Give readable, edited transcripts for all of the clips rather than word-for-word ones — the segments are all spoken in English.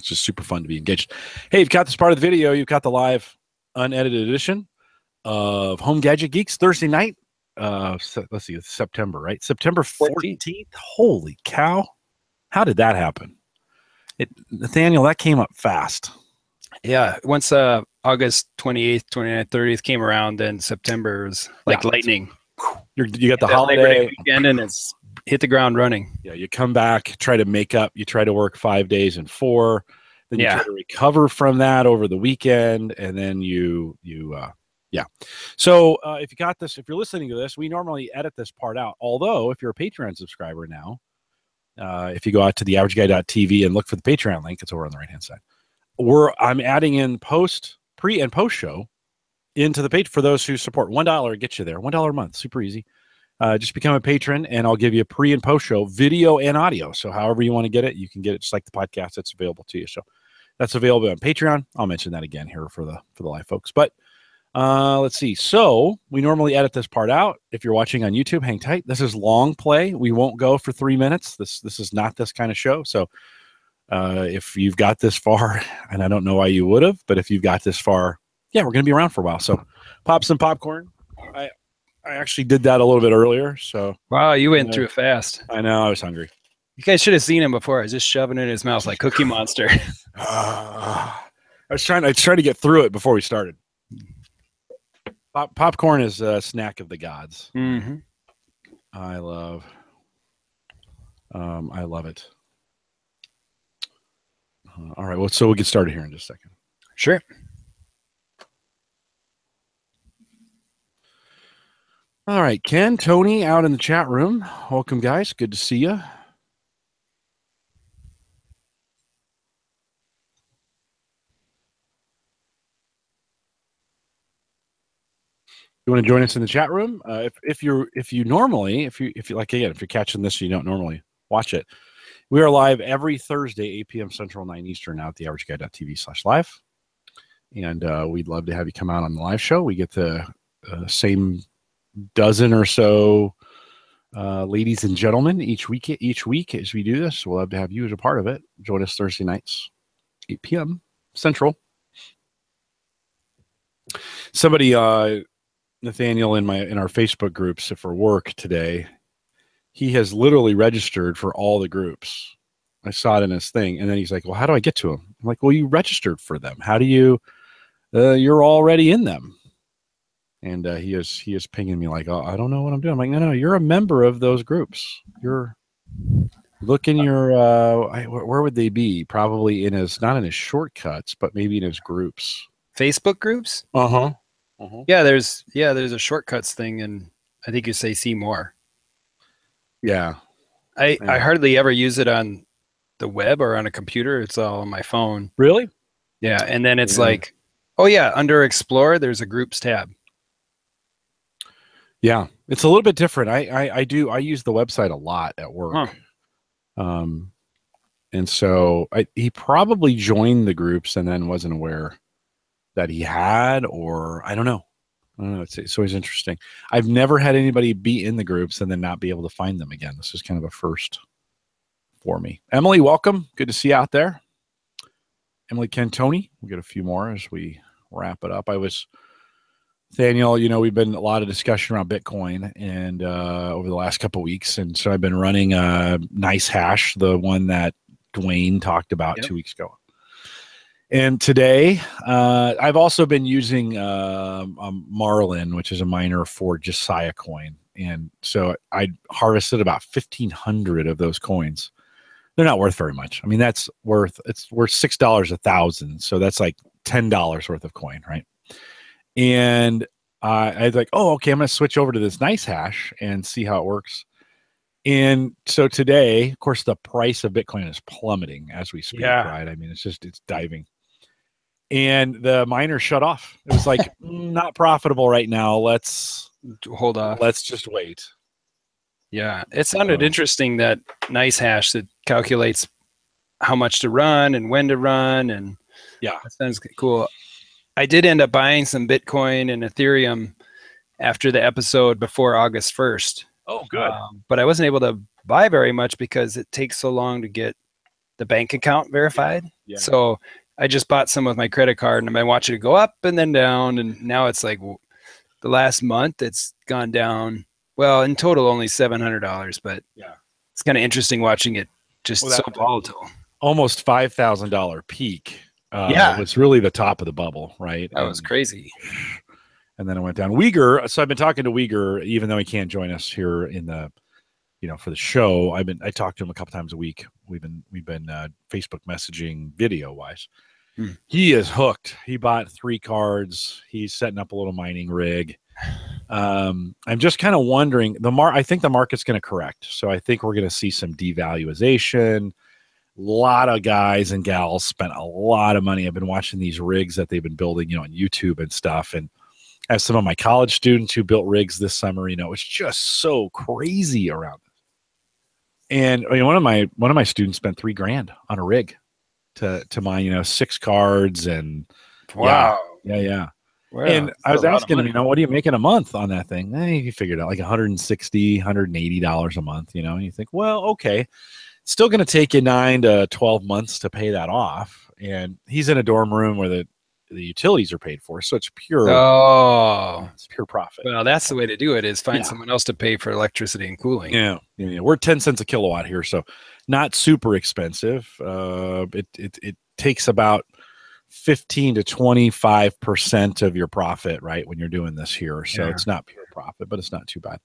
It's just super fun to be engaged. Hey, you've got this part of the video. You've got the live unedited edition of Home Gadget Geeks Thursday night. So, let's see, it's September, right? September 14th. Holy cow. How did that happen? Nathaniel, that came up fast. Yeah. Once August 28th, 29th, 30th came around, then September was like lightning. You got the holiday weekend, and it's hit the ground running. Yeah, you come back, try to make up. You try to work 5 days and 4. Then you try to recover from that over the weekend, and then yeah. So if you got this, if you're listening to this, we normally edit this part out. Although, if you're a Patreon subscriber now, if you go out to theaverageguy.tv and look for the Patreon link, it's over on the right-hand side. I'm adding in pre and post show into the page for those who support. $1 gets you there. $1 a month, super easy. Just become a patron, and I'll give you a pre and post show video and audio. So however you want to get it, you can get it just like the podcast that's available to you. So that's available on Patreon. I'll mention that again here for the live folks. But let's see. So we normally edit this part out. If you're watching on YouTube, hang tight. This is long play. We won't go for 3 minutes. This is not this kind of show. So if you've got this far, and I don't know why you would have, but if you've got this far, yeah, we're going to be around for a while. So pop some popcorn. I actually did that a little bit earlier. So wow, you went through it fast. I know, I was hungry. You guys should have seen him before. I was just shoving it in his mouth like Cookie Monster. I was trying to get through it before we started. Popcorn is a snack of the gods. Mm-hmm. I love it. All right, well, so we'll get started here in just a second. Sure. All right, Ken, Tony out in the chat room. Welcome, guys. Good to see you. You want to join us in the chat room? If you're catching this, you don't normally watch it. We are live every Thursday, 8 p.m. Central, 9 Eastern, out at theaverageguy.tv/live. And we'd love to have you come out on the live show. We get the same dozen or so ladies and gentlemen each week as we do this. We'll love to have you as a part of it. Join us Thursday nights, 8 p.m. Central. Somebody, Nathaniel, in our Facebook groups for work today, he has literally registered for all the groups. I saw it in his thing, and then he's like, well, how do I get to them? I'm like, well, you registered for them. How do you you're already in them. And he is pinging me like, oh, I don't know what I'm doing. I'm like, no, you're a member of those groups. You're looking your where would they be? Probably not in his shortcuts, but maybe in his groups. Facebook groups? Uh-huh. Yeah, there's a shortcuts thing, and I think you say see more. Yeah. I hardly ever use it on the web or on a computer. It's all on my phone. Really? Yeah, and then it's like, oh yeah, under Explore, there's a groups tab. Yeah, it's a little bit different. I use the website a lot at work. Huh. And so he probably joined the groups and then wasn't aware that he had, or I don't know. It's always interesting. I've never had anybody be in the groups and then not be able to find them again. This is kind of a first for me. Emily, welcome. Good to see you out there. Emily, Ken, Tony. We'll get a few more as we wrap it up. Daniel, we've been a lot of discussion around Bitcoin and over the last couple of weeks. And so I've been running a nice hash, the one that Dwayne talked about 2 weeks ago. And today, I've also been using Marlin, which is a miner for Josiah coin. And so I harvested about 1,500 of those coins. They're not worth very much. I mean, it's worth $6 a thousand. So that's like $10 worth of coin, right? And I was like, oh, okay, I'm going to switch over to this nice hash and see how it works. And so today, of course, the price of Bitcoin is plummeting as we speak, right? I mean, it's diving. And the miner shut off. It was like, not profitable right now. Let's hold off. Let's just wait. Yeah, it sounded interesting, that nice hash that calculates how much to run and when to run. And yeah, that sounds cool. I did end up buying some Bitcoin and Ethereum after the episode before August 1st. Oh, good. But I wasn't able to buy very much because it takes so long to get the bank account verified. Yeah. So I just bought some with my credit card, and I've been watching it go up and then down. And now it's like the last month it's gone down. Well, in total, only $700, but yeah, it's kind of interesting watching it just so volatile. Almost $5,000 peak. Was really the top of the bubble, right? That was crazy. And then it went down. Uyghur. So I've been talking to Uyghur, even though he can't join us here in the, for the show. I talked to him a couple times a week. We've been Facebook messaging video wise. He is hooked. He bought 3 cards. He's setting up a little mining rig. I'm just kind of wondering I think the market's going to correct. So I think we're going to see some devaluation. A lot of guys and gals spent a lot of money. I've been watching these rigs that they've been building, on YouTube and stuff. And as some of my college students who built rigs this summer, it's just so crazy around this. And one of my students spent $3,000 on a rig to mine, 6 cards and wow. Yeah. Wow, and I was asking him, what are you making a month on that thing? He figured out like $160, $180 a month, and you think, well, okay, it's still going to take you 9 to 12 months to pay that off. And he's in a dorm room where the utilities are paid for. So it's pure. Oh, it's pure profit. Well, that's the way to do it, is find someone else to pay for electricity and cooling. Yeah. We're 10 cents a kilowatt here. So not super expensive. It takes about 15 to 25% of your profit, right, when you're doing this here. So it's not pure profit, but it's not too bad.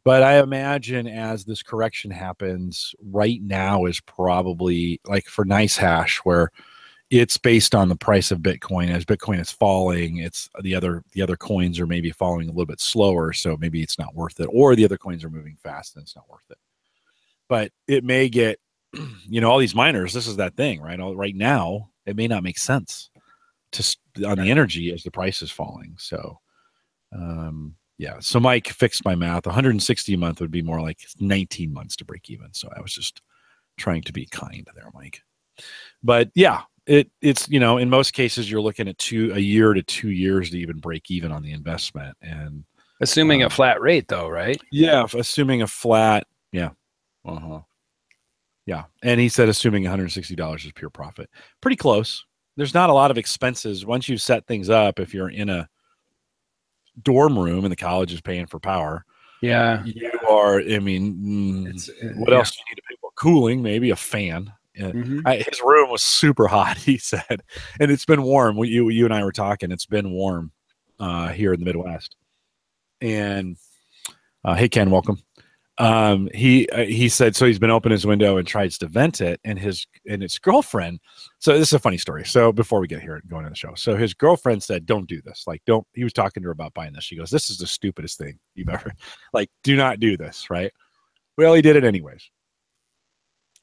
But I imagine as this correction happens, right now is probably like for Nice Hash, where it's based on the price of Bitcoin. As Bitcoin is falling, it's the other coins are maybe falling a little bit slower, so maybe it's not worth it, or the other coins are moving fast and it's not worth it. But it may get, all these miners. This is that thing, right? Right now, it may not make sense on the energy as the price is falling. So, so Mike fixed my math. 160 a month would be more like 19 months to break even. So I was just trying to be kind there, Mike. But yeah, it's in most cases you're looking at a year to 2 years to even break even on the investment, and assuming a flat rate, though, right? Yeah, assuming a flat, yeah, yeah. And he said assuming $160 is pure profit. Pretty close. There's not a lot of expenses once you set things up. If you're in a dorm room and the college is paying for power, you are. What else do you need to pay for? Cooling, maybe a fan. His room was super hot, he said, and it's been warm. You and I were talking. It's been warm here in the Midwest. And hey, Ken, welcome. He said, so he's been opening his window and tries to vent it, and his girlfriend. So this is a funny story. So before we get here going to the show, so his girlfriend said, don't do this. Like, don't, he was talking to her about buying this. She goes, this is the stupidest thing you've ever, like, do not do this. Right. Well, he did it anyways.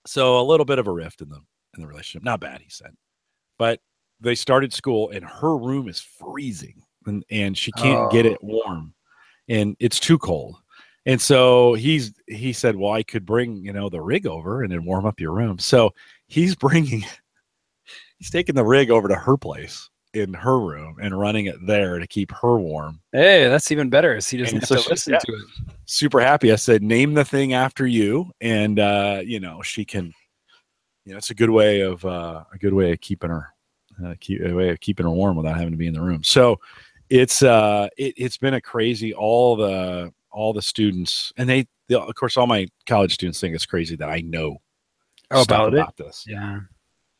So a little bit of a rift in the relationship. Not bad, he said, but they started school and her room is freezing and she can't get it warm and it's too cold. And so he said, well, I could bring, the rig over and then warm up your room. So he's taking the rig over to her place in her room and running it there to keep her warm. Hey, that's even better. So he doesn't have to listen to it. Super happy. I said, name the thing after you. And, she can, it's a good way of keeping her, keeping her warm without having to be in the room. So it's been a crazy, all the students, and of course, all my college students think it's crazy that I know about this. Yeah.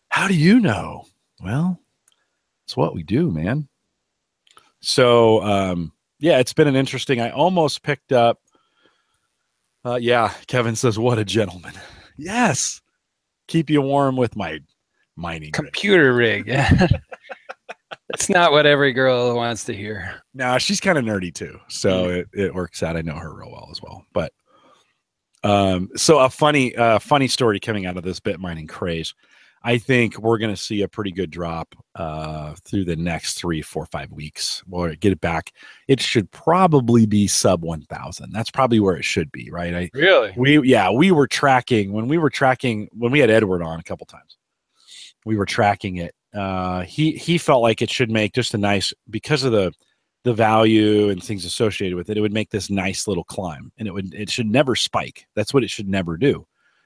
How do you know? Well, it's what we do, man. So, it's been an interesting, I almost picked up, Kevin says, what a gentleman. Yes. Keep you warm with my mining computer rig. Yeah. That's not what every girl wants to hear. No, she's kind of nerdy too. So it works out. I know her real well as well. But so a funny story coming out of this bit mining craze. I think we're going to see a pretty good drop through the next 3, 4, 5 weeks. We'll get it back. It should probably be sub 1,000. That's probably where it should be, right? Really? We were tracking when we had Edward on a couple times. We were tracking it. He felt like it should make just a nice, because of the value and things associated with it, it would make this nice little climb, and it should never spike. That's what it should never do.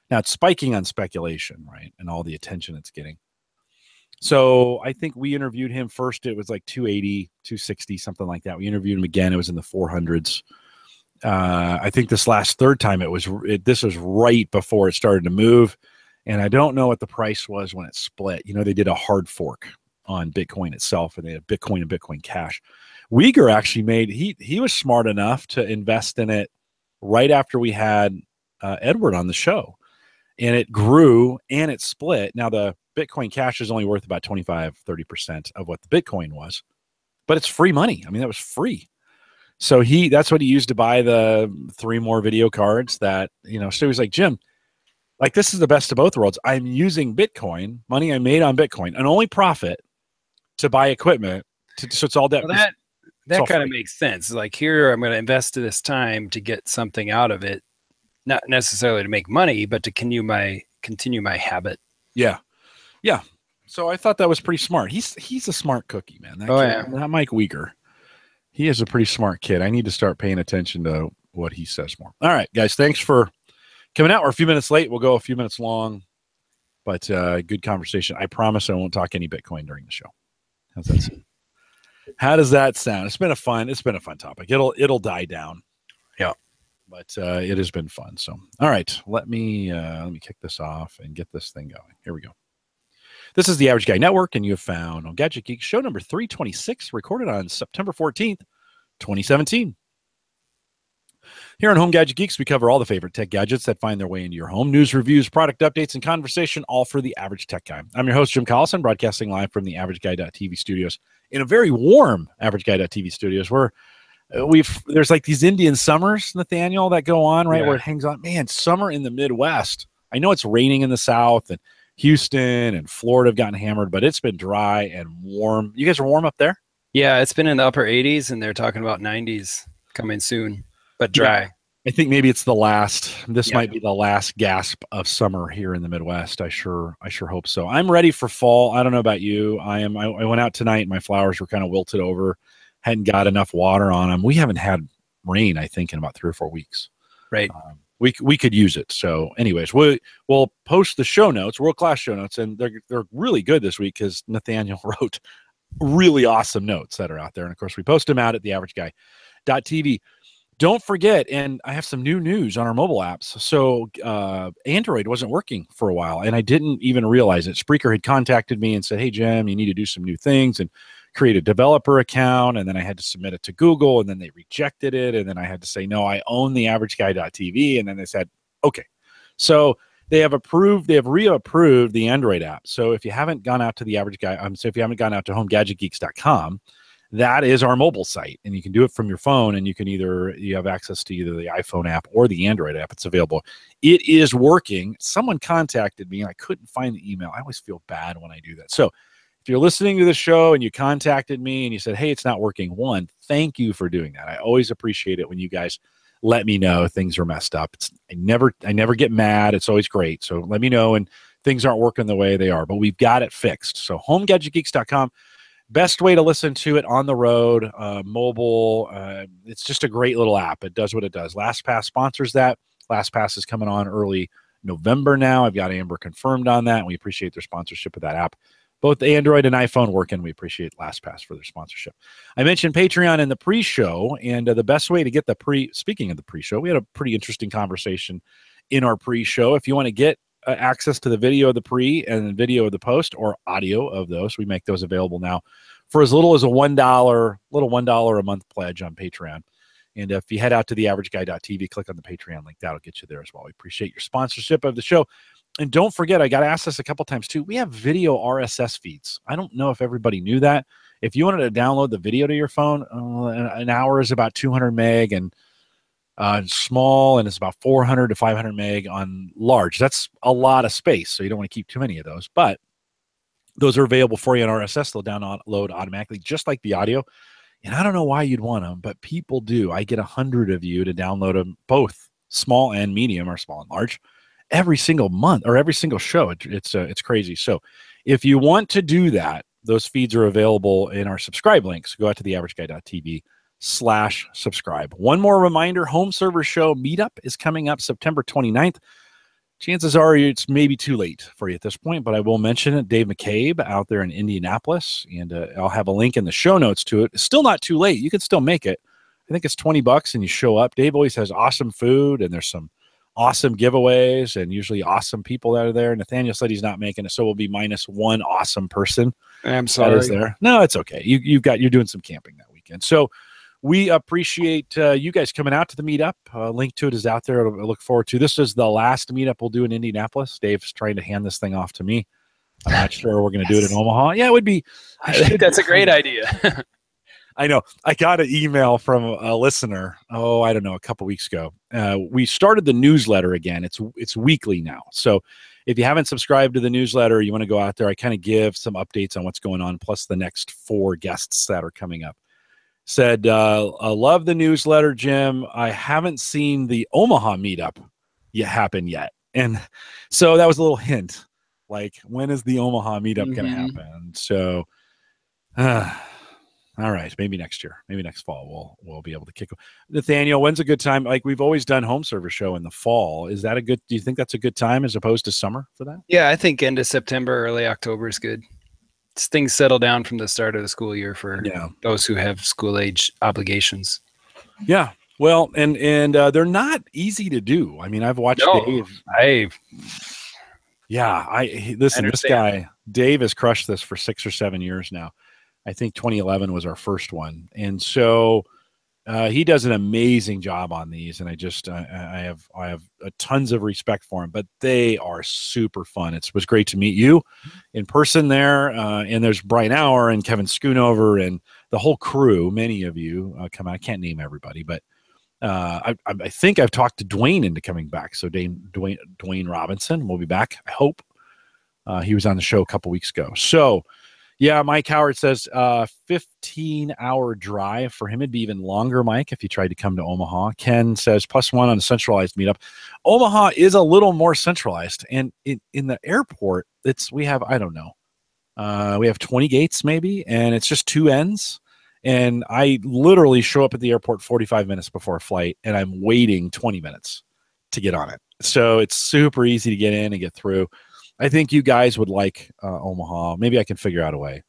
Now it's spiking on speculation, right? And all the attention it's getting. So I think we interviewed him first. It was like 280, 260, something like that. We interviewed him again. It was in the 400s. I think this last third time this was right before it started to move. And I don't know what the price was when it split. You know, they did a hard fork on Bitcoin itself, and they had Bitcoin and Bitcoin Cash. Uyghur actually he was smart enough to invest in it right after we had Edward on the show. And it grew and it split. Now the Bitcoin Cash is only worth about 25-30% of what the Bitcoin was, but it's free money. I mean, that was free. So that's what he used to buy the 3 more video cards that, you know, so he was like, Jim, like, this is the best of both worlds. I'm using Bitcoin, money I made on Bitcoin, and only profit to buy equipment. So it's all that. Well, that kind of makes sense. Like, here, I'm going to invest this time to get something out of it, not necessarily to make money, but to continue my habit. Yeah. Yeah. So I thought that was pretty smart. He's a smart cookie, man. That Mike Uyghur. He is a pretty smart kid. I need to start paying attention to what he says more. All right, guys. Thanks for coming out. We're a few minutes late. We'll go a few minutes long, but good conversation. I promise I won't talk any Bitcoin during the show. How's that sound? How does that sound? It's been a fun topic. It'll die down. Yeah. But it has been fun. So, all right, let me kick this off and get this thing going. Here we go. This is the Average Guy Network, and you have found Home Gadget Geeks show number 326, recorded on September 14th, 2017. Here on Home Gadget Geeks, we cover all the favorite tech gadgets that find their way into your home. News, reviews, product updates, and conversation, all for the average tech guy. I'm your host, Jim Collison, broadcasting live from the AverageGuy.tv studios in a very warm AverageGuy.tv studios where there's like these Indian summers, Nathaniel, that go on, right? Yeah. Where it hangs on. Man, summer in the Midwest. I know it's raining in the South, and Houston and Florida have gotten hammered, but it's been dry and warm. You guys are warm up there? Yeah, it's been in the upper 80s, and they're talking about 90s coming soon, but dry. Yeah. I think maybe it's this might be the last gasp of summer here in the Midwest. I sure hope so. I'm ready for fall. I don't know about you. I went out tonight and my flowers were kind of wilted over. Hadn't got enough water on them. We haven't had rain, I think, in about 3 or 4 weeks. Right. We could use it. So anyways, we'll post the show notes, world-class show notes, and they're really good this week because Nathaniel wrote really awesome notes that are out there. And of course, we post them out at theaverageguy.tv. Don't forget, and I have some new news on our mobile apps. So Android wasn't working for a while, and I didn't even realize it. Spreaker had contacted me and said, hey, Jim, you need to do some new things and create a developer account. And then I had to submit it to Google, and then they rejected it. And then I had to say, no, I own the AverageGuy.tv. And then they said, okay. So they have reapproved the Android app. So if you haven't gone out to the Average Guy, if you haven't gone out to HomeGadgetGeeks.com, that is our mobile site, and you can do it from your phone, and you have access to either the iPhone app or the Android app. It's available. It is working. Someone contacted me, and I couldn't find the email. I always feel bad when I do that. So if you're listening to the show and you contacted me and you said, hey, it's not working, thank you for doing that. I always appreciate it when you guys let me know things are messed up. I never get mad. It's always great. So let me know, and things aren't working the way they are, but we've got it fixed. So HomeGadgetGeeks.com. Best way to listen to it on the road, mobile. It's just a great little app. It does what it does. LastPass sponsors that. LastPass is coming on early November now. I've got Amber confirmed on that, and we appreciate their sponsorship of that app. Both Android and iPhone work, and we appreciate LastPass for their sponsorship. I mentioned Patreon in the pre-show, and the best way to get speaking of the pre-show, we had a pretty interesting conversation in our pre-show. If you want to get access to the video of the pre and the video of the post, or audio of those, we make those available now for as little as a $1 a month pledge on Patreon. And if you head out to theaverageguy.tv, click on the Patreon link, that'll get you there as well. We appreciate your sponsorship of the show. And don't forget, I got asked this a couple times too, we have video RSS feeds. I don't know if everybody knew that. If you wanted to download the video to your phone, an hour is about 200 meg, and small, and it's about 400 to 500 meg on large. That's a lot of space, so you don't want to keep too many of those. But those are available for you on RSS. They'll download automatically, just like the audio. And I don't know why you'd want them, but people do. I get 100 of you to download them, both small and medium, or small and large, every single month or every single show. It's crazy. So if you want to do that, those feeds are available in our subscribe links. Go out to theaverageguy.tv/subscribe. One more reminder, Home Server Show Meetup is coming up September 29th. chances are it's maybe too late for you at this point, but I will mention it. Dave McCabe out there in Indianapolis, and I'll have a link in the show notes to it. It's still not too late. You can still make it. I think it's $20 and you show up. Dave always has awesome food, and there's some awesome giveaways and usually awesome people that are there. Nathaniel said he's not making it, so we'll be minus one awesome person. I'm sorry. That is there. No, it's okay. You're doing some camping that weekend. So we appreciate you guys coming out to the meetup. Link to it is out there. I look forward to. This is the last meetup we'll do in Indianapolis. Dave's trying to hand this thing off to me. I'm not sure we're going to do it in Omaha. Yeah, it would be. That's a great idea. I know. I got an email from a listener, I don't know, a couple weeks ago. We started the newsletter again. It's weekly now. So if you haven't subscribed to the newsletter, you want to go out there. I kind of give some updates on what's going on, plus the next 4 guests that are coming up. Said, I love the newsletter, Jim. I haven't seen the Omaha meetup happen yet. And so that was a little hint. Like, when is the Omaha meetup going to happen? So, all right, maybe next year, maybe next fall, we'll be able to kick. Nathaniel, when's a good time? Like, we've always done Home Service Show in the fall. Is that do you think that's a good time as opposed to summer for that? Yeah, I think end of September, early October is good. Things settle down from the start of the school year for those who have school age obligations. Yeah. Well, and they're not easy to do. I mean, I've watched Dave. Listen, this guy, Dave, has crushed this for 6 or 7 years now. I think 2011 was our first one. And so he does an amazing job on these. And I have tons of respect for him, but they are super fun. It was great to meet you in person there. And there's Brian Auer and Kevin Schoonover and the whole crew. Many of you come out. I can't name everybody, but I think I've talked to Dwayne into coming back. So Dwayne Robinson will be back, I hope. He was on the show a couple weeks ago. So yeah, Mike Howard says 15-hour drive. For him, it'd be even longer, Mike, if you tried to come to Omaha. Ken says +1 on a centralized meetup. Omaha is a little more centralized. And in the airport, we have 20 gates maybe, and it's just 2 ends. And I literally show up at the airport 45 minutes before a flight, and I'm waiting 20 minutes to get on it. So it's super easy to get in and get through. I think you guys would like Omaha. Maybe I can figure out a way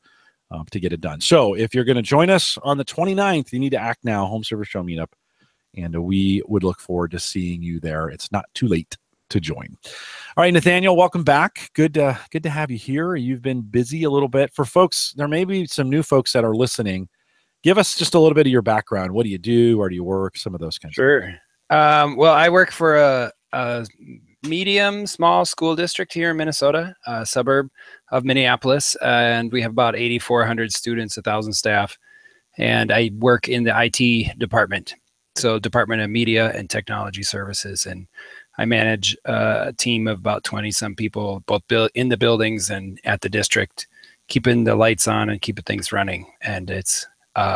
to get it done. So if you're going to join us on the 29th, you need to act now, Home Service Show meetup. And we would look forward to seeing you there. It's not too late to join. All right, Nathaniel, welcome back. Good to have you here. You've been busy a little bit. For folks, there may be some new folks that are listening. Give us just a little bit of your background. What do you do? Where do you work? Some of those kinds of things. Well, I work for a small school district here in Minnesota, a suburb of Minneapolis, and we have about 8,400 students, 1,000 staff, and I work in the IT department, so Department of Media and Technology Services, and I manage a team of about 20-some people, both in the buildings and at the district, keeping the lights on and keeping things running, and it's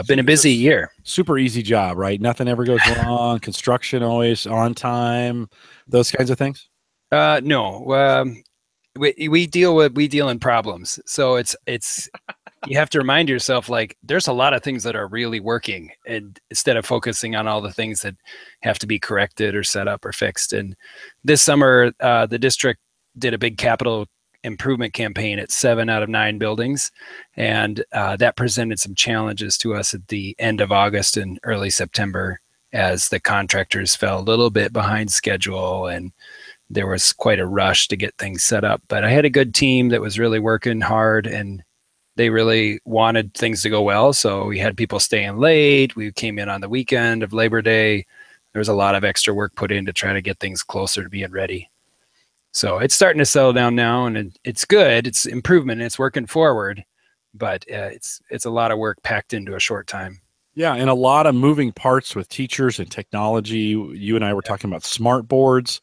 been a busy year. Super easy job, right? Nothing ever goes wrong. Construction always on time. Those kinds of things. No, we deal in problems. So it's you have to remind yourself, like, there's a lot of things that are really working, and instead of focusing on all the things that have to be corrected or set up or fixed. And this summer, the district did a big capital improvement campaign at 7 out of 9 buildings. And that presented some challenges to us at the end of August and early September, as the contractors fell a little bit behind schedule and there was quite a rush to get things set up. But I had a good team that was really working hard, and they really wanted things to go well. So we had people staying late. We came in on the weekend of Labor Day. There was a lot of extra work put in to try to get things closer to being ready. So it's starting to settle down now, and it's good. It's improvement, and it's working forward, but it's a lot of work packed into a short time. Yeah, and a lot of moving parts with teachers and technology. You and I were talking about smart boards.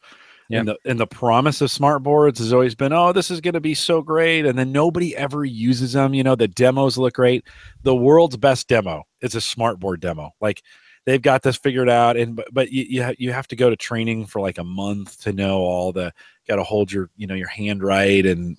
And the promise of smart boards has always been, oh, this is going to be so great. And then nobody ever uses them. You know, the demos look great. The world's best demo is a smart board demo. Like, they've got this figured out. But you have to go to training for like a month to know all the, got to hold your hand right and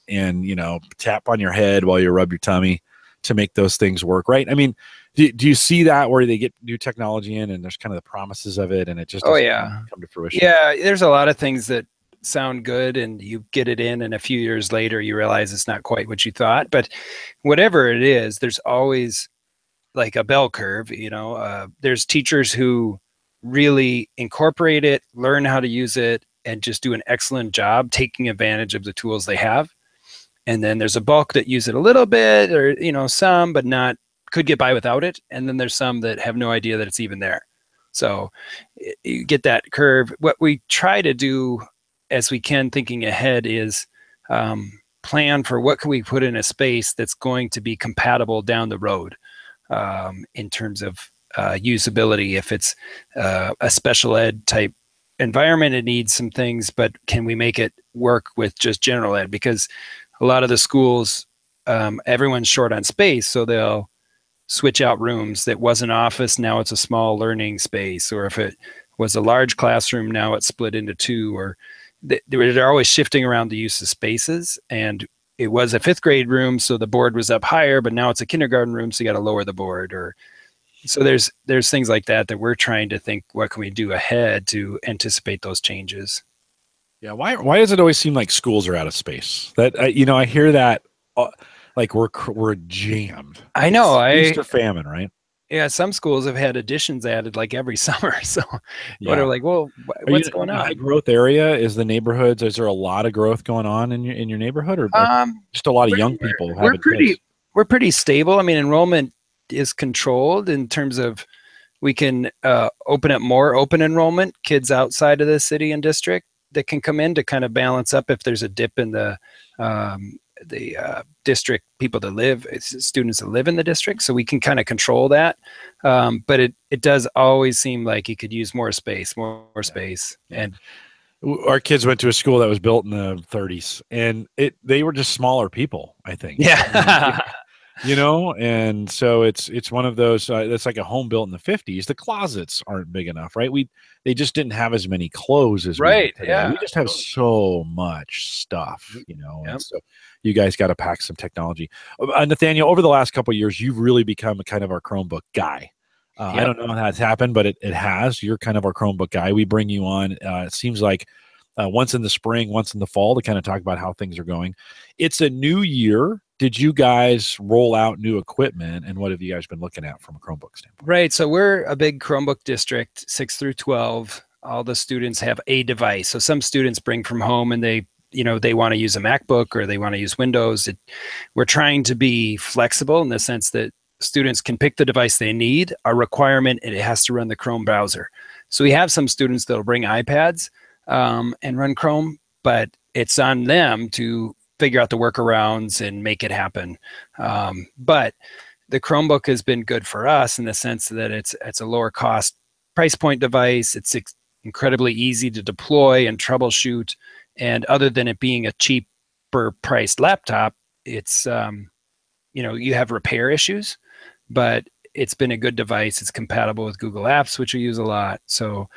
tap on your head while you rub your tummy to make those things work, right? I mean, do you see that where they get new technology in and there's kind of the promises of it and it just doesn't come to fruition? Yeah, there's a lot of things that sound good and you get it in, and a few years later you realize it's not quite what you thought. But whatever it is, there's always like a bell curve. There's teachers who really incorporate it, learn how to use it, and just do an excellent job taking advantage of the tools they have. And then there's a bulk that use it a little bit, or some, but not, could get by without it. And then there's some that have no idea that it's even there. So you get that curve. What we try to do as we can, thinking ahead, is plan for what can we put in a space that's going to be compatible down the road in terms of usability. If it's a special ed type environment, it needs some things, but can we make it work with just general ed? Because a lot of the schools, everyone's short on space, so they'll switch out rooms. That was an office, now it's a small learning space. Or if it was a large classroom, now it's split into two. Or they're always shifting around the use of spaces. And it was a 5th grade room, so the board was up higher, but now it's a kindergarten room, so you got to lower the board. Or so there's things like that we're trying to think, what can we do ahead to anticipate those changes? Yeah, why does it always seem like schools are out of space? That I hear that like we're jammed. I know. Feast or famine, right? Yeah, some schools have had additions added like every summer. So they're like, well, what's going on? High growth area is the neighborhoods. Is there a lot of growth going on in your neighborhood, or just a lot of young people? We're pretty stable. I mean, enrollment is controlled in terms of we can open up more open enrollment, kids outside of the city and district that can come in to kind of balance up if there's a dip in the district, students that live in the district. So we can kind of control that. But it does always seem like you could use more space. And our kids went to a school that was built in the 30s, and they were just smaller people, I think. Yeah. And so it's one of those that's like a home built in the 50s. The closets aren't big enough, right? They just didn't have as many clothes as we do today. Yeah, we just have so much stuff, Yep. And so you guys got to pack some technology. Nathaniel, over the last couple of years, you've really become kind of our Chromebook guy. Yep. I don't know how that's happened, but it has. You're kind of our Chromebook guy. We bring you on. It seems like once in the spring, once in the fall, to kind of talk about how things are going. It's a new year. Did you guys roll out new equipment, and what have you guys been looking at from a Chromebook standpoint? Right. So we're a big Chromebook district, 6 through 12. All the students have a device. So some students bring from home and they want to use a MacBook or they want to use Windows. We're trying to be flexible in the sense that students can pick the device they need. Our requirement, it has to run the Chrome browser. So we have some students that'll bring iPads and run Chrome, but it's on them to figure out the workarounds and make it happen. But the Chromebook has been good for us in the sense that it's a lower cost price point device. It's incredibly easy to deploy and troubleshoot. And other than it being a cheaper priced laptop, it's, you have repair issues, but it's been a good device. It's compatible with Google Apps, which we use a lot. So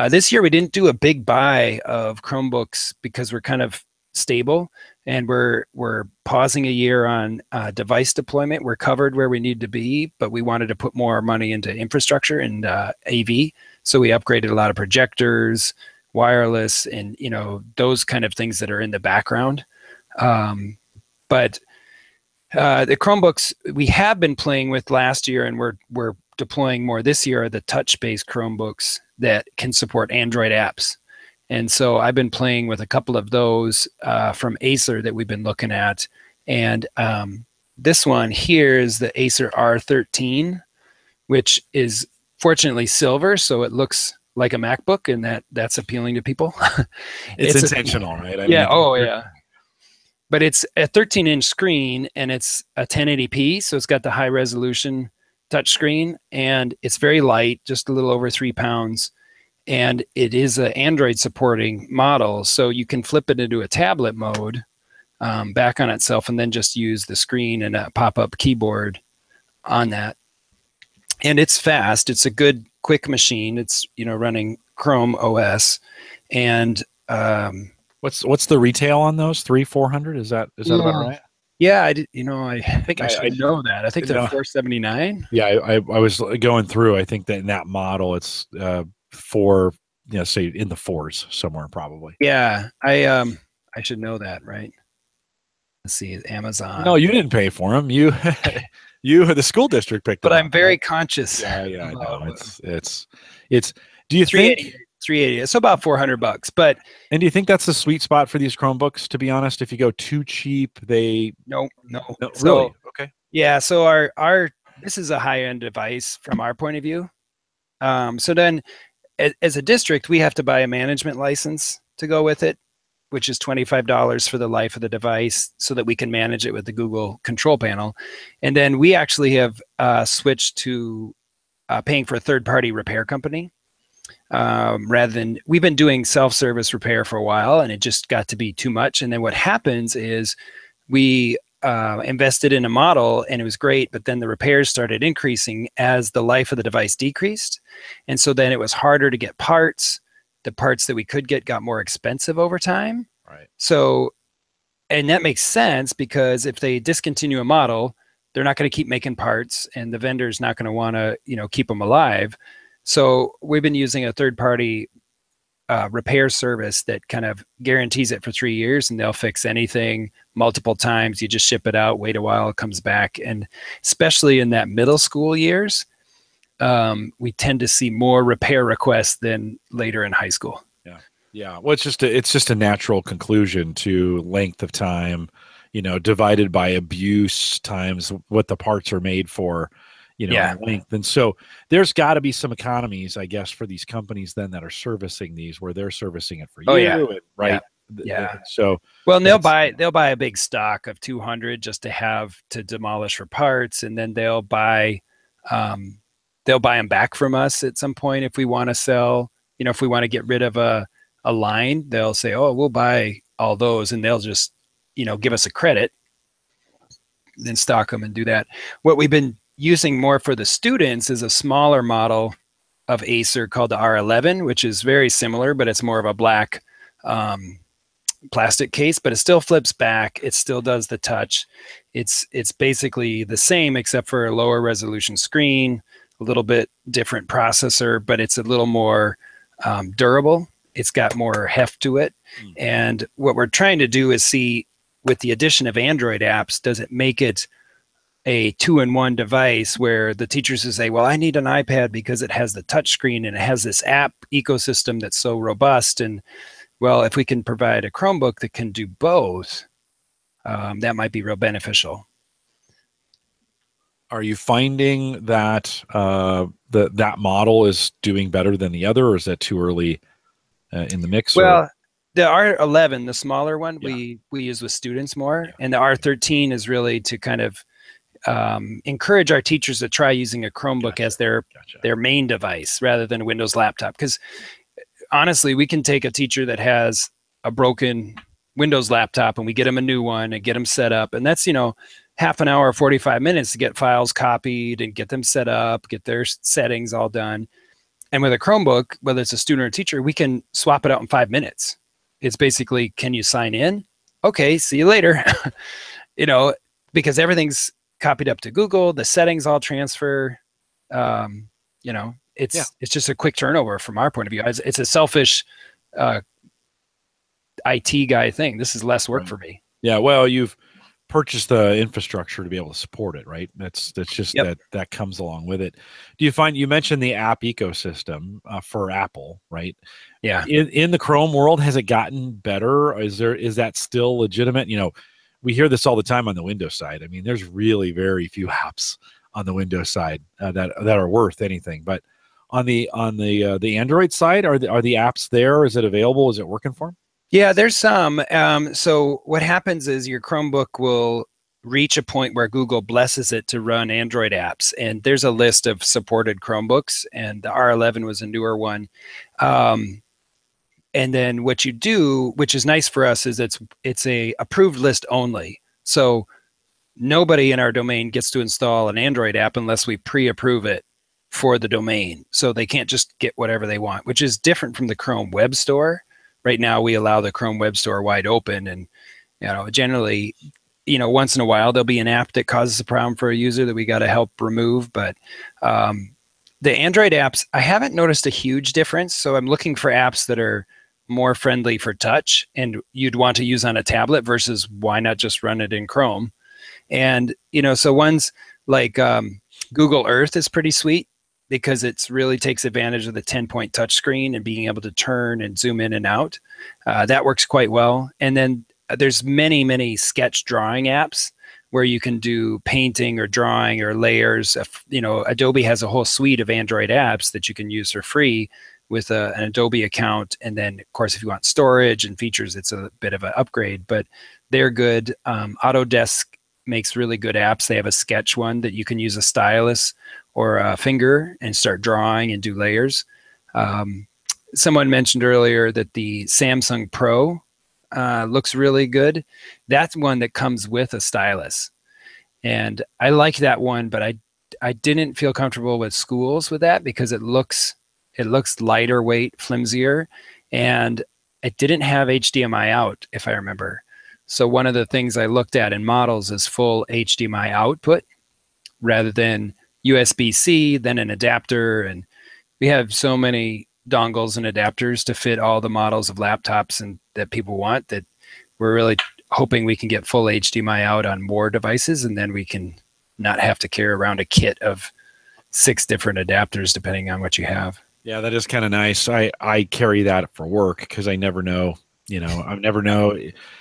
this year we didn't do a big buy of Chromebooks because we're kind of stable, and we're pausing a year on device deployment. We're covered where we need to be, but we wanted to put more money into infrastructure and AV. So we upgraded a lot of projectors, wireless, and those kind of things that are in the background. But the Chromebooks we have been playing with last year, and we're deploying more this year, are the touch-based Chromebooks that can support Android apps. And so I've been playing with a couple of those from Acer that we've been looking at. And this one here is the Acer R13, which is fortunately silver, so it looks like a MacBook, and that's appealing to people. It's intentional, right? Yeah. But it's a 13-inch screen, and it's a 1080p, so it's got the high-resolution touchscreen, and it's very light, just a little over 3 pounds. And it is an Android supporting model, so you can flip it into a tablet mode back on itself, and then just use the screen and a pop-up keyboard on that. And it's fast. It's a good, quick machine. It's running Chrome OS. And what's the retail on those? 300-400? Is that about right? Yeah, I think I know that. I think they're $479. Yeah, I was going through. I think that in that model, it's $4 say in the fours somewhere probably. Yeah, I should know that, right? Let's see, Amazon. No, you didn't pay for them. You the school district picked them but up. I'm very conscious. Yeah, I know. It's. Do you think 380? So about $400. But and do you think that's the sweet spot for these Chromebooks? To be honest, if you go too cheap, no. So, really? Okay. Yeah. So our this is a high end device from our point of view. So then, as a district, we have to buy a management license to go with it, which is $25 for the life of the device, so that we can manage it with the Google Control Panel. And then we actually have switched to paying for a third-party repair company. Rather than, we've been doing self-service repair for a while, and it just got to be too much. And then what happens is we invested in a model, and it was great, but then the repairs started increasing as the life of the device decreased. And so then it was harder to get parts. The parts that we could get got more expensive over time. Right. So, and that makes sense, because if they discontinue a model, they're not going to keep making parts, and the vendor's not going to want to, keep them alive. So we've been using a third-party repair service that kind of guarantees it for 3 years, and they'll fix anything multiple times. You just ship it out, wait a while, it comes back. And especially in that middle school years, we tend to see more repair requests than later in high school. Yeah. Well, it's just a natural conclusion to length of time, divided by abuse times what the parts are made for. Length. And so there's got to be some economies, I guess, for these companies then that are servicing these, where they're servicing it for you. And, right. Yeah. So, well, they'll buy a big stock of 200 just to have to demolish for parts. And then they'll buy them back from us at some point. If we want to sell, if we want to get rid of a line, they'll say, oh, we'll buy all those. And they'll just, give us a credit, then stock them and do that. What we've been using more for the students is a smaller model of Acer called the R11, which is very similar, but it's more of a black plastic case, but it still flips back. It still does the touch. It's basically the same, except for a lower resolution screen, a little bit different processor, but it's a little more durable. It's got more heft to it. And what we're trying to do is see, with the addition of Android apps, does it make it a 2-in-1 device where the teachers will say, well, I need an iPad because it has the touch screen and it has this app ecosystem that's so robust. And well, if we can provide a Chromebook that can do both, that might be real beneficial. Are you finding that that model is doing better than the other, or is that too early in the mix? Well, the R11, the smaller one, we use with students more. And the R13 is really to kind of encourage our teachers to try using a Chromebook as their main device rather than a Windows laptop. Because honestly, we can take a teacher that has a broken Windows laptop and we get them a new one and get them set up. And that's, half an hour, 45 minutes to get files copied and get them set up, get their settings all done. And with a Chromebook, whether it's a student or a teacher, we can swap it out in 5 minutes. It's basically, can you sign in? Okay, see you later. Because everything's copied up to Google, the settings all transfer. It's just a quick turnover from our point of view. It's a selfish IT guy thing. This is less work for me. Yeah, well, you've purchased the infrastructure to be able to support it, right? That's just that comes along with it. Do you find, you mentioned the app ecosystem for Apple, right? Yeah. In the Chrome world, has it gotten better? Is that still legitimate? We hear this all the time on the Windows side. I mean, there's really very few apps on the Windows side that are worth anything. But on the Android side, are the apps there? Is it available? Is it working for them? Yeah, there's some. So what happens is your Chromebook will reach a point where Google blesses it to run Android apps. And there's a list of supported Chromebooks, and the R11 was a newer one. And then what you do, which is nice for us, is it's a approved list only. So nobody in our domain gets to install an Android app unless we pre-approve it for the domain. So they can't just get whatever they want, which is different from the Chrome Web Store. Right now, we allow the Chrome Web Store wide open, and generally, once in a while there'll be an app that causes a problem for a user that we got to help remove. But the Android apps, I haven't noticed a huge difference. So I'm looking for apps that are more friendly for touch and you'd want to use on a tablet versus why not just run it in Chrome. And, so ones like Google Earth is pretty sweet because it's really takes advantage of the 10-point touchscreen and being able to turn and zoom in and out. That works quite well. And then there's many, many sketch drawing apps where you can do painting or drawing or layers. Adobe has a whole suite of Android apps that you can use for free with an Adobe account. And then, of course, if you want storage and features, it's a bit of an upgrade, but they're good. Autodesk makes really good apps. They have a sketch one that you can use a stylus or a finger and start drawing and do layers. Someone mentioned earlier that the Samsung Pro looks really good. That's one that comes with a stylus. And I like that one, but I didn't feel comfortable with schools with that because it looks lighter weight, flimsier, and it didn't have HDMI out, if I remember. So one of the things I looked at in models is full HDMI output rather than USB-C, then an adapter. And we have so many dongles and adapters to fit all the models of laptops and that people want that we're really hoping we can get full HDMI out on more devices, and then we can not have to carry around a kit of 6 different adapters depending on what you have. Yeah, that is kind of nice. I carry that for work because I never know. I never know.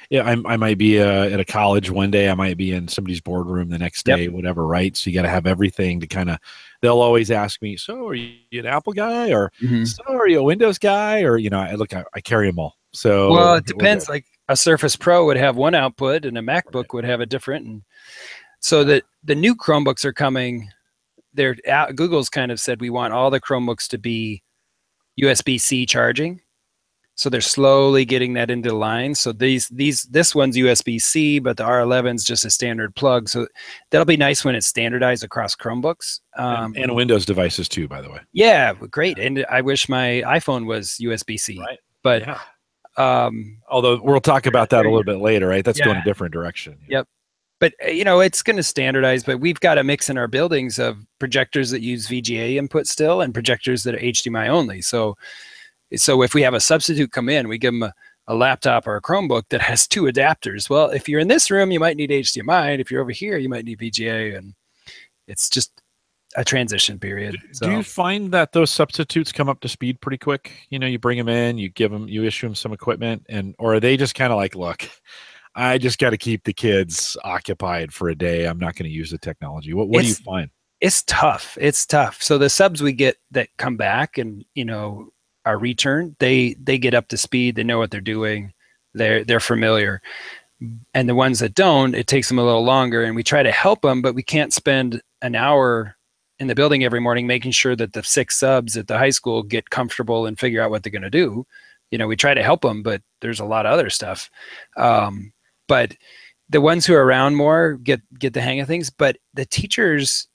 Yeah, I might be at a college one day. I might be in somebody's boardroom the next day, Yep. whatever, right? So you got to have everything to kind of, they'll always ask me, so are you an Apple guy or so are you a Windows guy? Or, I carry them all. So, well, it depends. Like a Surface Pro would have one output and a MacBook would have a different. And so the new Chromebooks are coming. Google's kind of said we want all the Chromebooks to be USB-C charging. So they're slowly getting that into line. So this one's USB-C, but the R11's just a standard plug. So that'll be nice when it's standardized across Chromebooks. And Windows devices too, by the way. Yeah, great. And I wish my iPhone was USB-C. Right. But yeah. Although we'll talk about that a little bit later, right? That's going a different direction. Yep. But, it's going to standardize, but we've got a mix in our buildings of projectors that use VGA input still and projectors that are HDMI only. So if we have a substitute come in, we give them a laptop or a Chromebook that has 2 adapters. Well, if you're in this room, you might need HDMI. And if you're over here, you might need VGA. And it's just a transition period. Do you find that those substitutes come up to speed pretty quick? You bring them in, you issue them some equipment, or are they just kind of like, look, I just got to keep the kids occupied for a day. I'm not going to use the technology. What do you find? It's tough. It's tough. So the subs we get that come back and, are returned, they get up to speed. They know what they're doing. They're familiar. And the ones that don't, it takes them a little longer. And we try to help them, but we can't spend an hour in the building every morning making sure that the 6 subs at the high school get comfortable and figure out what they're going to do. We try to help them, but there's a lot of other stuff. But the ones who are around more get the hang of things. But the teachers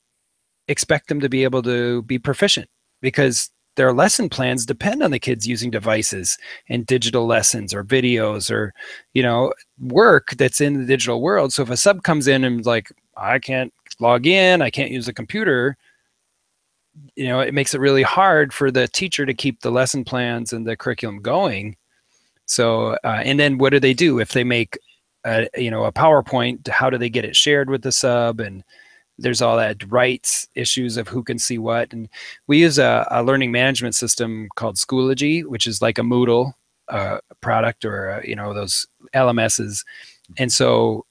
expect them to be able to be proficient because their lesson plans depend on the kids using devices and digital lessons or videos or, work that's in the digital world. So if a sub comes in and like, I can't log in, I can't use a computer, it makes it really hard for the teacher to keep the lesson plans and the curriculum going. So, and then what do they do if they make, a PowerPoint? How do they get it shared with the sub? And there's all that rights issues of who can see what. And we use a learning management system called Schoology, which is like a Moodle product or, those LMSs. And so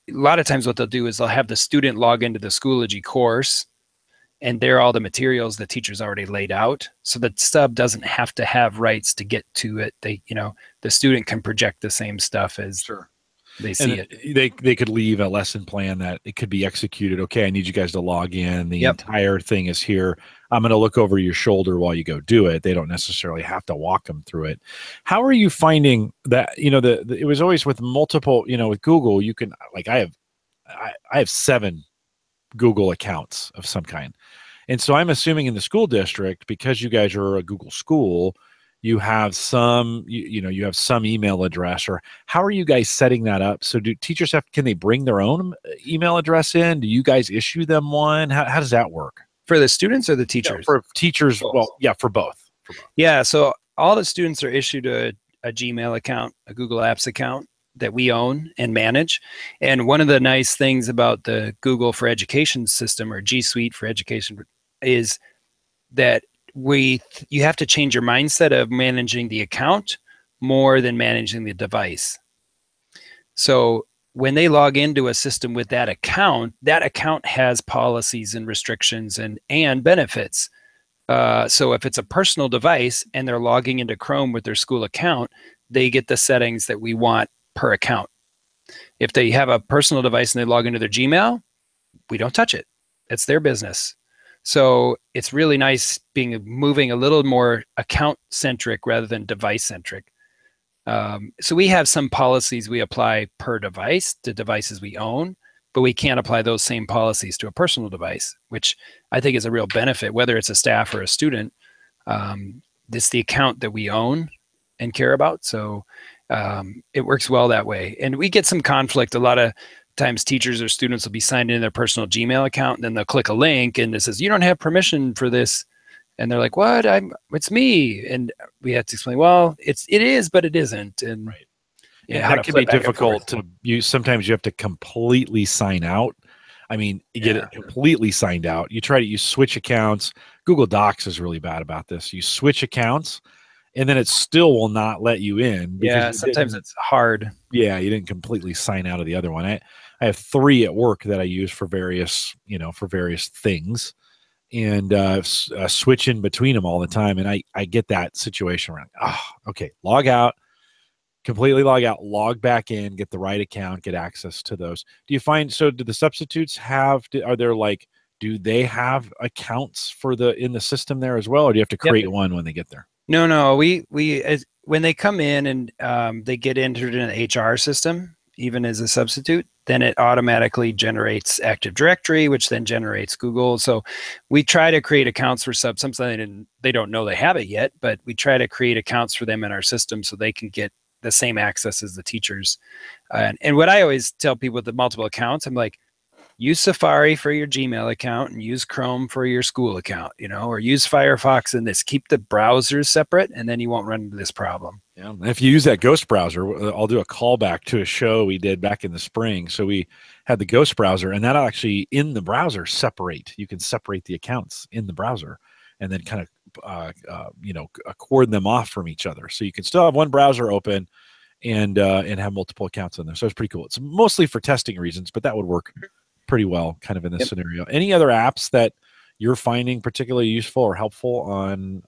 a lot of times what they'll do is they'll have the student log into the Schoology course and there are all the materials the teacher's already laid out. So the sub doesn't have to have rights to get to it. The student can project the same stuff as they see it. They could leave a lesson plan that it could be executed. Okay, I need you guys to log in. The entire thing is here. I'm going to look over your shoulder while you go do it. They don't necessarily have to walk them through it. How are you finding that? It was always with multiple. With Google, you can I have 7 Google accounts of some kind, and so I'm assuming in the school district, because you guys are a Google school, you have some, you have some email address, or how are you guys setting that up? So do teachers can they bring their own email address in? Do you guys issue them one? How does that work? For the students or the teachers? For teachers, both. Well, yeah, for both. Yeah, so all the students are issued a Gmail account, a Google Apps account that we own and manage. And one of the nice things about the Google for Education system, or G Suite for Education, is that you have to change your mindset of managing the account more than managing the device. So when they log into a system with that account has policies and restrictions and benefits. So if it's a personal device and they're logging into Chrome with their school account, they get the settings that we want per account. If they have a personal device and they log into their Gmail, we don't touch it. It's their business. So it's really nice moving a little more account centric rather than device centric. So we have some policies we apply per device to devices we own, but we can't apply those same policies to a personal device, which I think is a real benefit, whether it's a staff or a student. It's the account that we own and care about. So it works well that way. And we get some conflict. A lot of times teachers or students will be signed in their personal Gmail account, and then they'll click a link and it says, you don't have permission for this. And they're like, what? It's me. And we have to explain, well, it is, but it isn't. And right. Yeah, that can be difficult to use. Sometimes you have to completely sign out. I mean, you get it completely signed out. You switch accounts. Google Docs is really bad about this. You switch accounts and then it still will not let you in. Yeah, sometimes it's hard. Yeah, you didn't completely sign out of the other one. I have 3 at work that I use for various things. And switch in between them all the time. And I get that situation around. Okay, log out, completely log out, log back in, get the right account, get access to those. Do you find, so do the substitutes do they have accounts in the system there as well? Or do you have to create one when they get there? No, when they come in and they get entered in an HR system, even as a substitute, then it automatically generates Active Directory, which then generates Google. So we try to create accounts for something, and they don't know they have it yet, but we try to create accounts for them in our system so they can get the same access as the teachers. And what I always tell people with the multiple accounts, I'm like, use Safari for your Gmail account and use Chrome for your school account, or use Firefox in this. Keep the browsers separate, and then you won't run into this problem. Yeah, if you use that Ghost browser, I'll do a callback to a show we did back in the spring. So we had the Ghost browser, and that actually in the browser you can separate the accounts in the browser, and then kind of accord them off from each other. So you can still have one browser open and have multiple accounts in there. So it's pretty cool. It's mostly for testing reasons, but that would work pretty well kind of in this scenario. Any other apps that you're finding particularly useful or helpful on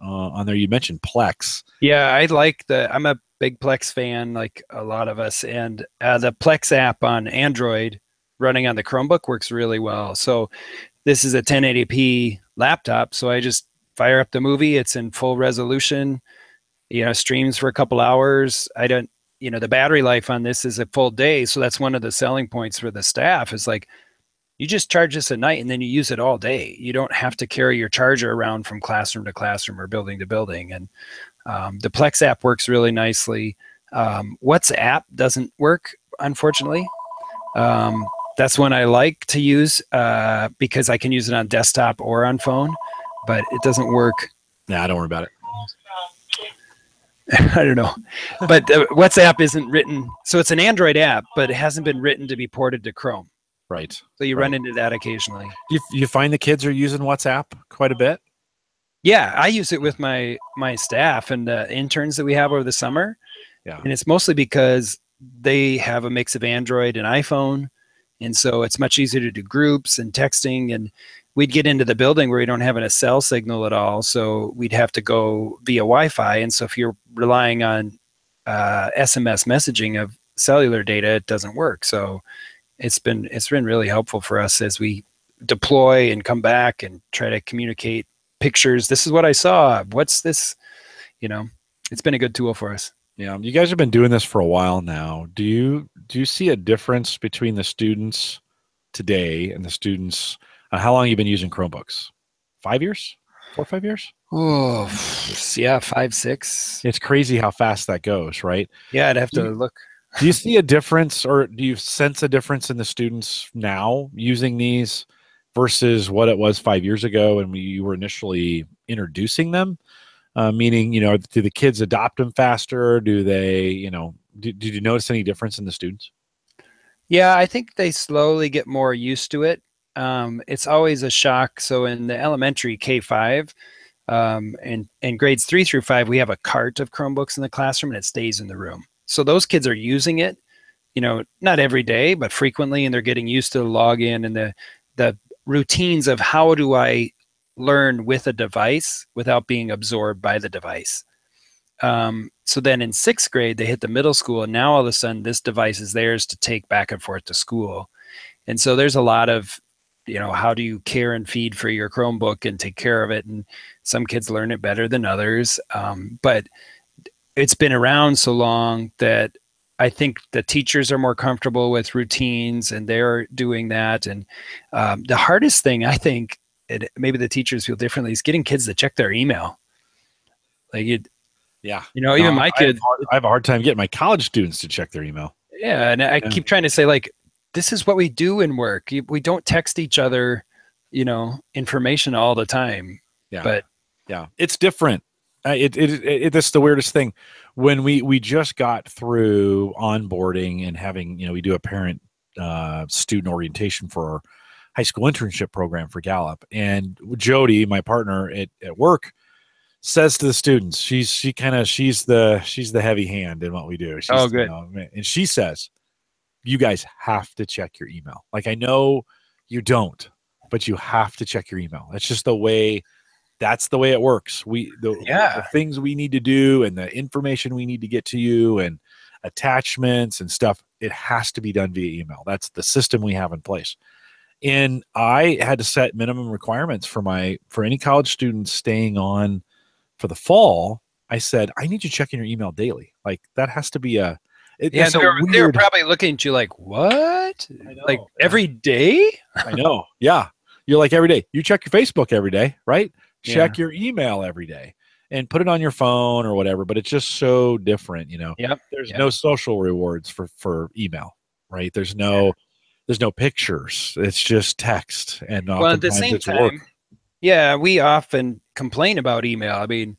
there? You mentioned Plex. Yeah, I'm a big Plex fan, like a lot of us, and the Plex app on Android running on the Chromebook works really well. So this is a 1080p laptop, so I just fire up the movie. It's in full resolution, streams for a couple hours. The battery life on this is a full day, so that's one of the selling points for the staff is like, you just charge this at night and then you use it all day. You don't have to carry your charger around from classroom to classroom or building to building. And the Plex app works really nicely. WhatsApp doesn't work, unfortunately. That's one I like to use because I can use it on desktop or on phone, but it doesn't work. Nah, don't worry about it. I don't know. But WhatsApp isn't written. So it's an Android app, but it hasn't been written to be ported to Chrome. Right. So you run into that occasionally. Do you find the kids are using WhatsApp quite a bit? Yeah, I use it with my staff and the interns that we have over the summer. Yeah. And it's mostly because they have a mix of Android and iPhone. And so it's much easier to do groups and texting. And we'd get into the building where we don't have a cell signal at all. So we'd have to go via Wi-Fi. And so if you're relying on SMS messaging of cellular data, it doesn't work. So it's been really helpful for us as we deploy and come back and try to communicate pictures. This is what I saw. What's this? It's been a good tool for us. Yeah, you guys have been doing this for a while now. Do you see a difference between the students today and the students? How long have you been using Chromebooks? 5 years? 4 or 5 years? Oh, yeah, 5, 6. It's crazy how fast that goes, right? Yeah, I'd have to look. Do you see a difference, or do you sense a difference in the students now using these versus what it was 5 years ago when you were initially introducing them? Meaning, you know, do the kids adopt them faster? Do they, you know, did you notice any difference in the students? Yeah, I think they slowly get more used to it. It's always a shock. So in the elementary K-5, and grades 3 through 5, we have a cart of Chromebooks in the classroom, and it stays in the room. So those kids are using it, you know, not every day, but frequently, and they're getting used to the login and the routines of how do I learn with a device without being absorbed by the device. So then in 6th grade, they hit the middle school, and now all of a sudden this device is theirs to take back and forth to school. And so there's a lot of, you know, how do you care and feed for your Chromebook and take care of it? And some kids learn it better than others. But it's been around so long that I think the teachers are more comfortable with routines, and they're doing that. And the hardest thing, I think, and maybe the teachers feel differently, is getting kids to check their email. Like Yeah. You know, even my kids, I have a hard time getting my college students to check their email. Yeah. And I keep trying to say, like, this is what we do in work. We don't text each other, you know, information all the time. Yeah. But yeah, it's different. That's the weirdest thing. When we just got through onboarding and having, you know, we do a parent student orientation for our high school internship program for Gallup, and Jody, my partner at work, says to the students, she's the heavy hand in what we do. She's, oh, good. You know, and she says, you guys have to check your email. Like, I know you don't, but you have to check your email. It's just that's the way it works. The things we need to do and the information we need to get to you and attachments and stuff, it has to be done via email. That's the system we have in place. And I had to set minimum requirements for any college students staying on for the fall. I said, I need you checking your email daily. Like, that has to be they were probably looking at you like, what? Like, every day? I know. Yeah. You're like, every day. You check your Facebook every day, right? Check your email every day and put it on your phone or whatever. But it's just so different, you know. Yep. There's no social rewards for email, right? There's no pictures. It's just text. And at the same time, work. Yeah, we often complain about email. I mean,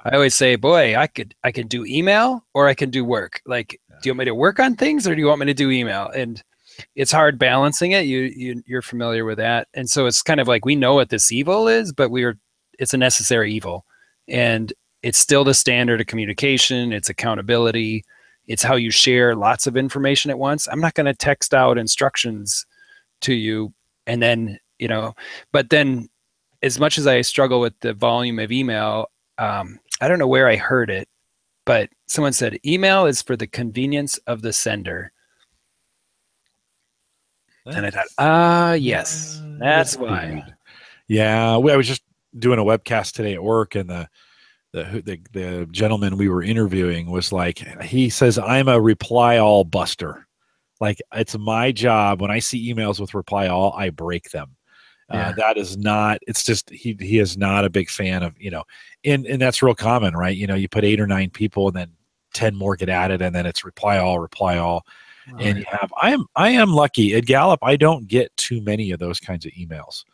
I always say, boy, I can do email or I can do work. Like, do you want me to work on things or do you want me to do email? And it's hard balancing it. You're familiar with that. And so it's kind of like, we know what this evil is, but it's a necessary evil. And it's still the standard of communication. It's accountability. It's how you share lots of information at once. I'm not going to text out instructions to you and then, you know, but then as much as I struggle with the volume of email, I don't know where I heard it, but someone said email is for the convenience of the sender. And I thought, yes, that's why. Yeah, I was just doing a webcast today at work, and the gentleman we were interviewing was like, he says, I'm a reply all buster. Like, it's my job when I see emails with reply all, I break them. That is not, it's just, he is not a big fan of, you know, and that's real common, right? You know, you put 8 or 9 people and then 10 more get added, and then it's reply all. And you have, I am lucky at Gallup. I don't get too many of those kinds of emails,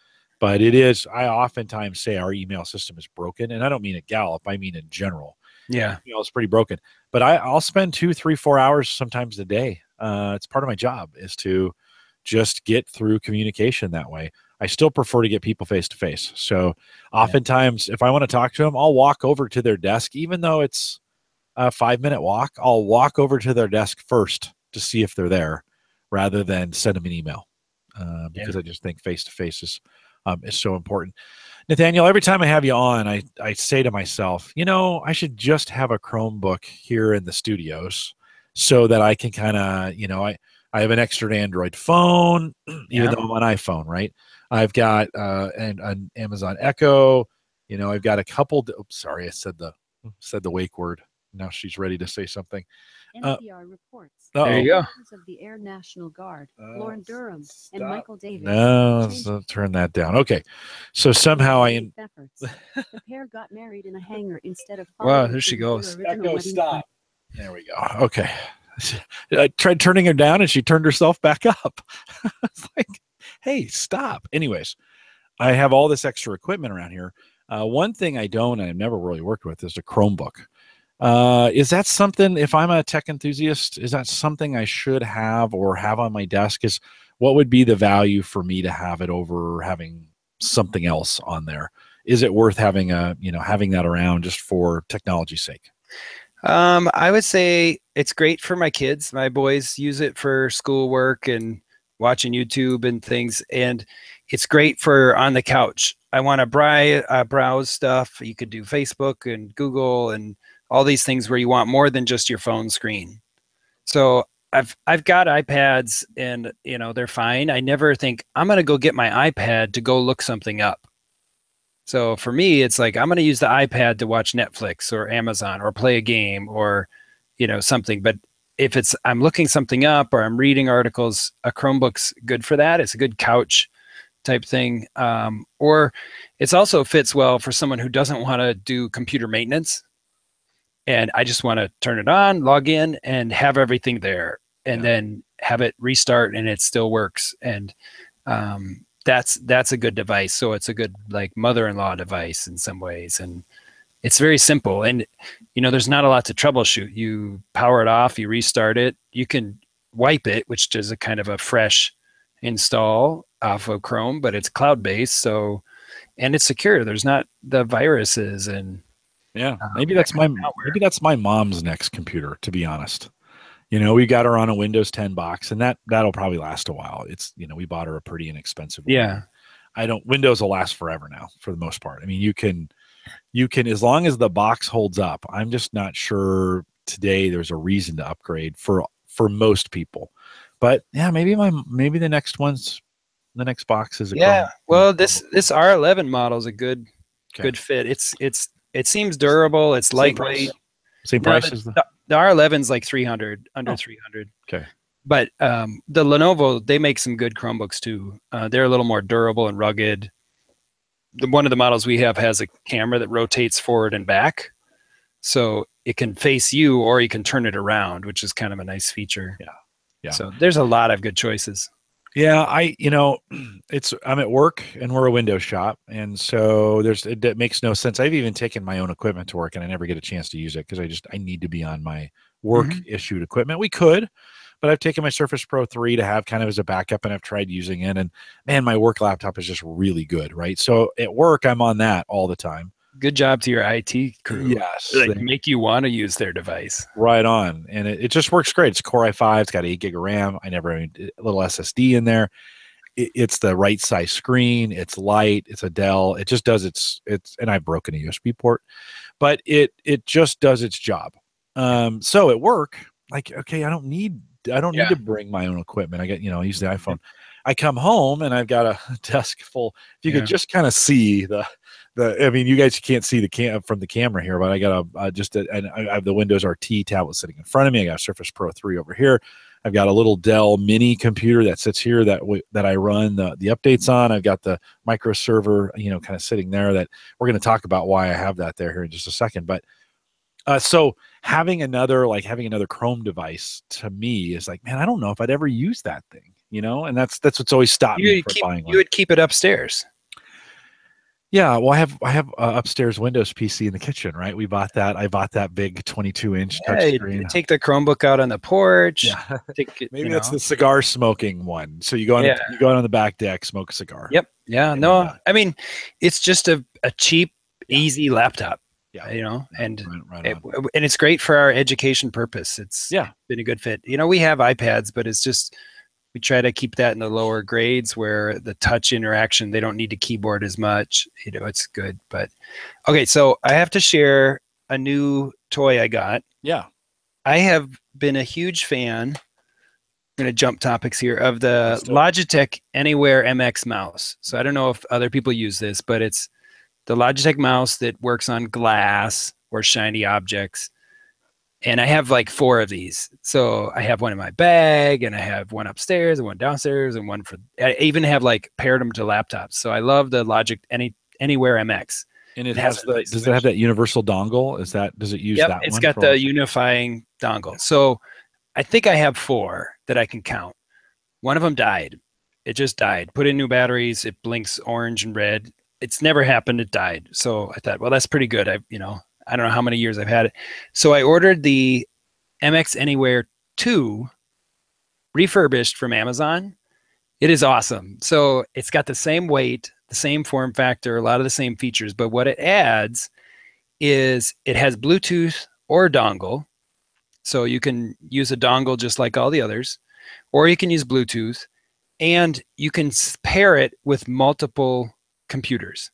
but I oftentimes say our email system is broken, and I don't mean at Gallup. I mean in general. Yeah. You know, it's pretty broken, but I'll spend 2, 3, 4 hours sometimes a day. It's part of my job is to just get through communication that way. I still prefer to get people face to face. So oftentimes if I want to talk to them, I'll walk over to their desk, even though it's a 5-minute walk. I'll walk over to their desk first to see if they're there rather than send them an email because I just think face to face is so important. Nathaniel, every time I have you on, I say to myself, you know, I should just have a Chromebook here in the studios so that I can kind of, you know, I have an extra Android phone, even though I'm on iPhone, right? I've got an Amazon Echo. You know, I've got a couple. Oops, sorry, I said the wake word. Now she's ready to say something. NPR reports. There you go. Of the Air National Guard, Lauren Durham and Michael Davis. No, turn that down. Okay, so somehow the pair got married in a hangar instead of. Wow, there she goes. Echo, stop. There we go. Okay. I tried turning her down and she turned herself back up. It's like, hey, stop. Anyways, I have all this extra equipment around here. One thing I don't, and I've never really worked with, is a Chromebook. Is that something, if I'm a tech enthusiast, is that something I should have or have on my desk? Is what would be the value for me to have it over having something else on there? Is it worth having having that around just for technology's sake? I would say it's great for my kids. My boys use it for schoolwork and watching YouTube and things, and it's great for on the couch. I want to browse stuff. You could do Facebook and Google and all these things where you want more than just your phone screen. So I've got iPads, and they're fine. I never think I'm going to go get my iPad to go look something up. So for me, it's like I'm going to use the iPad to watch Netflix or Amazon or play a game or something. But if I'm looking something up or I'm reading articles, a Chromebook's good for that. It's a good couch type thing. Or it's also fits well for someone who doesn't want to do computer maintenance. And I just want to turn it on, log in, and have everything there, and then have it restart, and it still works. And that's a good device. So it's a good like mother-in-law device in some ways, and it's very simple. And there's not a lot to troubleshoot. You power it off, you restart it, you can wipe it, which is a kind of a fresh install off of Chrome, but it's cloud-based, so and it's secure. There's not the viruses and maybe that's my mom's next computer, to be honest. We got her on a Windows 10 box, and that'll probably last a while. It's we bought her a pretty inexpensive one. Windows will last forever now for the most part. I mean, you can as long as the box holds up. I'm just not sure today there's a reason to upgrade for most people. But maybe the next box is a Chrome. Well, this R11 model is a good fit. It seems durable. It's lightweight. Same price as the R11's like 300, under 300. Okay. But the Lenovo, they make some good Chromebooks too. They're a little more durable and rugged. One of the models we have has a camera that rotates forward and back, so it can face you or you can turn it around, which is kind of a nice feature. Yeah. So there's a lot of good choices. Yeah, I'm at work and we're a Windows shop, and so it makes no sense. I've even taken my own equipment to work, and I never get a chance to use it because I need to be on my work issued equipment. We could, but I've taken my Surface Pro 3 to have kind of as a backup, and I've tried using it, and man, my work laptop is just really good, right? So at work, I'm on that all the time. Good job to your IT crew. Yes. They make you want to use their device. Right on. And it just works great. It's Core i5. It's got 8 gig of RAM. I never had a little SSD in there. It's the right size screen. It's light. It's a Dell. It just does and I've broken a USB port, but it just does its job. So at work, like, okay, I don't need to bring my own equipment. I get, I use the iPhone. I come home and I've got a desk full. If you could just kind of see I mean, you guys can't see from the camera here, but I got and I have the Windows RT tablet sitting in front of me. I got a Surface Pro 3 over here. I've got a little Dell mini computer that sits here that I run the updates on. I've got the micro server, kind of sitting there that we're going to talk about why I have that there here in just a second. But so having another Chrome device to me is like, man, I don't know if I'd ever use that thing, and that's what's always stopped me from buying one. You would keep it upstairs. Yeah, well, I have upstairs Windows PC in the kitchen, right? I bought that big 22-inch touchscreen. Take the Chromebook out on the porch. Yeah, maybe that's the cigar smoking one. So you go on the back deck, smoke a cigar. Yep. Yeah. No, I mean, it's just a cheap, easy laptop. Yeah. And right and it's great for our education purpose. It's been a good fit. We have iPads, but it's just. We try to keep that in the lower grades where the touch interaction, they don't need to keyboard as much. It's good. But okay, so I have to share a new toy I got. Yeah. I have been a huge fan. I'm going to jump topics here of the Logitech Anywhere MX mouse. So I don't know if other people use this, but it's the Logitech mouse that works on glass or shiny objects. And I have like 4 of these. So I have one in my bag, and I have one upstairs and one downstairs, and one I even have like paired them to laptops. So I love the Logitech Anywhere MX. And it does it have that universal dongle? Does it use that one? It's got the unifying dongle. So I think I have 4 that I can count. One of them died. it just died. Put in new batteries, it blinks orange and red. It's never happened, it died. So I thought, well, that's pretty good. I don't know how many years I've had it. So I ordered the MX Anywhere 2 refurbished from Amazon. It is awesome. So it's got the same weight, the same form factor, a lot of the same features, but what it adds is it has Bluetooth or dongle. So you can use a dongle just like all the others, or you can use Bluetooth, and you can pair it with multiple computers.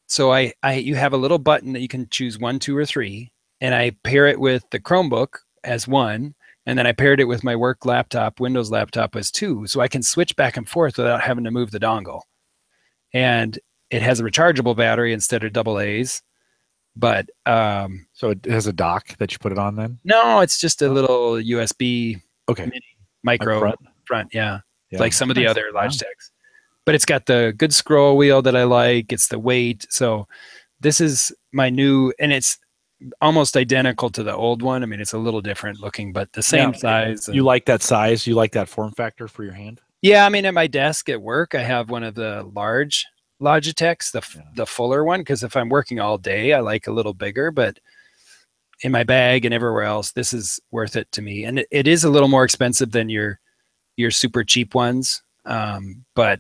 So you have a little button that you can choose 1, 2, or 3, and I pair it with the Chromebook as 1, and then I paired it with my work laptop, Windows laptop, as 2, so I can switch back and forth without having to move the dongle. And it has a rechargeable battery instead of AA's. But so it has a dock that you put it on then? No, it's just a little USB mini micro front. Yeah. Like some of the other Logitechs. But it's got the good scroll wheel that I like. It's the weight. So this is my new, and it's almost identical to the old one. I mean, it's a little different looking, but the same size. You like that size? You like that form factor for your hand? Yeah. I mean, at my desk at work, I have one of the large Logitechs, the fuller one, because if I'm working all day, I like a little bigger, but in my bag and everywhere else, this is worth it to me. And it is a little more expensive than your super cheap ones, but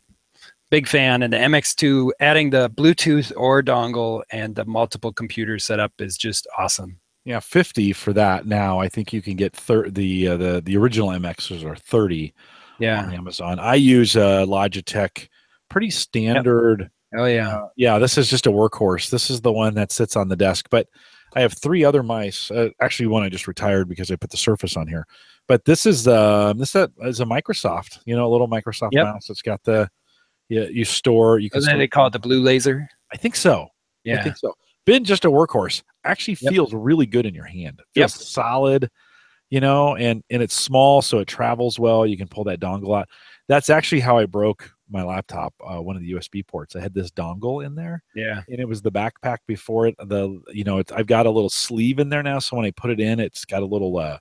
big fan. And the MX2, adding the Bluetooth or dongle and the multiple computer setup is just awesome. Yeah, 50 for that. Now I think you can get the original MXs are 30 on Amazon. I use Logitech, pretty standard. Oh yeah. Yeah, this is just a workhorse. This is the one that sits on the desk, but I have 3 other mice. Actually, one I just retired because I put the Surface on here. But this is a Microsoft, a little Microsoft mouse. It's got you store. You can. They call it the blue laser. I think so. Yeah, I think so. Been just a workhorse. Actually feels really good in your hand. It feels solid, and it's small, so it travels well. You can pull that dongle out. That's actually how I broke my laptop, one of the USB ports. I had this dongle in there. Yeah. And it was the backpack before it. I've got a little sleeve in there now, so when I put it in, it's got a little a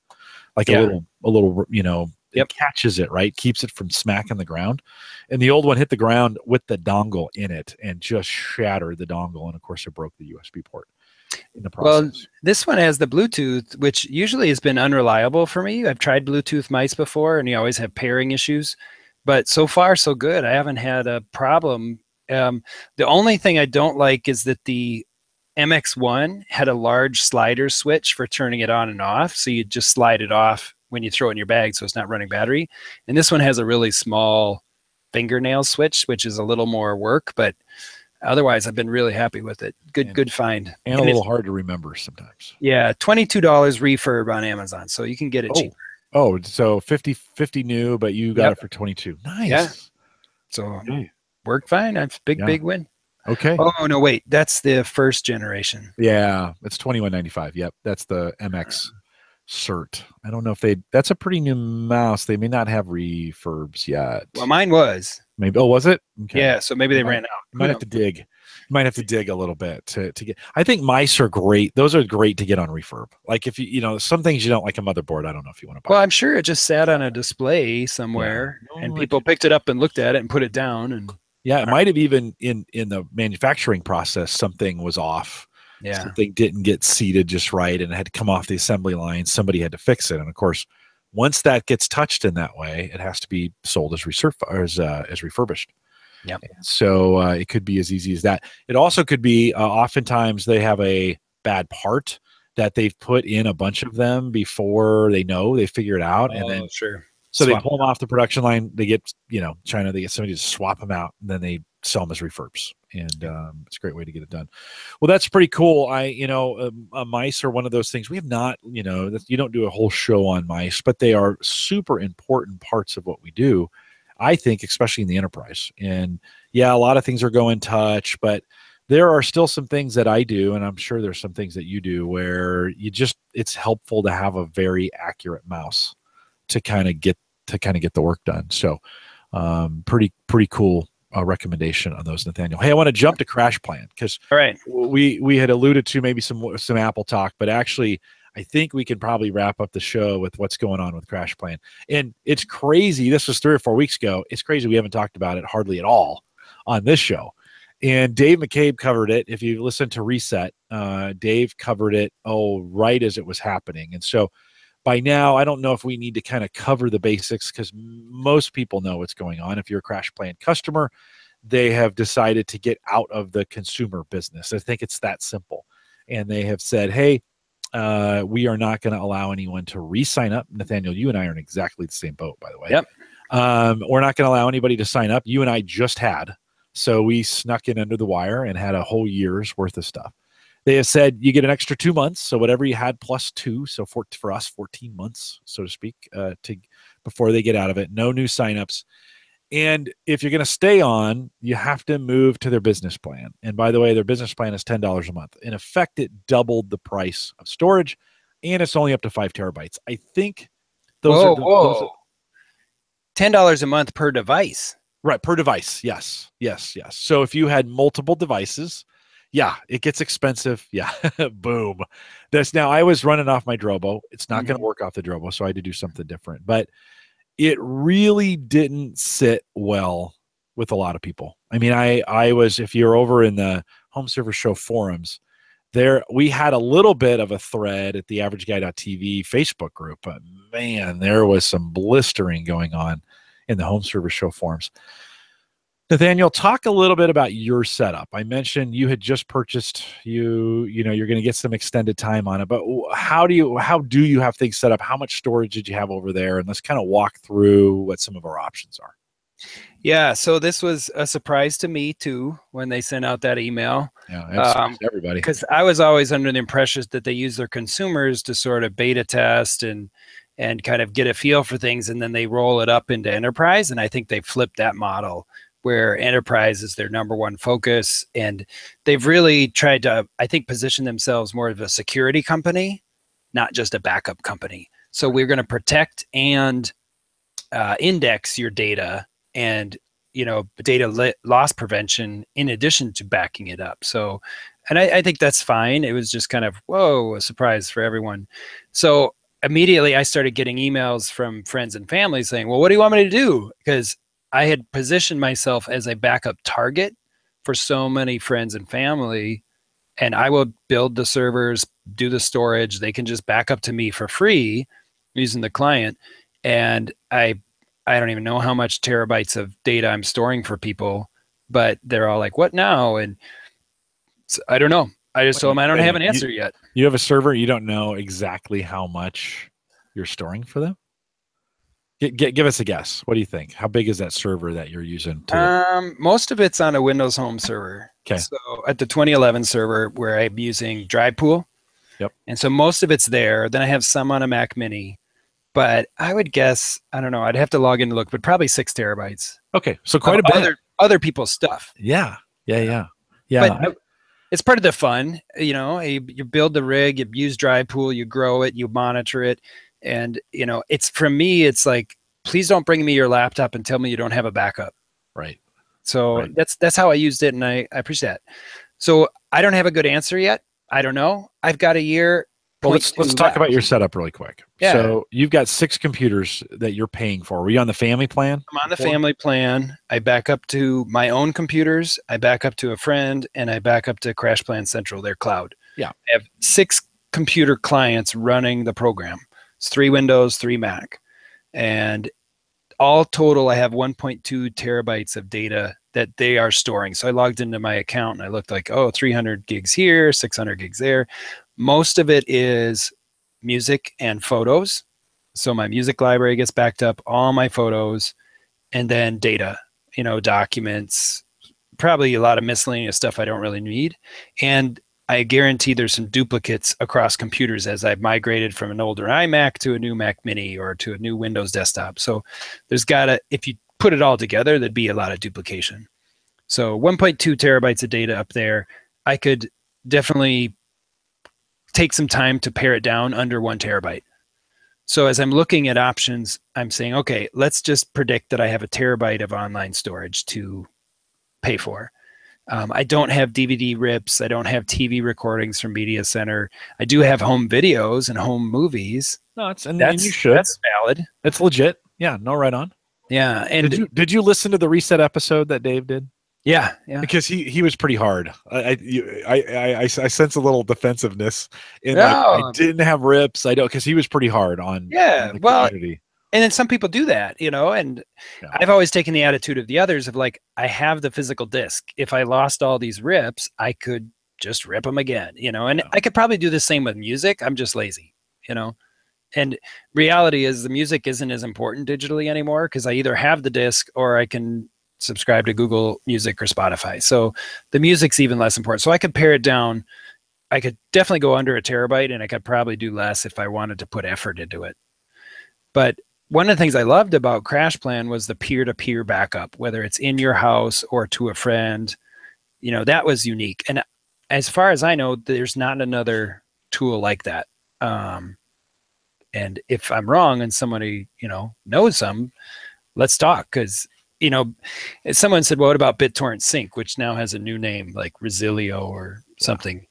little it catches it, right? Keeps it from smacking the ground. And the old one hit the ground with the dongle in it and just shattered the dongle, and of course it broke the USB port in the process. Well, this one has the Bluetooth, which usually has been unreliable for me. I've tried Bluetooth mice before, and you always have pairing issues. But so far, so good. I haven't had a problem. The only thing I don't like is that the MX1 had a large slider switch for turning it on and off. So you just slide it off when you throw it in your bag, so it's not running battery. And this one has a really small fingernail switch, which is a little more work. But otherwise, I've been really happy with it. Good find. And a little hard to remember sometimes. Yeah, $22 refurb on Amazon, so you can get it cheaper. Oh, so 50 new, but you got it for 22. Nice. Yeah. So worked fine. That's big win. Okay. Oh no, wait, that's the first generation. Yeah, it's $21.95. Yep, that's the MX Cert. I don't know if that's a pretty new mouse. They may not have refurbs yet. Well, mine was. Maybe. Oh, was it? Okay. Yeah. So maybe they ran out. You might have to dig. You might have to dig a little bit to get. I think mice are great. Those are great to get on refurb. Like if some things you don't like a motherboard. I don't know if you want to buy. Well, I'm sure it just sat on a display somewhere, and people picked it up and looked at it and put it down. And it might have even in the manufacturing process something was off. Yeah. Something didn't get seated just right, and it had to come off the assembly line. Somebody had to fix it, and of course, once that gets touched in that way, it has to be sold as refurbished. Yep. So it could be as easy as that. It also could be oftentimes they have a bad part that they've put in a bunch of them before they figure it out, and then so they pull them off the production line. They get China. They get somebody to swap them out, and then they sell them as refurbs, and it's a great way to get it done. Well, that's pretty cool. Mice are one of those things we have not. You don't do a whole show on mice, but they are super important parts of what we do. I think, especially in the enterprise. And a lot of things are go in touch, but there are still some things that I do, and I'm sure there's some things that you do where it's helpful to have a very accurate mouse to kind of get the work done. So pretty cool recommendation on those, Nathaniel. Hey, I want to jump to Crash Plan because all right, we had alluded to maybe some Apple talk, but actually I think we can probably wrap up the show with what's going on with CrashPlan. And it's crazy. This was 3 or 4 weeks ago. It's crazy we haven't talked about it hardly at all on this show. And Dave McCabe covered it. If you listen to Reset, Dave covered it, right as it was happening. And so by now, I don't know if we need to kind of cover the basics because most people know what's going on. If you're a CrashPlan customer, they have decided to get out of the consumer business. I think it's that simple. And they have said, hey, we are not going to allow anyone to re-sign up. Nathaniel, you and I are in exactly the same boat, by the way. Yep. We're not going to allow anybody to sign up. You and I just had. So we snuck in under the wire and had a whole year's worth of stuff. They have said you get an extra 2 months. So whatever you had plus 2. So for us, 14 months, so to speak, before they get out of it. No new signups. And if you're going to stay on, you have to move to their business plan. And by the way, their business plan is $10 a month. In effect, it doubled the price of storage, and it's only up to 5 terabytes. I think those are $10 a month per device. Right, per device. Yes. So if you had multiple devices, yeah, it gets expensive. Yeah, boom. Now I was running off my Drobo. It's not going to work off the Drobo, so I had to do something different. But it really didn't sit well with a lot of people. I mean, I was, if you're over in the Home Server Show forums, we had a little bit of a thread at the averageguy.tv Facebook group, but man, there was some blistering going on in the Home Server Show forums. Nathaniel, talk a little bit about your setup. I mentioned you had just purchased, you're going to get some extended time on it, but how do you have things set up? How much storage did you have over there? And let's kind of walk through what some of our options are. Yeah, so this was a surprise to me too when they sent out that email. Yeah, everybody. Because I was always under the impression that they use their consumers to sort of beta test and kind of get a feel for things, and then they roll it up into enterprise. And I think they flipped that model, where enterprise is their number one focus. And they've really tried to, I think, position themselves more of a security company, not just a backup company. So we're going to protect and index your data and, data loss prevention in addition to backing it up. So, and I think that's fine. It was just kind of, a surprise for everyone. So immediately I started getting emails from friends and family saying, well, what do you want me to do? Because I had positioned myself as a backup target for so many friends and family, and I will build the servers, do the storage. They can just back up to me for free using the client. And I don't even know how much terabytes of data I'm storing for people, but they're all like, what now? And so, I don't know. I just told them I don't have an answer yet. You have a server, you don't know exactly how much you're storing for them? Give us a guess. What do you think? How big is that server that you're using? Most of it's on a Windows Home server. Okay. So at the 2011 server where I'm using DrivePool. Yep. And so most of it's there. Then I have some on a Mac Mini. But I would guess, I don't know, I'd have to log in to look, but probably 6 terabytes. Okay. So quite a bit. Other people's stuff. Yeah. But it's part of the fun. You build the rig, you use DrivePool, you grow it, you monitor it. And, it's, for me, it's like, please don't bring me your laptop and tell me you don't have a backup. Right. So that's how I used it. And I appreciate that. So I don't have a good answer yet. I don't know. I've got a year. Well, let's talk about your setup really quick. Yeah. So you've got 6 computers that you're paying for. Were you on the family plan? I'm on the family plan. I back up to my own computers. I back up to a friend, and I back up to CrashPlan Central, their cloud. Yeah. I have 6 computer clients running the program. It's 3 Windows, 3 Mac. And all total, I have 1.2 terabytes of data that they are storing. So I logged into my account and I looked like, 300 gigs here, 600 gigs there. Most of it is music and photos. So my music library gets backed up, all my photos, and then data, documents, probably a lot of miscellaneous stuff I don't really need. And I guarantee there's some duplicates across computers as I've migrated from an older iMac to a new Mac Mini or to a new Windows desktop. So there's if you put it all together, there'd be a lot of duplication. So 1.2 terabytes of data up there. I could definitely take some time to pare it down under 1 terabyte. So as I'm looking at options, I'm saying, okay, let's just predict that I have 1 terabyte of online storage to pay for. I don't have DVD rips. I don't have TV recordings from Media Center. I do have home videos and home movies. No, and you should. That's valid. It's legit. Yeah, no, right on. Yeah, and did you listen to the reset episode that Dave did? Yeah. Because he was pretty hard. I sense a little defensiveness in like, I didn't have rips. I don't, because he was pretty hard on the community. And then some people do that, and I've always taken the attitude of the others of like, I have the physical disc. If I lost all these rips, I could just rip them again, and I could probably do the same with music. I'm just lazy, and reality is the music isn't as important digitally anymore because I either have the disc or I can subscribe to Google Music or Spotify. So the music's even less important. So I could pare it down. I could definitely go under a terabyte, and I could probably do less if I wanted to put effort into it. But one of the things I loved about CrashPlan was the peer-to-peer backup, whether it's in your house or to a friend, that was unique. And as far as I know, there's not another tool like that. And if I'm wrong and somebody, knows some, let's talk. Because, someone said, well, what about BitTorrent Sync, which now has a new name like Resilio or something.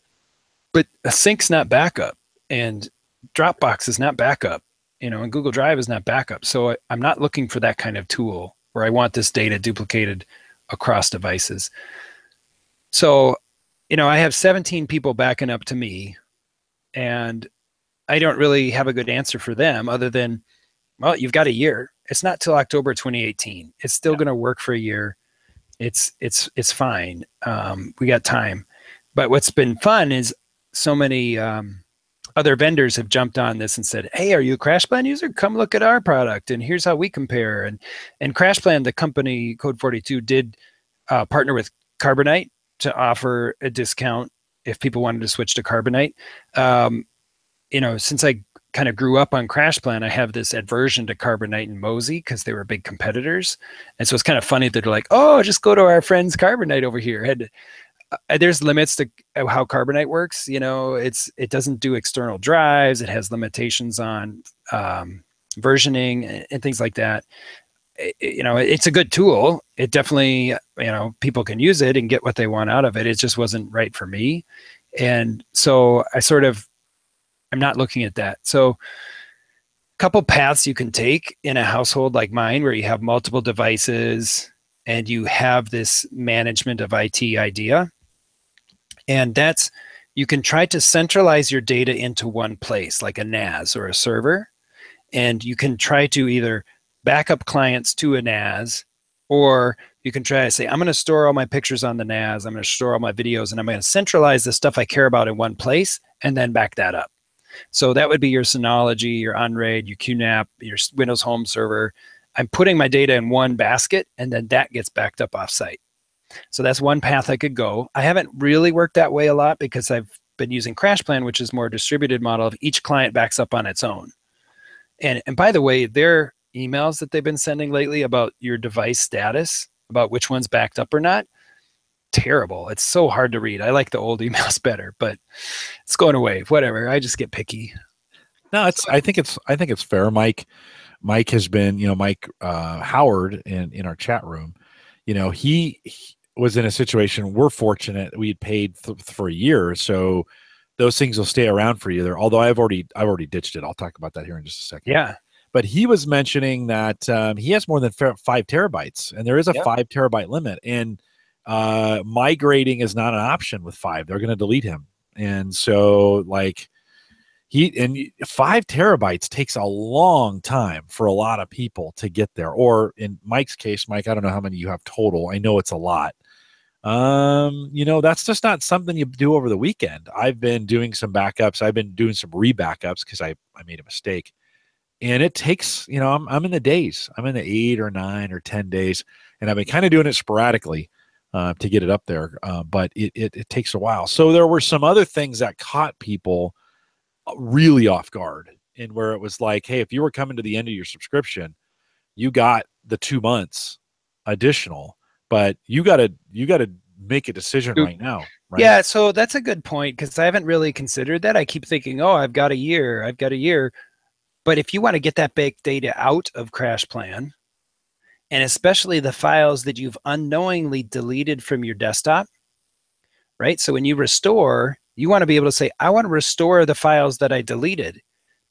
But a sync's not backup, and Dropbox is not backup. And Google Drive is not backup. So I'm not looking for that kind of tool where I want this data duplicated across devices. So, I have 17 people backing up to me, and I don't really have a good answer for them other than, well, you've got a year. It's not till October 2018. It's still going to work for a year. It's fine. We got time. But what's been fun is so many other vendors have jumped on this and said, hey, are you a CrashPlan user? Come look at our product, and here's how we compare. And CrashPlan, the company Code 42, did partner with Carbonite to offer a discount if people wanted to switch to Carbonite. Since I kind of grew up on CrashPlan, I have this aversion to Carbonite and Mozy because they were big competitors. And so it's kind of funny that they're like, oh, just go to our friends Carbonite over here. There's limits to how Carbonite works. It doesn't do external drives. It has limitations on versioning and things like that. It's a good tool. It definitely, people can use it and get what they want out of it. It just wasn't right for me. And so I'm not looking at that. So a couple paths you can take in a household like mine where you have multiple devices and you have this management of IT idea. And you can try to centralize your data into one place, like a NAS or a server. And you can try to either back up clients to a NAS, or you can try to say, I'm going to store all my pictures on the NAS. I'm going to store all my videos, and I'm going to centralize the stuff I care about in one place and then back that up. So that would be your Synology, your Unraid, your QNAP, your Windows Home Server. I'm putting my data in one basket, and then that gets backed up offsite. So that's one path I could go. I haven't really worked that way a lot because I've been using CrashPlan, which is more a distributed model of each client backs up on its own. And by the way, their emails that they've been sending lately about your device status, about which one's backed up or not, terrible. It's so hard to read. I like the old emails better, but it's going away. Whatever. I just get picky. No, I think it's fair. Mike has been, Mike Howard in our chat room, he was in a situation. We're fortunate we had paid for a year, so those things will stay around for you there. Although I've already ditched it. I'll talk about that here in just a second. Yeah. But he was mentioning that he has more than 5 terabytes, and there is a 5 terabyte limit, and migrating is not an option with 5. They're going to delete him, and so 5 terabytes takes a long time for a lot of people to get there. Or in Mike's case, Mike, I don't know how many you have total. I know it's a lot. That's just not something you do over the weekend. I've been doing some backups. I've been doing some re-backups because I made a mistake. And it takes, I'm in the days. I'm in the 8 or 9 or 10 days. And I've been kind of doing it sporadically to get it up there. But it takes a while. So there were some other things that caught people really off guard, and where it was like, hey, if you were coming to the end of your subscription, you got the 2 months additional, but you got to make a decision right now. Right? Yeah. So that's a good point, because I haven't really considered that. I keep thinking, oh, I've got a year. But if you want to get that big data out of CrashPlan, and especially the files that you've unknowingly deleted from your desktop, right? So when you restore, you want to be able to say, I want to restore the files that I deleted,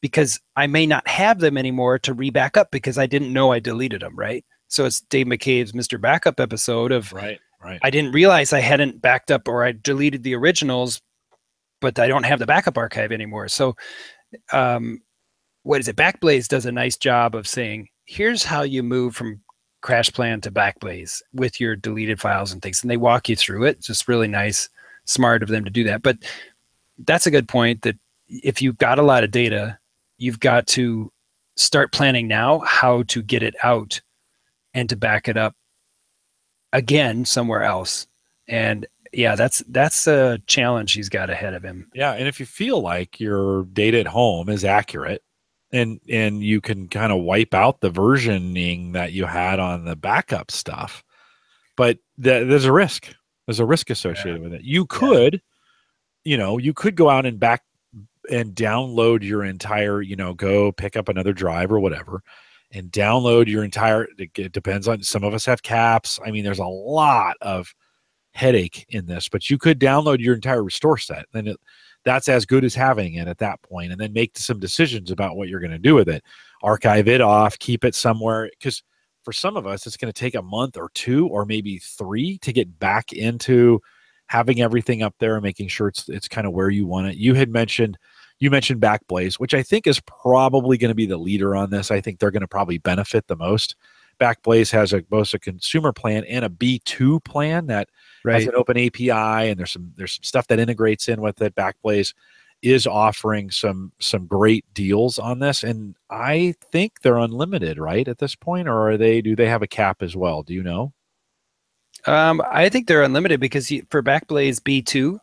because I may not have them anymore to re-back up because I didn't know I deleted them, right? So it's Dave McCabe's Mr. Backup episode of, right. I didn't realize I hadn't backed up, or I deleted the originals, but I don't have the backup archive anymore. So what is it? Backblaze does a nice job of saying, here's how you move from CrashPlan to Backblaze with your deleted files and things. And they walk you through it. It's just really nice, smart of them to do that. But that's a good point, that if you've got a lot of data, you've got to start planning now how to get it out and to back it up again somewhere else. And yeah, that's a challenge he's got ahead of him. Yeah, and if you feel like your data at home is accurate, and you can kind of wipe out the versioning that you had on the backup stuff, but there's a risk. There's a risk associated with it. You could, you could go out and back and download your entire, go pick up another drive or whatever, and download your entire. It depends on, some of us have caps. I mean, there's a lot of headache in this, but you could download your entire restore set. Then that's as good as having it at that point, and then make some decisions about what you're going to do with it. Archive it off, keep it somewhere, because for some of us, it's going to take a month or 2 or maybe 3 to get back into having everything up there and making sure it's kind of where you want it. You mentioned Backblaze, which I think is probably going to be the leader on this. I think they're going to probably benefit the most. Backblaze has both a consumer plan and a B2 plan that has an open API, and there's some stuff that integrates in with it. Backblaze is offering some great deals on this, and I think they're unlimited, right, at this point, or do they have a cap as well? Do you know? I think they're unlimited, because for Backblaze B2,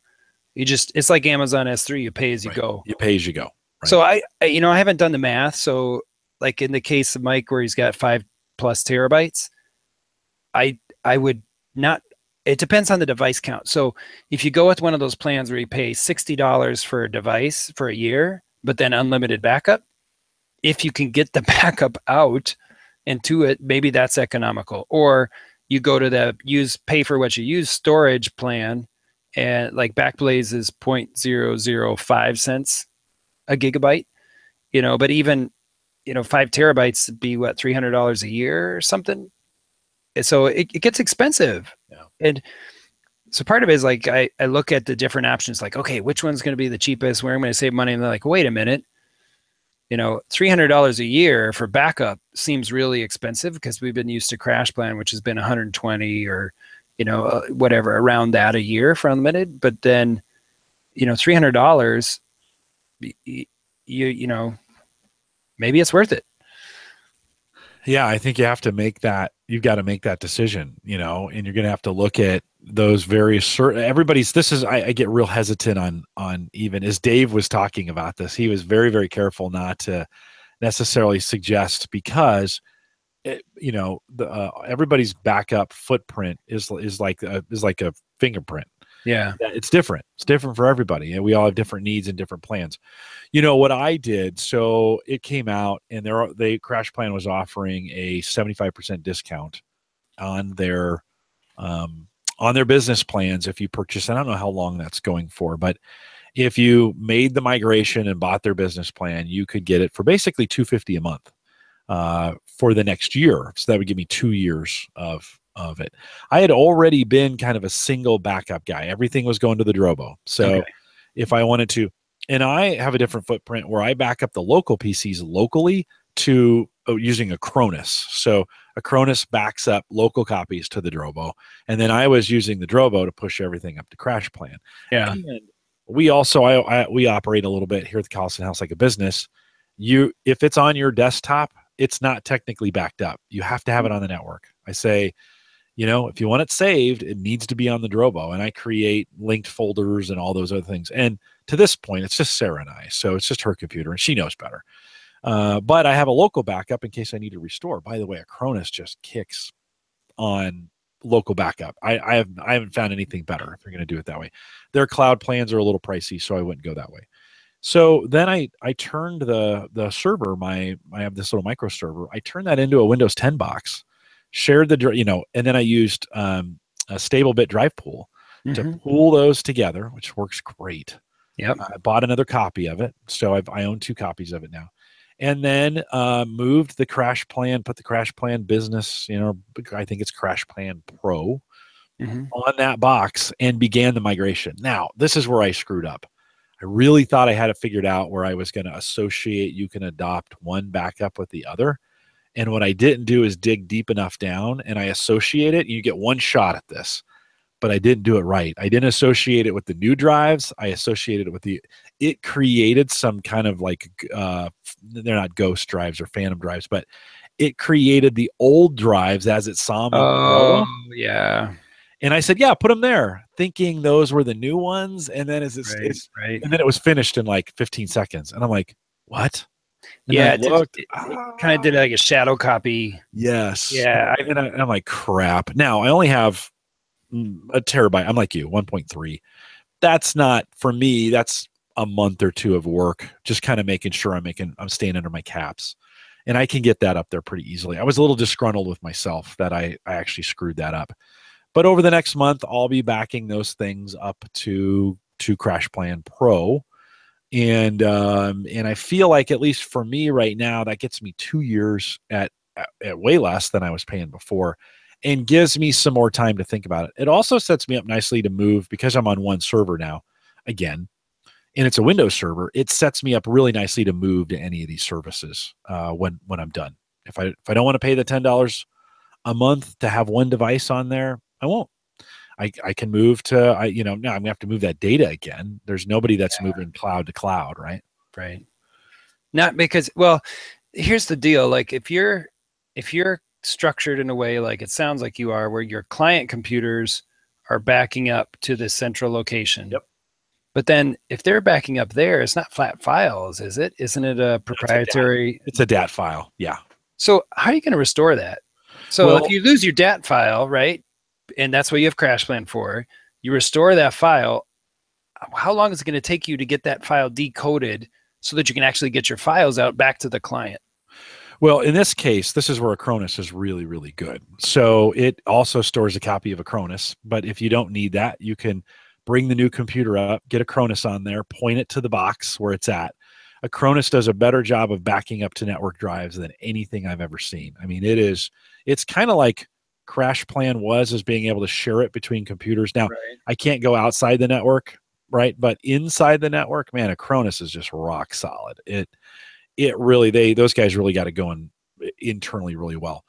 it's like Amazon S3, you pay as you go. You pay as you go. Right. So I haven't done the math. So like in the case of Mike, where he's got 5+ terabytes, I would not. It depends on the device count. So if you go with one of those plans where you pay $60 for a device for a year, but then unlimited backup, if you can get the backup out and to it, maybe that's economical. Or you go to the pay for what you use storage plan, and like Backblaze is 0.005 cents a gigabyte, but even, 5 terabytes would be what, $300 a year or something. So it gets expensive. Yeah. And so part of it is like, I look at the different options, like, okay, which one's going to be the cheapest, where I'm going to save money? And they're like, wait a minute, $300 a year for backup seems really expensive, because we've been used to CrashPlan, which has been 120 or, whatever, around that a year for unlimited. But then, $300, maybe it's worth it. Yeah, I think you have to make that. You've got to make that decision, and you're going to have to look at those various. I get real hesitant on even as Dave was talking about this. He was very, very careful not to necessarily suggest, because everybody's backup footprint is like a fingerprint. Yeah, it's different. It's different for everybody, and we all have different needs and different plans. What I did, so it came out, and CrashPlan was offering a 75% discount on their business plans if you purchase. I don't know how long that's going for, but if you made the migration and bought their business plan, you could get it for basically $250 a month for the next year. So that would give me 2 years of it. I had already been kind of a single backup guy. Everything was going to the Drobo. So if I wanted to, and I have a different footprint where I back up the local PCs locally to using Acronis. So Acronis backs up local copies to the Drobo, and then I was using the Drobo to push everything up to CrashPlan. Yeah. And we also, we operate a little bit here at the Collison House like a business. If it's on your desktop, it's not technically backed up. You have to have it on the network. I say, if you want it saved, it needs to be on the Drobo, and I create linked folders and all those other things. And to this point, it's just Sarah and I, so it's just her computer, and she knows better. But I have a local backup in case I need to restore. By the way, Acronis just kicks on local backup. I haven't found anything better if you're going to do it that way. Their cloud plans are a little pricey, so I wouldn't go that way. So then I turned the server, I have this little micro server, I turned that into a Windows 10 box, shared and then I used a stable bit drive pool to pull those together, which works great. Yep. I bought another copy of it, so I own 2 copies of it now. And then moved the Crash Plan, put the Crash Plan Business, I think it's Crash Plan Pro, on that box and began the migration. Now, this is where I screwed up. I really thought I had it figured out where I was going to associate, you can adopt one backup with the other. And what I didn't do is dig deep enough down, and I associate it. You get one shot at this, but I didn't do it right. I didn't associate it with the new drives. I associated it with it created some kind of like, they're not ghost drives or phantom drives, but it created the old drives as it saw them. Oh, yeah. And I said, yeah, put them there, thinking those were the new ones. And then and then it was finished in like 15 seconds. And I'm like, what? And it kind of did like a shadow copy. Yes. Yeah. And I'm like, crap. Now I only have a terabyte. I'm like you, 1.3. That's not, for me, that's a month or 2 of work, just kind of making sure I'm staying under my caps. And I can get that up there pretty easily. I was a little disgruntled with myself that I actually screwed that up. But over the next month, I'll be backing those things up to Crash Plan Pro. And I feel like, at least for me right now, that gets me 2 years at way less than I was paying before, and gives me some more time to think about it. It also sets me up nicely to move, because I'm on one server now again, and it's a Windows server. It sets me up really nicely to move to any of these services when I'm done. If I don't want to pay the $10 a month to have one device on there, I won't. I can move to, now I'm gonna have to move that data again. There's nobody that's moving cloud to cloud, right? Right. Not because, well, here's the deal. Like if you're structured in a way like it sounds like you are, where your client computers are backing up to the central location. Yep. But then if they're backing up there, it's not flat files, is it? Isn't it a proprietary? It's a DAT file. Yeah. So how are you going to restore that? So if you lose your DAT file, right? And that's what you have Crash Plan for. You restore that file. How long is it going to take you to get that file decoded so that you can actually get your files out back to the client? Well, in this case, this is where Acronis is really, really good. So it also stores a copy of Acronis, but if you don't need that, you can bring the new computer up, get Acronis on there, point it to the box where it's at. Acronis does a better job of backing up to network drives than anything I've ever seen. I mean, it's kind of like Crash Plan was, as being able to share it between computers. Now, I can't go outside the network, right? But inside the network, man, Acronis is just rock solid. It really, those guys really got it going internally really well.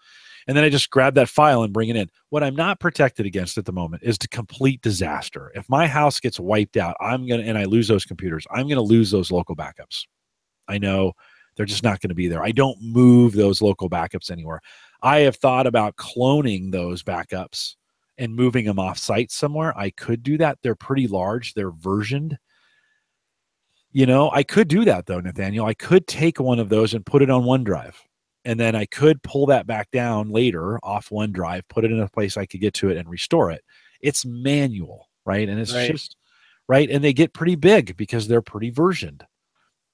And then I just grab that file and bring it in. What I'm not protected against at the moment is the complete disaster. If my house gets wiped out, and I lose those computers, I'm going to lose those local backups. I know they're just not going to be there. I don't move those local backups anywhere. I have thought about cloning those backups and moving them off site somewhere. I could do that. They're pretty large. They're versioned. I could do that though, Nathaniel. I could take one of those and put it on OneDrive, and then I could pull that back down later off OneDrive, put it in a place I could get to it and restore it. It's manual, right? And it's just right. And they get pretty big because they're pretty versioned.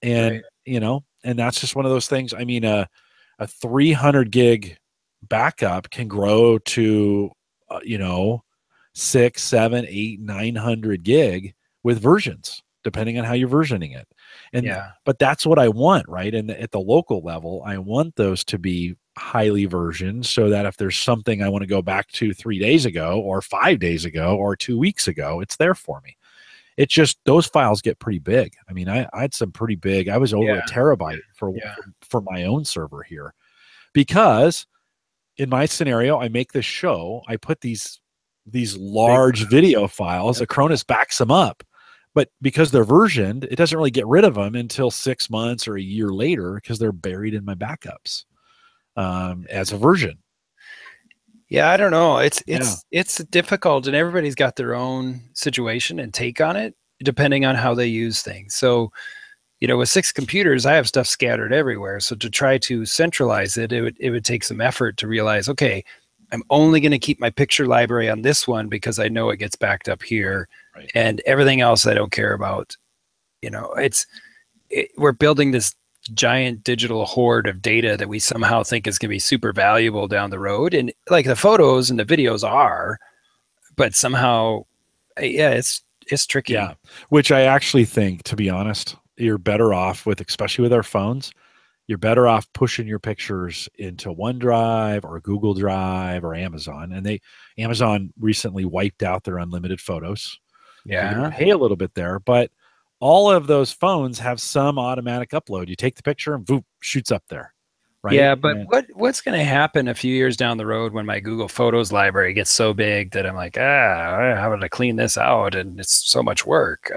And, and that's just one of those things. I mean, a 300 gig backup can grow to, 6, 7, 8, 900 gig with versions, depending on how you're versioning it. And but that's what I want, right? And at the local level, I want those to be highly versioned, so that if there's something I want to go back to 3 days ago or 5 days ago or 2 weeks ago, it's there for me. It's just those files get pretty big. I mean, I had some pretty big. I was over a terabyte for my own server here, because in my scenario, I make this show. I put these large video files. Acronis backs them up, but because they're versioned, it doesn't really get rid of them until 6 months or a year later, because they're buried in my backups as a version. Yeah, I don't know. It's difficult, and everybody's got their own situation and take on it, depending on how they use things. So, with 6 computers, I have stuff scattered everywhere. So to try to centralize it, it would take some effort to realize, okay, I'm only going to keep my picture library on this one because I know it gets backed up here, and everything else I don't care about. We're building this giant digital hoard of data that we somehow think is going to be super valuable down the road. And like the photos and the videos are, but somehow Yeah, it's tricky. Yeah, which I actually think, to be honest, you're better off with, especially with our phones, you're better off pushing your pictures into OneDrive or Google Drive or Amazon. And Amazon recently wiped out their unlimited photos. You're going to Yeah. pay a little bit there, but all of those phones have some automatic upload. You take the picture and boop, shoots up there. Right? Yeah, but what's going to happen a few years down the road when my Google Photos library gets so big that I'm like, how would I clean this out? And it's so much work.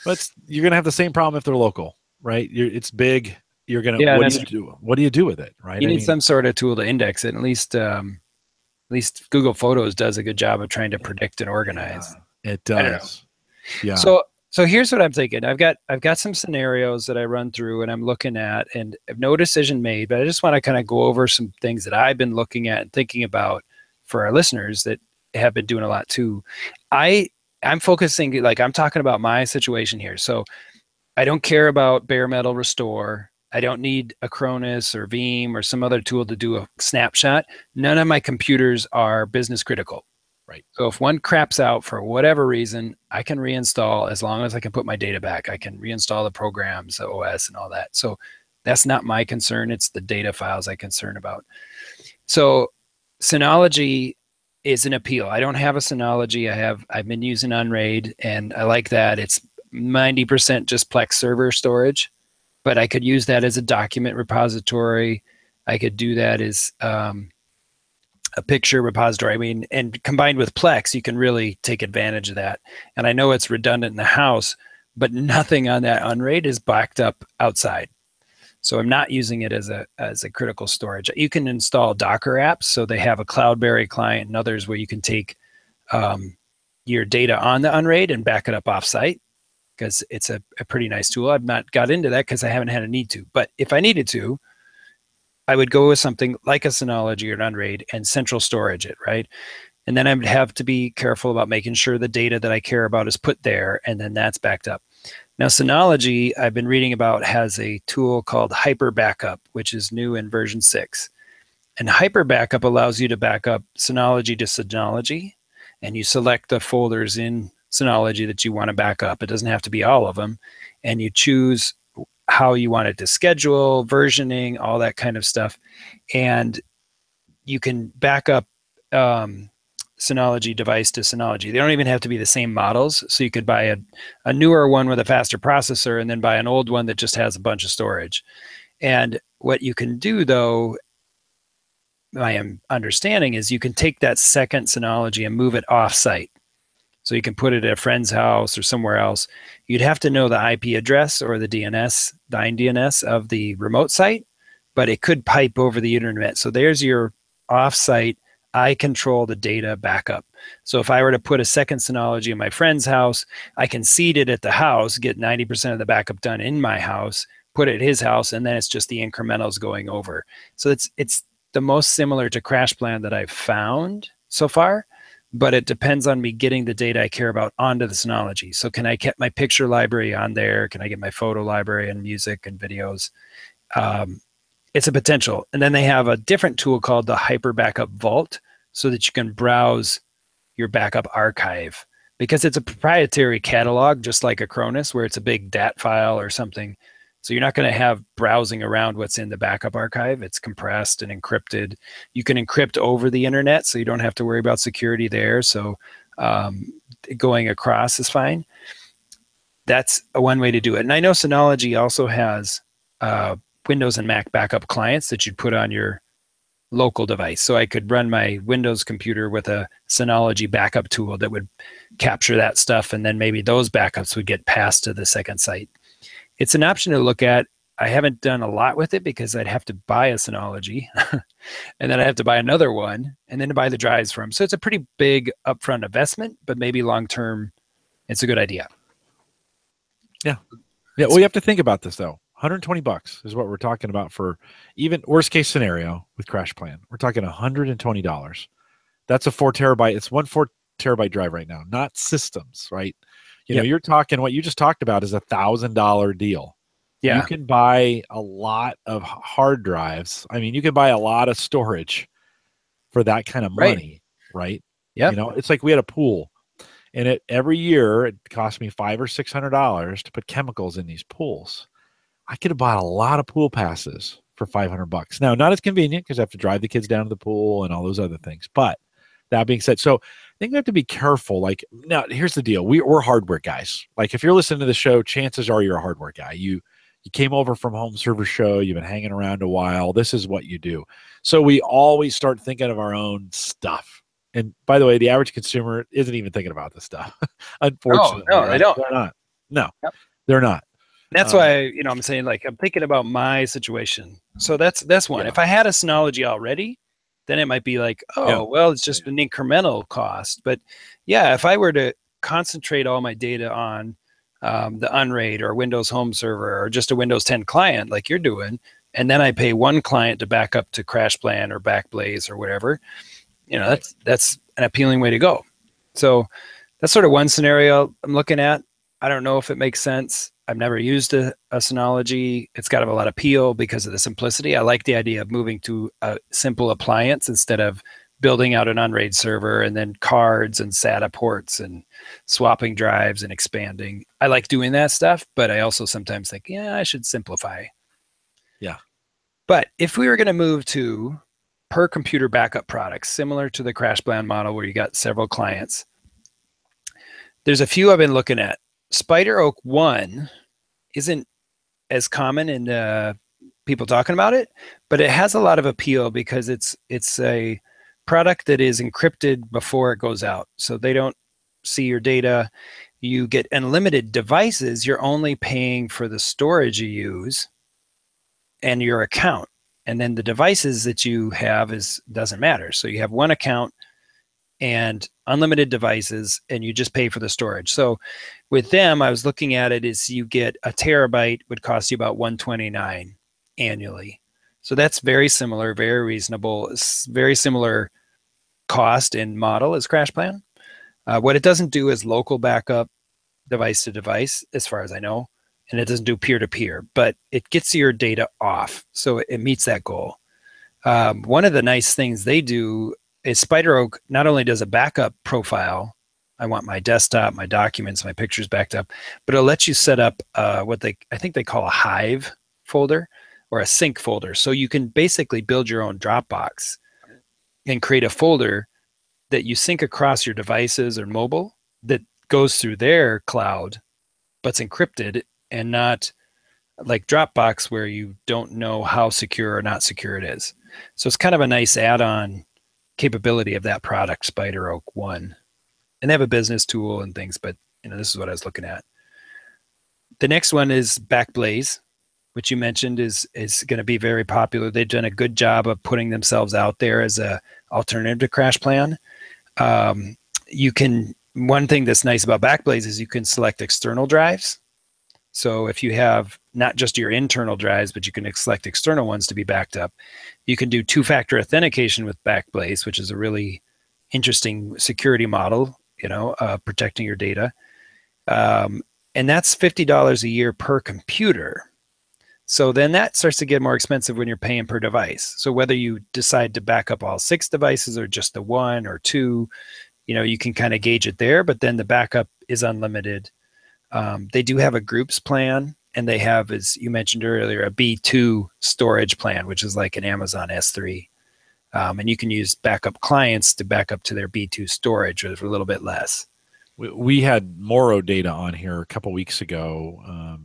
But you're going to have the same problem if they're local, right? It's big. You're going to, Yeah, what do you do? What do you do with it, right? You need some sort of tool to index it. At least Google Photos does a good job of trying to predict and organize. Yeah, it does. Yeah. So here's what I'm thinking. I've got some scenarios that I run through and I'm looking at, and no decision made, but I just want to kind of go over some things that I've been looking at and thinking about for our listeners that have been doing a lot too. I'm focusing, like I'm talking about my situation here. So I don't care about bare metal restore. I don't need Acronis or Veeam or some other tool to do a snapshot. None of my computers are business critical. Right. So if one craps out for whatever reason, I can reinstall as long as I can put my data back. I can reinstall the programs, the OS and all that. So that's not my concern. It's the data files I concern about. So Synology is an appeal. I don't have a Synology. I've been using Unraid and I like that. It's 90% just Plex server storage, but I could use that as a document repository. I could do that as a picture repository. I mean, and combined with Plex, you can really take advantage of that. And I know it's redundant in the house, but nothing on that Unraid is backed up outside. So I'm not using it as a critical storage. You can install Docker apps. So they have a Cloudberry client and others where you can take your data on the Unraid and back it up offsite, because it's a pretty nice tool. I've not got into that because I haven't had a need to. But if I needed to, I would go with something like a Synology or an Unraid and central storage it, right? And then I would have to be careful about making sure the data that I care about is put there, and then that's backed up. Now, Synology, I've been reading about, has a tool called Hyper Backup, which is new in version 6. And Hyper Backup allows you to back up Synology to Synology, and you select the folders in Synology that you want to back up. It doesn't have to be all of them. And you choose how you want it to schedule, versioning, all that kind of stuff. And you can back up Synology device to Synology. They don't even have to be the same models. So you could buy a newer one with a faster processor and then buy an old one that just has a bunch of storage. And what you can do, though, my understanding is you can take that second Synology and move it off-site. So you can put it at a friend's house or somewhere else. You'd have to know the IP address or the DNS, dying DNS of the remote site, but it could pipe over the internet. So there's your off-site, I control the data backup. So if I were to put a second Synology in my friend's house, I can seed it at the house, get 90% of the backup done in my house, put it at his house, and then it's just the incrementals going over. So it's the most similar to CrashPlan that I've found so far. But it depends on me getting the data I care about onto the Synology. So can I get my picture library on there? Can I get my photo library and music and videos? It's a potential. And then they have a different tool called the Hyper Backup Vault so that you can browse your backup archive, because it's a proprietary catalog, just like Acronis, where it's a big DAT file or something. So you're not going to have browsing around what's in the backup archive. It's compressed and encrypted. You can encrypt over the internet, so you don't have to worry about security there. So going across is fine. That's one way to do it. And I know Synology also has Windows and Mac backup clients that you'd put on your local device. So I could run my Windows computer with a Synology backup tool that would capture that stuff, and then maybe those backups would get passed to the second site. It's an option to look at. I haven't done a lot with it because I'd have to buy a Synology and then I have to buy another one and then to buy the drives from. So it's a pretty big upfront investment, but maybe long-term, it's a good idea. Yeah. Yeah. Well, you have to think about this though. $120 is what we're talking about for even worst case scenario with CrashPlan. We're talking $120. That's a 4 terabyte. It's 4 terabyte drive right now, not systems, right? You know, you're talking, what you just talked about is $1,000 deal. Yeah. You can buy a lot of hard drives. I mean, you can buy a lot of storage for that kind of money, right? Yeah. You know, it's like we had a pool And every year it cost me $500 or $600 to put chemicals in these pools. I could have bought a lot of pool passes for $500. Now, not as convenient because I have to drive the kids down to the pool and all those other things. But that being said, so I think we have to be careful. Like, now, here's the deal: we're hardware guys. Like, if you're listening to the show, chances are you're a hardware guy. You came over from Home Server Show. You've been hanging around a while. This is what you do. So we always start thinking of our own stuff. And by the way, the average consumer isn't even thinking about this stuff. Unfortunately, no, they don't. They're not. No, Yep. they're not. That's why, I'm saying, like, I'm thinking about my situation. So that's one. Yeah. If I had a Synology already, then it might be like, well, it's just an incremental cost. But yeah, if I were to concentrate all my data on the Unraid or Windows Home Server or just a Windows 10 client like you're doing, and then I pay one client to back up to CrashPlan or Backblaze or whatever, that's an appealing way to go. So that's sort of one scenario I'm looking at. I don't know if it makes sense. I've never used a Synology. It's got a lot of appeal because of the simplicity. I like the idea of moving to a simple appliance instead of building out an Unraid server and then cards and SATA ports and swapping drives and expanding. I like doing that stuff, but I also sometimes think, I should simplify. Yeah. But if we were going to move to per computer backup products, similar to the CrashPlan model where you got several clients, there's a few I've been looking at. Spider Oak 1 isn't as common in people talking about it, but it has a lot of appeal because it's a product that is encrypted before it goes out. So they don't see your data. You get unlimited devices. You're only paying for the storage you use and your account. And then the devices that you have doesn't matter. So you have one account and unlimited devices, and you just pay for the storage. So with them, I was looking at it is you get a terabyte would cost you about $129 annually. So that's very similar, very reasonable. It's very similar cost and model as CrashPlan. What it doesn't do is local backup device to device, as far as I know, and it doesn't do peer-to-peer, but it gets your data off. So it meets that goal. One of the nice things they do is Spider Oak not only does a backup profile, I want my desktop, my documents, my pictures backed up, but it'll let you set up what I think they call a Hive folder or a sync folder. So you can basically build your own Dropbox and create a folder that you sync across your devices or mobile that goes through their cloud, but's encrypted and not like Dropbox where you don't know how secure or not secure it is. So it's kind of a nice add-on capability of that product, Spider Oak 1. And they have a business tool and things, but this is what I was looking at. The next one is Backblaze, which you mentioned is going to be very popular. They've done a good job of putting themselves out there as a alternative to CrashPlan. One thing that's nice about Backblaze is you can select external drives. So if you have not just your internal drives, but you can select external ones to be backed up, you can do two-factor authentication with Backblaze, which is a really interesting security model, protecting your data. And that's $50 a year per computer. So then that starts to get more expensive when you're paying per device. So whether you decide to back up all 6 devices or just the 1 or 2, you can kind of gauge it there, but then the backup is unlimited. They do have a groups plan, and they have, as you mentioned earlier, a B2 storage plan, which is like an Amazon S3. And you can use backup clients to back up to their B2 storage for a little bit less. We had Moro data on here a couple weeks ago.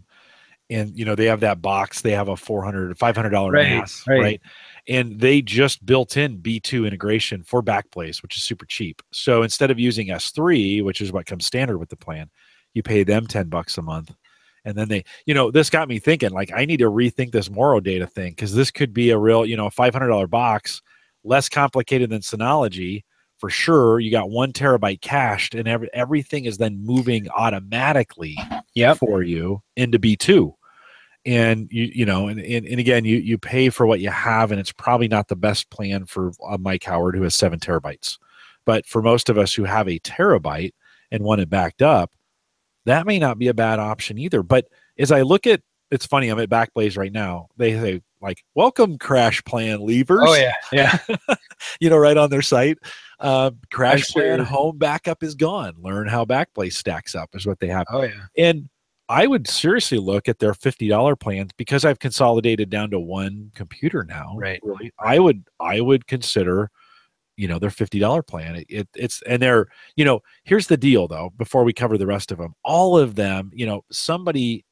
And, they have that box. They have a $500 NAS, right? And they just built in B2 integration for Backblaze, which is super cheap. So instead of using S3, which is what comes standard with the plan, you pay them $10 a month. And then they, this got me thinking, like, I need to rethink this Moro data thing, because this could be a real, $500 box, less complicated than Synology. For sure, you got 1 terabyte cached, and everything is then moving automatically for you into B2. And and again, you pay for what you have, and it's probably not the best plan for Mike Howard, who has 7 terabytes. But for most of us who have a terabyte and want it backed up, that may not be a bad option either. But as I look at, it's funny, I'm at Backblaze right now. They say like, welcome crash plan leavers. Oh yeah, yeah. Right on their site. Crash plan sure. home backup is gone. Learn how Backblaze stacks up is what they have. Oh yeah. And I would seriously look at their $50 plans because I've consolidated down to one computer now. Right. Really, I would consider, their $50 plan. It's and they're, here's the deal though, before we cover the rest of them, all of them, somebody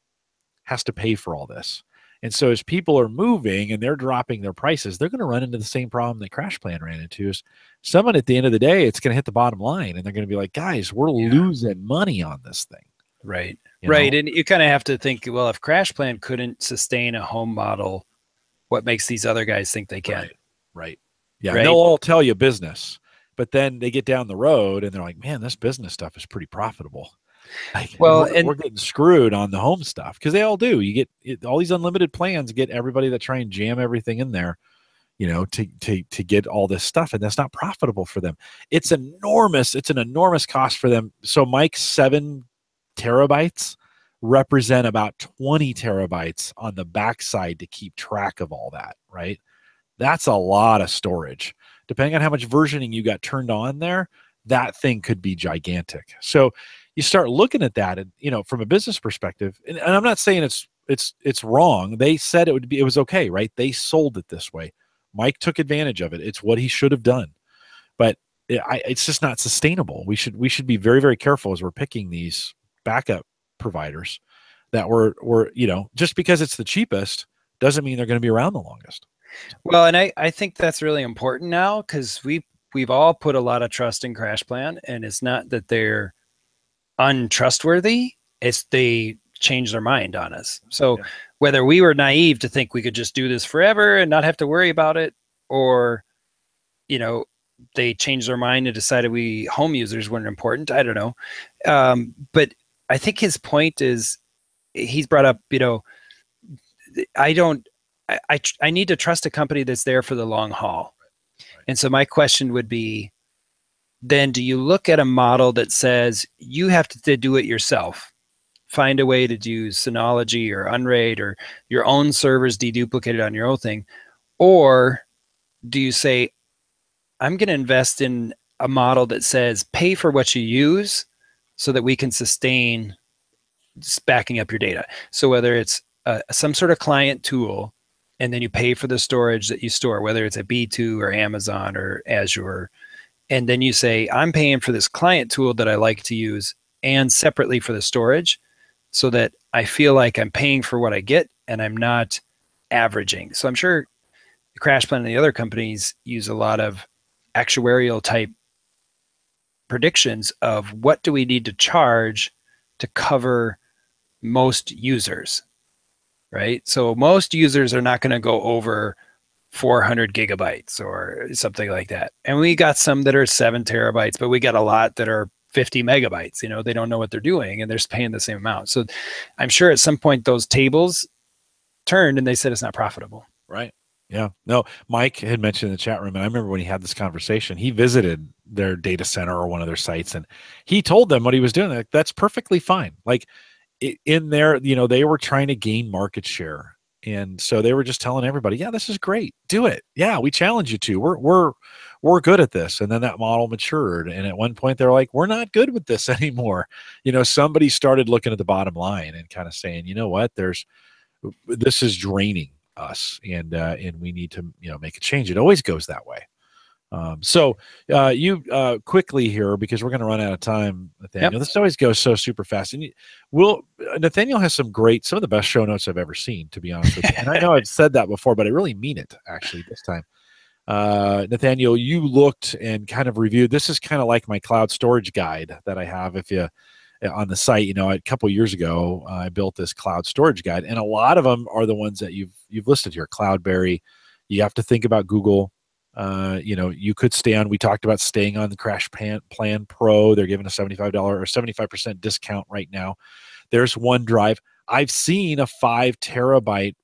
has to pay for all this. And so as people are moving and they're dropping their prices, they're going to run into the same problem that Crash Plan ran into. Is someone at the end of the day, it's going to hit the bottom line and they're going to be like, guys, we're losing money on this thing. Right. You right. know? And you kind of have to think, well, if Crash Plan couldn't sustain a home model, what makes these other guys think they can? Right. Yeah. Right? They'll all tell you business, but then they get down the road and they're like, man, this business stuff is pretty profitable. Like, well, we're getting screwed on the home stuff because they all do. You get all these unlimited plans, get everybody that try and jam everything in there, to get all this stuff, and that's not profitable for them. It's enormous. It's an enormous cost for them. So Mike's 7 terabytes represent about 20 terabytes on the backside to keep track of all that, right? That's a lot of storage. Depending on how much versioning you got turned on there, that thing could be gigantic. So you start looking at that, and from a business perspective, and I'm not saying it's wrong. They said it was okay, right? They sold it this way. Mike took advantage of it. It's what he should have done, but it's just not sustainable. We should be very, very careful as we're picking these backup providers that we're just because it's the cheapest doesn't mean they're going to be around the longest. Well, and I think that's really important now because we've all put a lot of trust in Crash Plan, and it's not that they're untrustworthy, it's they changed their mind on us. So whether we were naive to think we could just do this forever and not have to worry about it, or they changed their mind and decided we home users weren't important, I don't know. But I think his point is, he's brought up, I need to trust a company that's there for the long haul. And so my question would be, then do you look at a model that says you have to do it yourself? Find a way to do Synology or Unraid or your own servers deduplicated on your own thing? Or do you say, I'm going to invest in a model that says pay for what you use so that we can sustain backing up your data? So whether it's some sort of client tool, and then you pay for the storage that you store, whether it's at B2 or Amazon or Azure. And then you say, I'm paying for this client tool that I like to use and separately for the storage so that I feel like I'm paying for what I get and I'm not averaging. So I'm sure Crash Plan and the other companies use a lot of actuarial type predictions of what do we need to charge to cover most users, right? So most users are not going to go over 400 gigabytes or something like that. And we got some that are 7 terabytes, but we got a lot that are 50 megabytes. They don't know what they're doing and they're paying the same amount. So I'm sure at some point those tables turned and they said it's not profitable. Right. Yeah. No, Mike had mentioned in the chat room, and I remember when he had this conversation, he visited their data center or one of their sites, and he told them what he was doing. Like, that's perfectly fine. Like in there, they were trying to gain market share. And so they were just telling everybody, yeah, this is great. Do it. Yeah, we challenge you to. We're good at this. And then that model matured. And at one point they're like, we're not good with this anymore. Somebody started looking at the bottom line and kind of saying, you know what, this is draining us, and we need to make a change. It always goes that way. So you quickly here, because we're going to run out of time, Nathaniel. Yep. This always goes so super fast. And Nathaniel has some some of the best show notes I've ever seen, to be honest with you. And I know I've said that before, but I really mean it actually this time. Nathaniel, you looked and kind of reviewed. This is kind of like my cloud storage guide that I have. If you on the site, a couple of years ago, I built this cloud storage guide, and a lot of them are the ones that you've listed here. Cloudberry. You have to think about Google. You could we talked about staying on the Crash Plan Pro. They're giving a $75 or 75% discount right now. There's OneDrive. I've seen a 5 terabyte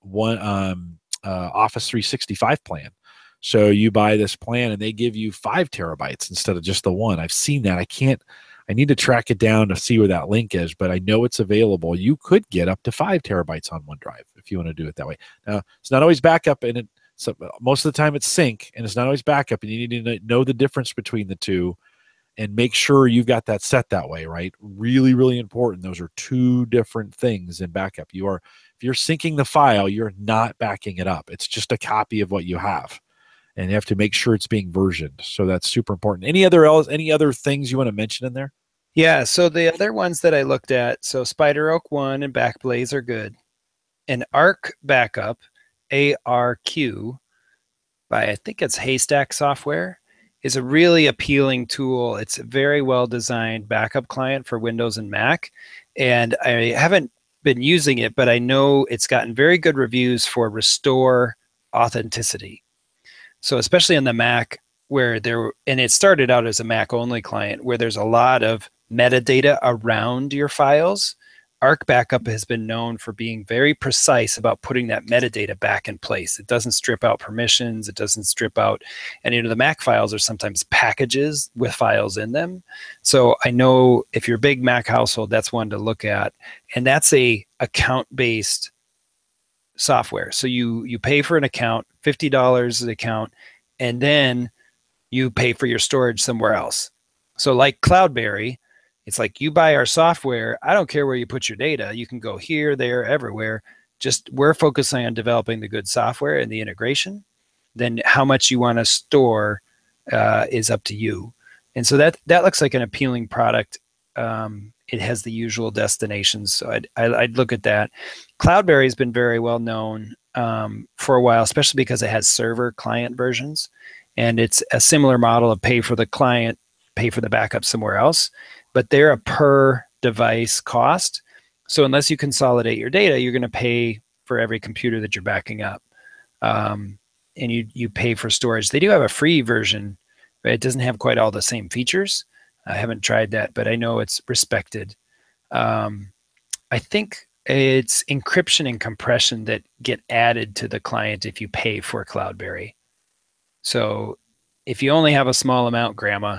Office 365 plan. So you buy this plan and they give you 5 terabytes instead of just the one. I've seen that. I need to track it down to see where that link is, but I know it's available. You could get up to 5 terabytes on OneDrive if you want to do it that way. Now, it's not always backup, and so most of the time it's sync, and it's not always backup, and you need to know the difference between the two and make sure you've got that set that way, right? Really, really important. Those are two different things in backup. If you're syncing the file, you're not backing it up. It's just a copy of what you have. And you have to make sure it's being versioned. So that's super important. Any other things you want to mention in there? Yeah, so the other ones that I looked at, so Spider Oak One and Backblaze are good. And Arc Backup, ARQ, by I think it's Haystack Software, is a really appealing tool. It's a very well designed backup client for Windows and Mac. And I haven't been using it, but I know it's gotten very good reviews for restore authenticity. So especially on the Mac, and it started out as a Mac only client where there's a lot of metadata around your files. Arc Backup has been known for being very precise about putting that metadata back in place. It doesn't strip out permissions. It doesn't strip out, and the Mac files are sometimes packages with files in them. So I know if you're a big Mac household, that's one to look at. And that's a account-based software. So you pay for an account, $50 an account, and then you pay for your storage somewhere else. So like Cloudberry, it's like you buy our software. I don't care where you put your data. You can go here, there, everywhere. Just we're focusing on developing the good software and the integration. Then how much you want to store is up to you. And so that looks like an appealing product. It has the usual destinations, so I'd look at that. Cloudberry has been very well known for a while, especially because it has server client versions, and it's a similar model of pay for the client, pay for the backup somewhere else, but they're a per device cost. So unless you consolidate your data, you're going to pay for every computer that you're backing up, and you pay for storage. They do have a free version, but it doesn't have quite all the same features. I haven't tried that, but I know it's respected. I think it's encryption and compression that get added to the client if you pay for Cloudberry. So if you only have a small amount, Grandma,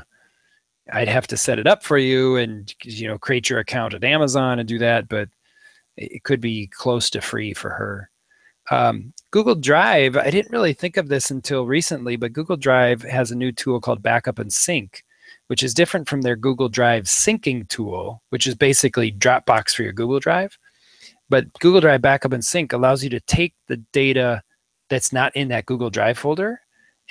I'd have to set it up for you and create your account at Amazon and do that, but it could be close to free for her. Google Drive, I didn't really think of this until recently, but Google Drive has a new tool called Backup and Sync, which is different from their Google Drive syncing tool, which is basically Dropbox for your Google Drive. But Google Drive Backup and Sync allows you to take the data that's not in that Google Drive folder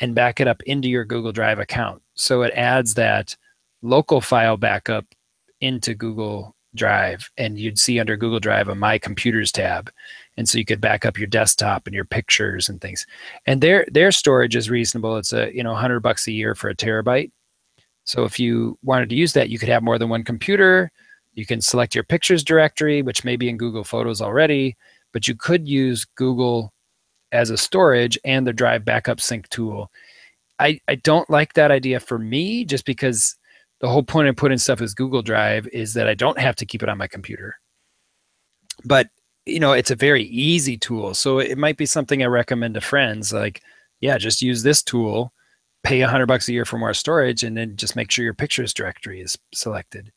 and back it up into your Google Drive account. So it adds that local file backup into Google Drive, and you'd see under Google Drive a My Computers tab. And so you could back up your desktop and your pictures and things. And their storage is reasonable. It's $100 a year for a terabyte. So if you wanted to use that, you could have more than one computer. You can select your pictures directory, which may be in Google Photos already, but you could use Google as a storage and the Drive Backup Sync tool. I don't like that idea for me, just because the whole point of putting stuff as Google Drive is that I don't have to keep it on my computer. But it's a very easy tool. So it might be something I recommend to friends, like, yeah, just use this tool, pay $100 a year for more storage, and then just make sure your pictures directory is selected.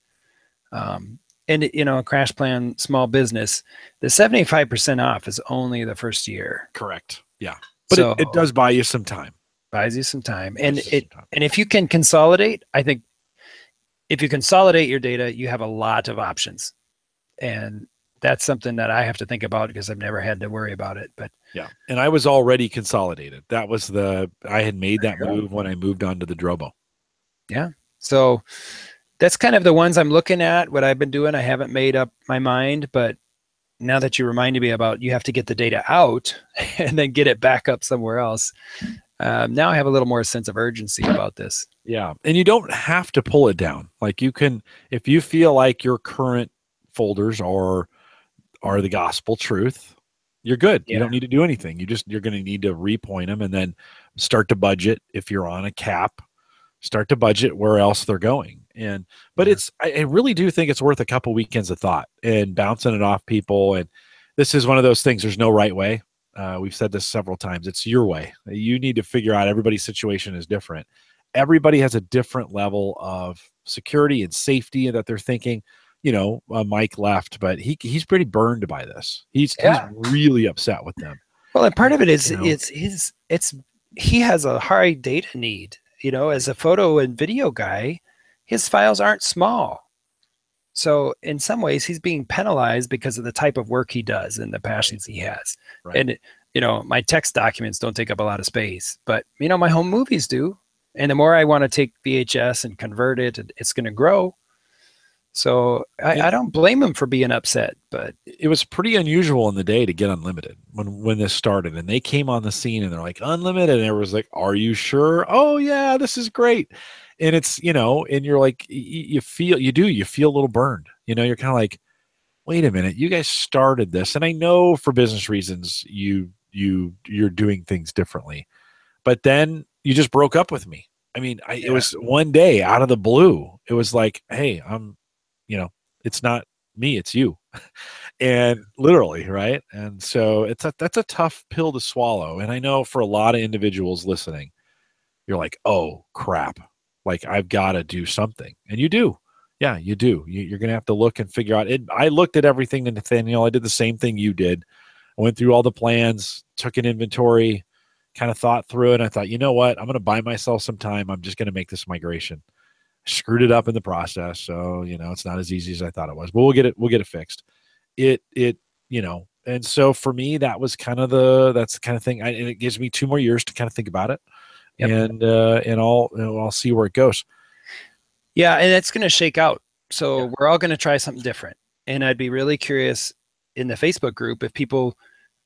And Crash Plan Small Business, the 75% off is only the first year. Correct. Yeah. But so, it does buy you some time. Buys you some time. And if you can consolidate, I think if you consolidate your data, you have a lot of options. And that's something that I have to think about because I've never had to worry about it. But yeah. And I was already consolidated. That was I had made that move when I moved on to the Drobo. Yeah. So that's kind of the ones I'm looking at, what I've been doing. I haven't made up my mind, but now that you reminded me about you have to get the data out and then get it back up somewhere else. Now I have a little more sense of urgency about this. Yeah. And you don't have to pull it down. Like you can, if you feel like your current folders are the gospel truth, you're good. Yeah. You don't need to do anything. You're going to need to repoint them and then start to budget. If you're on a cap, start to budget where else they're going. But I really do think it's worth a couple weekends of thought and bouncing it off people. And this is one of those things. There's no right way. We've said this several times. It's your way. You need to figure out, everybody's situation is different. everybody has a different level of security and safety that they're thinking. You know, Mike left, but he's pretty burned by this. He's really upset with them. Well, and part of it is, You know? he has a high data need. You know, as a photo and video guy, his files aren't small. So in some ways, he's being penalized because of the type of work he does and the passions he has. Right. And, you know, my text documents don't take up a lot of space, but, you know, my home movies do. And the more I want to take VHS and convert it, it's going to grow. So I don't blame him for being upset, but it was pretty unusual in the day to get unlimited when this started, and they came on the scene and they're like, unlimited. And everyone was like, are you sure? Oh yeah, this is great. And it's, you know, and you're like, you feel a little burned, you know, you're kind of like, wait a minute, you guys started this. And I know for business reasons, you're doing things differently, but then you just broke up with me. I mean, it was one day out of the blue. It was like, hey, you know, it's not me, it's you. And literally, right? And so that's a tough pill to swallow. And I know for a lot of individuals listening, you're like, oh crap, like I've got to do something. And you do. Yeah, you do. You're going to have to look and figure out it. I looked at everything, Nathaniel. I did the same thing you did. I went through all the plans, took an inventory, kind of thought through it. And I thought, you know what? I'm going to buy myself some time. I'm just going to make this migration. Screwed it up in the process, so you know it's not as easy as I thought it was, but we'll get it fixed. It you know, and so for me that's the kind of thing. And it gives me 2 more years to kind of think about it. Yep. And I'll see where it goes. Yeah, and it's going to shake out. So we're all going to try something different, and I'd be really curious in the Facebook group if people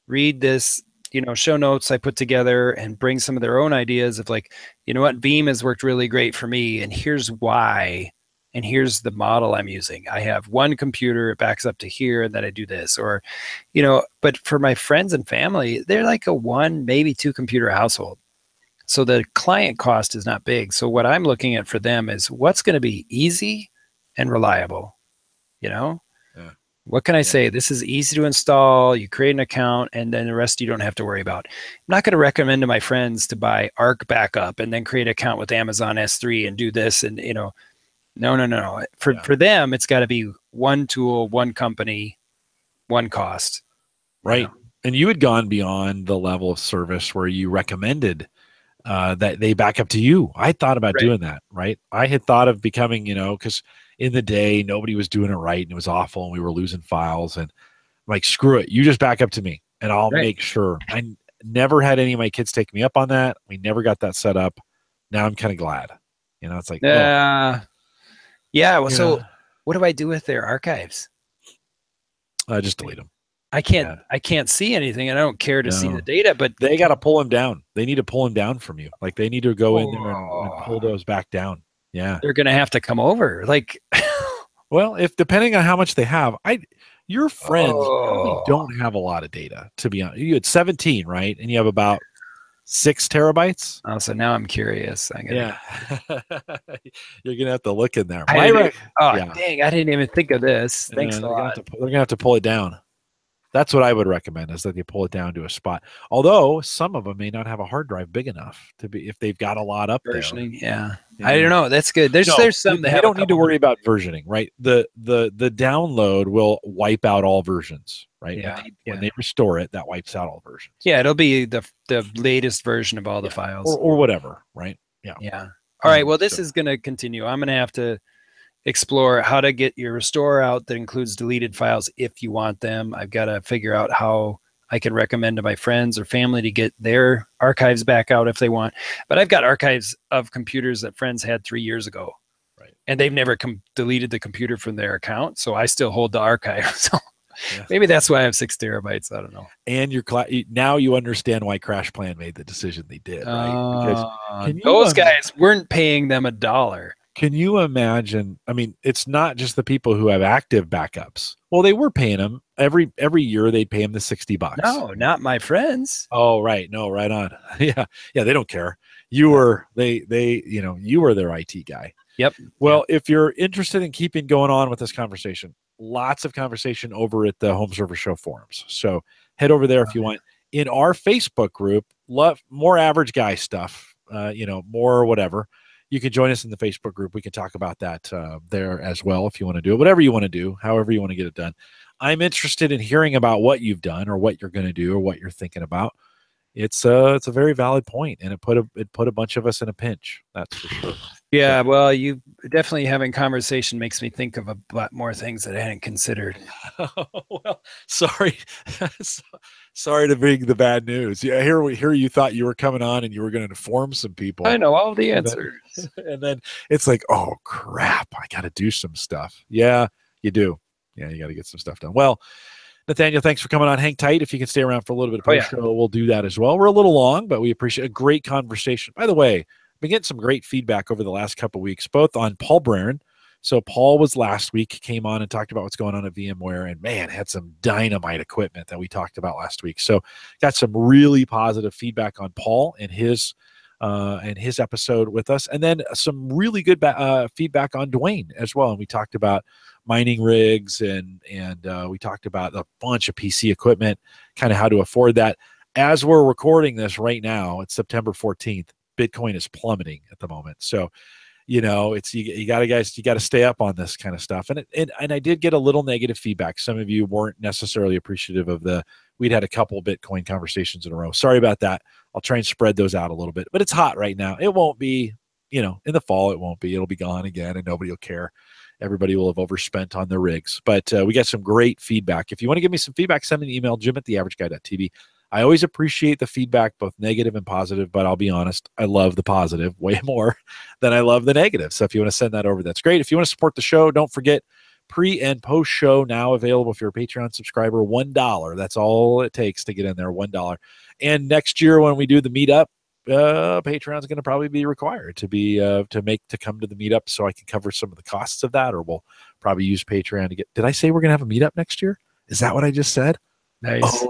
read this, you know, show notes I put together and bring some of their own ideas of like, you know what, Veeam has worked really great for me, and here's why, and here's the model I'm using. I have one computer, it backs up to here, and then I do this, or, you know, but for my friends and family, they're like a 1, maybe 2 computer household. So the client cost is not big. So what I'm looking at for them is what's going to be easy and reliable, you know? What can I say? This is easy to install. You create an account, and then the rest you don't have to worry about. I'm not going to recommend to my friends to buy Arc Backup and then create an account with Amazon S3 and do this. And, you know, no. For them, it's got to be one tool, one company, one cost. Right. You know? And you had gone beyond the level of service where you recommended that they back up to you. I thought about doing that, right? I had thought of becoming, you know, because in the day, nobody was doing it right and it was awful and we were losing files. And I'm like, screw it. You just back up to me and I'll make sure. I never had any of my kids take me up on that. We never got that set up. Now I'm kind of glad. You know, it's like, yeah. Well, so what do I do with their archives? Just delete them. I can't see anything, and I don't care to see the data, but they got to pull them down. They need to pull them down from you. Like they need to go in there and pull those back down. Yeah. They're going to have to come over. Like, well, if depending on how much they have, your friends probably don't have a lot of data, to be honest. You had 17, right? And you have about 6 terabytes. Oh, so now I'm curious. You're gonna have to look in there. Dang, I didn't even think of this. Thanks a lot. They're gonna have to pull it down. That's what I would recommend, is that they pull it down to a spot. Although some of them may not have a hard drive big enough to be, if they've got a lot up versioning. Yeah. I don't know. That's good. There's some that they don't need to worry about versioning, right? The download will wipe out all versions, right? Yeah. When they restore it, that wipes out all versions. Yeah, it'll be the latest version of all the files. Or whatever, right? Yeah. Yeah. All right. Well, this is going to continue. I'm going to have to explore how to get your restore out that includes deleted files if you want them. I've got to figure out how I can recommend to my friends or family to get their archives back out if they want. But I've got archives of computers that friends had 3 years ago. Right. And they've never deleted the computer from their account. So I still hold the archive. So maybe that's why I have 6 terabytes. I don't know. And now you understand why Crash Plan made the decision they did, right? Because those guys weren't paying them $1. Can you imagine? I mean, it's not just the people who have active backups. Well, they were paying them every year. They'd pay them the $60. No, not my friends. Oh, right. No, right on. Yeah. They don't care. You were you were their IT guy. Yep. Well, if you're interested in keeping going on with this conversation, lots of conversation over at the Home Server Show forums. So head over there if you want. In our Facebook group, more average guy stuff. More whatever. you can join us in the Facebook group. We can talk about that there as well if you want to do it. Whatever you want to do, however you want to get it done. I'm interested in hearing about what you've done or what you're going to do or what you're thinking about. It's a very valid point, and it put a bunch of us in a pinch. That's for sure. Yeah, well, you definitely having conversation makes me think of a lot more things that I hadn't considered. Well, sorry to bring the bad news. Yeah, here you thought you were coming on and you were going to inform some people. I know all the answers. And then it's like, oh crap, I got to do some stuff. Yeah, you do. Yeah, you got to get some stuff done. Well, Nathaniel, thanks for coming on. Hang tight. If you can stay around for a little bit of post-show, we'll do that as well. We're a little long, but we appreciate a great conversation. By the way, been getting some great feedback over the last couple of weeks, both on Paul Braren. So Paul was last week, came on and talked about what's going on at VMware, and man, had some dynamite equipment that we talked about last week. So got some really positive feedback on Paul and his episode with us, and then some really good feedback on Dwayne as well. And we talked about mining rigs and we talked about a bunch of PC equipment, kind of how to afford that. As we're recording this right now, it's September 14th. Bitcoin is plummeting at the moment. So, it's you got to stay up on this kind of stuff. And I did get a little negative feedback. Some of you weren't necessarily appreciative of we'd had a couple Bitcoin conversations in a row. Sorry about that. I'll try and spread those out a little bit, but it's hot right now. It won't be, in the fall, it won't be, it'll be gone again and nobody will care. Everybody will have overspent on their rigs, but we got some great feedback. If you want to give me some feedback, send me an email, jim@theaverageguy.tv. I always appreciate the feedback, both negative and positive, but I'll be honest, I love the positive way more than I love the negative. So if you want to send that over, that's great. If you want to support the show, don't forget pre and post show now available if you're a Patreon subscriber, $1. That's all it takes to get in there, $1. And next year when we do the meetup, Patreon's going to probably be required to come to the meetup so I can cover some of the costs of that, or we'll probably use Patreon to get. Did I say we're going to have a meetup next year? Is that what I just said? Nice.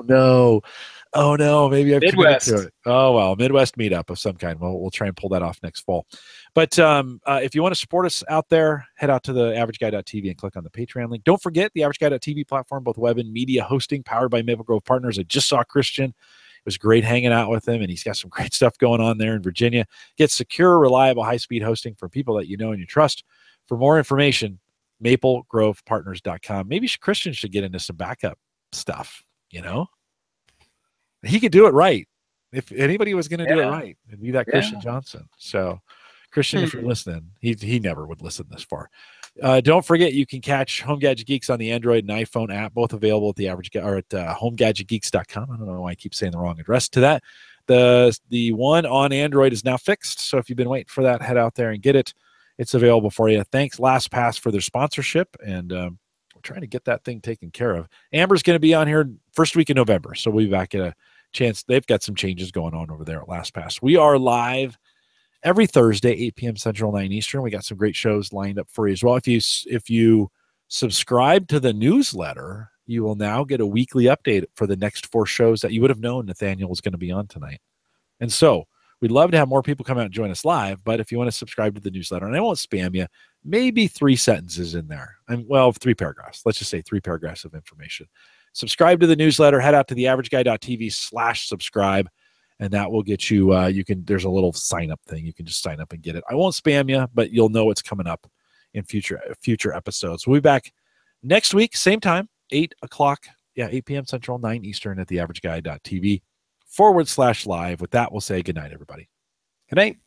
Oh no, maybe I've Midwest. committed to it. Oh well, Midwest meetup of some kind. We'll try and pull that off next fall. But if you want to support us out there, head out to the averageguy.tv and click on the Patreon link. Don't forget the averageguy.tv platform, both web and media hosting, powered by Maple Grove Partners. I just saw Christian. It was great hanging out with him, and he's got some great stuff going on there in Virginia. Get secure, reliable, high-speed hosting from people that you know and you trust. For more information, maplegrovepartners.com. Maybe Christian should get into some backup stuff, He could do it right. If anybody was going to do it right, it'd be that Christian Johnson. So, Christian, if you're listening, he never would listen this far. Don't forget, you can catch Home Gadget Geeks on the Android and iPhone app, both available at homegadgetgeeks.com. I don't know why I keep saying the wrong address to that. The one on Android is now fixed, so if you've been waiting for that, head out there and get it. It's available for you. Thanks LastPass for their sponsorship, and we're trying to get that thing taken care of. Amber's going to be on here first week in November, so we'll be back at a chance. They've got some changes going on over there at LastPass. We are live every Thursday, 8 p.m. Central, 9 Eastern. We got some great shows lined up for you as well. If you subscribe to the newsletter, you will now get a weekly update for the next 4 shows that you would have known Nathaniel was going to be on tonight. And so we'd love to have more people come out and join us live, but if you want to subscribe to the newsletter, and I won't spam you, maybe 3 sentences in there. 3 paragraphs. Let's just say 3 paragraphs of information. Subscribe to the newsletter. Head out to theaverageguy.tv/subscribe. And that will get you, there's a little sign up thing. You can just sign up and get it. I won't spam you, but you'll know it's coming up in future episodes. We'll be back next week, same time, 8 p.m. Central, 9 Eastern at theaverageguy.tv/live. With that, we'll say good night, everybody. Good night.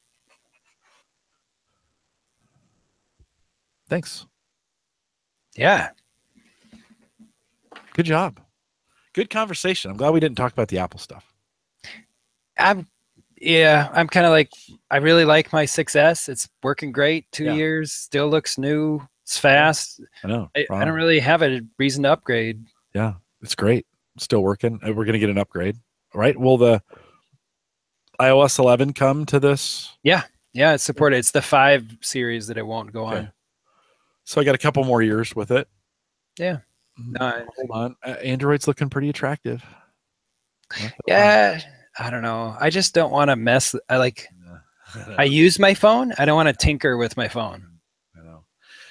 Thanks. Yeah. Good job. Good conversation. I'm glad we didn't talk about the Apple stuff. I'm kind of like, I really like my 6S. It's working great. 2 years, still looks new. It's fast. I know. I don't really have a reason to upgrade. Yeah, it's great. Still working. We're going to get an upgrade, right? Will the iOS 11 come to this? Yeah, it's supported. It's the 5 series that it won't go on. So I got a couple more years with it. Yeah. No, hold on. Android's looking pretty attractive. Yeah. I don't know. I just don't want to mess. I use my phone. I don't want to tinker with my phone. I know.